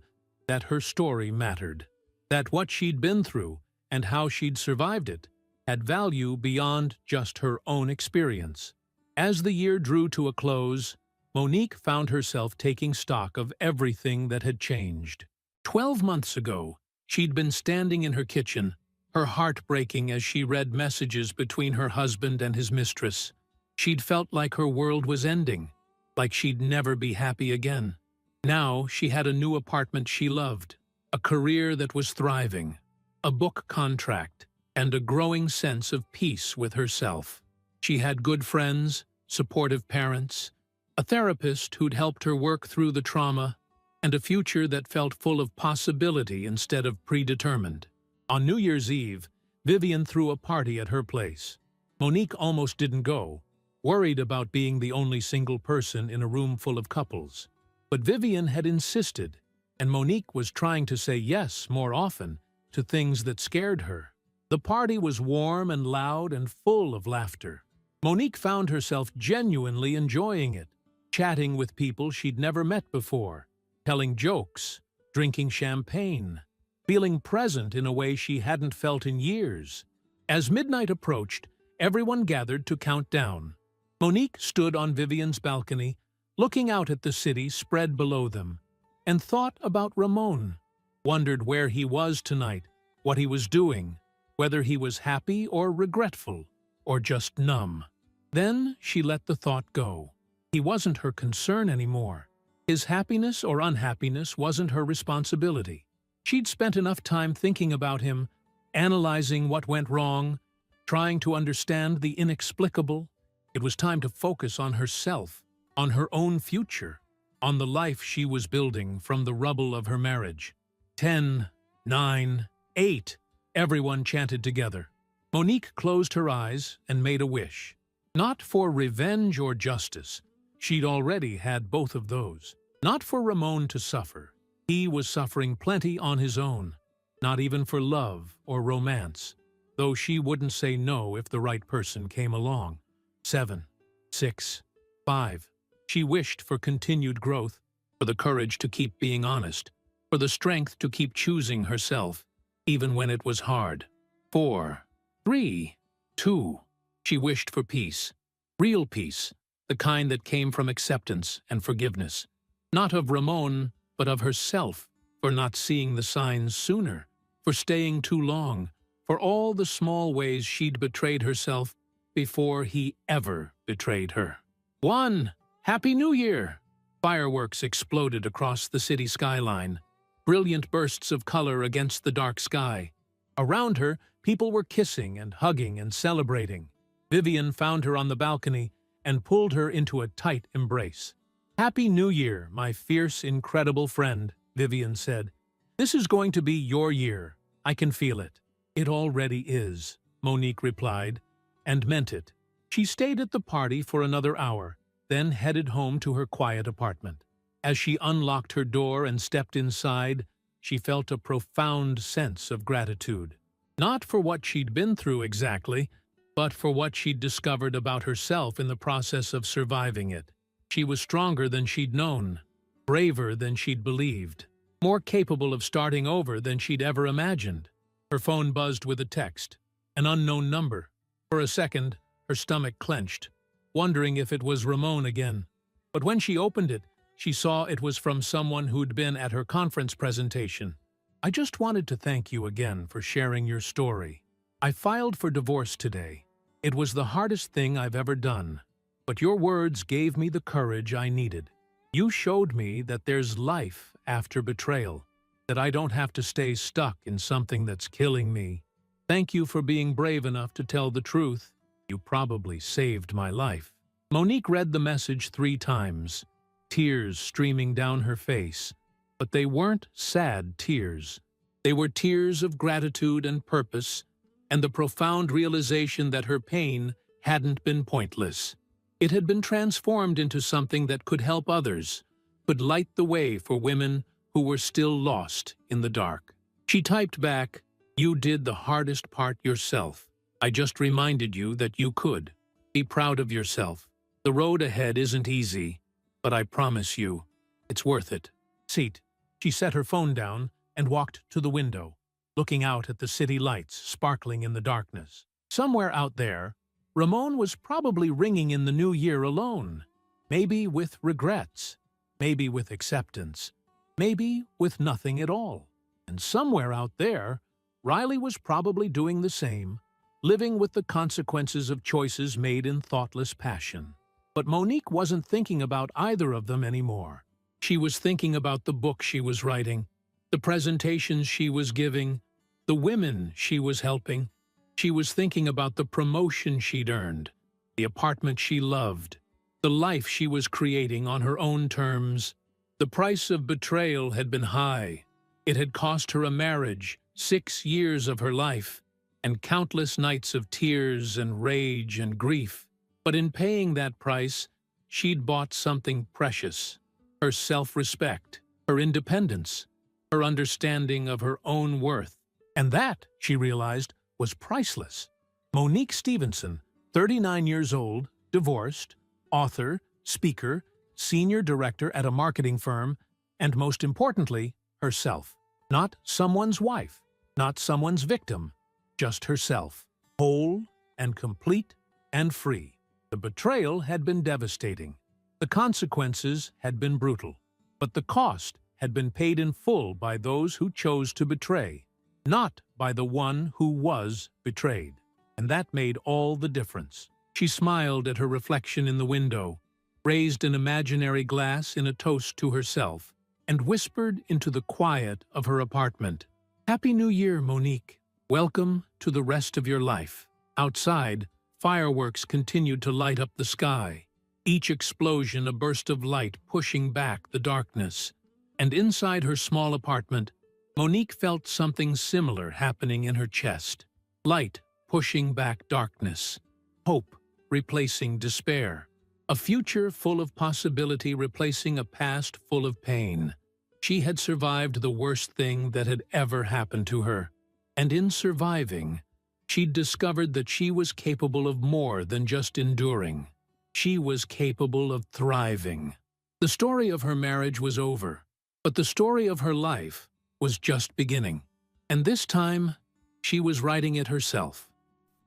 that her story mattered, that what she'd been through and how she'd survived it had value beyond just her own experience. As the year drew to a close, Monique found herself taking stock of everything that had changed. 12 months ago, she'd been standing in her kitchen, her heart breaking as she read messages between her husband and his mistress. She'd felt like her world was ending, like she'd never be happy again. Now she had a new apartment she loved, a career that was thriving, a book contract, and a growing sense of peace with herself. She had good friends, supportive parents, a therapist who'd helped her work through the trauma, and a future that felt full of possibility instead of predetermined. On New Year's Eve, Vivian threw a party at her place. Monique almost didn't go, worried about being the only single person in a room full of couples. But Vivian had insisted, and Monique was trying to say yes more often to things that scared her. The party was warm and loud and full of laughter. Monique found herself genuinely enjoying it, chatting with people she'd never met before, telling jokes, drinking champagne, feeling present in a way she hadn't felt in years. As midnight approached, everyone gathered to count down. Monique stood on Vivian's balcony, looking out at the city spread below them, and thought about Ramon, wondered where he was tonight, what he was doing, whether he was happy or regretful, or just numb. Then she let the thought go. He wasn't her concern anymore. His happiness or unhappiness wasn't her responsibility. She'd spent enough time thinking about him, analyzing what went wrong, trying to understand the inexplicable. It was time to focus on herself, on her own future, on the life she was building from the rubble of her marriage. 10, 9, 8, everyone chanted together. Monique closed her eyes and made a wish. Not for revenge or justice. She'd already had both of those. Not for Ramon to suffer. He was suffering plenty on his own. Not even for love or romance, though she wouldn't say no if the right person came along. 7, 6, 5. She wished for continued growth, for the courage to keep being honest, for the strength to keep choosing herself, even when it was hard. 4, 3, 2. She wished for peace. Real peace, the kind that came from acceptance and forgiveness. Not of Ramon, but of herself, for not seeing the signs sooner, for staying too long, for all the small ways she'd betrayed herself before he ever betrayed her. 1. Happy New Year! Fireworks exploded across the city skyline, brilliant bursts of color against the dark sky. Around her, people were kissing and hugging and celebrating. Vivian found her on the balcony and pulled her into a tight embrace. "Happy New Year, my fierce, incredible friend," Vivian said. "This is going to be your year. I can feel it." "It already is," Monique replied, and meant it. She stayed at the party for another hour, then headed home to her quiet apartment. As she unlocked her door and stepped inside, she felt a profound sense of gratitude. Not for what she'd been through exactly, but for what she'd discovered about herself in the process of surviving it. She was stronger than she'd known, braver than she'd believed, more capable of starting over than she'd ever imagined. Her phone buzzed with a text, an unknown number. For a second, her stomach clenched, wondering if it was Ramon again. But when she opened it, she saw it was from someone who'd been at her conference presentation. "I just wanted to thank you again for sharing your story. I filed for divorce today. It was the hardest thing I've ever done, but your words gave me the courage I needed. You showed me that there's life after betrayal, that I don't have to stay stuck in something that's killing me. Thank you for being brave enough to tell the truth. You probably saved my life." Monique read the message 3 times, tears streaming down her face. But they weren't sad tears. They were tears of gratitude and purpose, and the profound realization that her pain hadn't been pointless. It had been transformed into something that could help others, could light the way for women who were still lost in the dark. She typed back, "You did the hardest part yourself. I just reminded you that you could. Be proud of yourself. The road ahead isn't easy, but I promise you, it's worth it. Seat. She set her phone down and walked to the window, looking out at the city lights sparkling in the darkness. Somewhere out there, Ramon was probably ringing in the new year alone, maybe with regrets, maybe with acceptance, maybe with nothing at all. And somewhere out there, Riley was probably doing the same, living with the consequences of choices made in thoughtless passion. But Monique wasn't thinking about either of them anymore. She was thinking about the book she was writing, the presentations she was giving, the women she was helping. She was thinking about the promotion she'd earned, the apartment she loved, the life she was creating on her own terms. The price of betrayal had been high. It had cost her a marriage, 6 years of her life, and countless nights of tears and rage and grief. But in paying that price, she'd bought something precious: her self-respect, her independence, her understanding of her own worth. And that, she realized, was priceless. Monique Stevenson, 39 years old, divorced, author, speaker, senior director at a marketing firm, and most importantly, herself. Not someone's wife, not someone's victim, just herself, whole and complete and free. The betrayal had been devastating. The consequences had been brutal. But the cost had been paid in full by those who chose to betray, not by the one who was betrayed. And that made all the difference. She smiled at her reflection in the window, raised an imaginary glass in a toast to herself, and whispered into the quiet of her apartment, "Happy New Year, Monique. Welcome to the rest of your life." Outside, fireworks continued to light up the sky, each explosion a burst of light pushing back the darkness. And inside her small apartment, Monique felt something similar happening in her chest. Light pushing back darkness. Hope replacing despair. A future full of possibility replacing a past full of pain. She had survived the worst thing that had ever happened to her. And in surviving, she'd discovered that she was capable of more than just enduring. She was capable of thriving. The story of her marriage was over, but the story of her life was just beginning. And this time, she was writing it herself.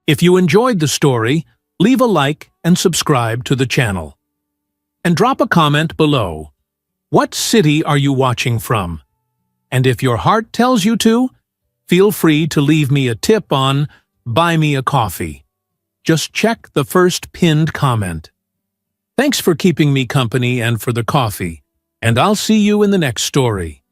If you enjoyed the story, leave a like and subscribe to the channel. And drop a comment below. What city are you watching from? And if your heart tells you to, feel free to leave me a tip on Buy Me a Coffee. Just check the first pinned comment. Thanks for keeping me company and for the coffee, and I'll see you in the next story.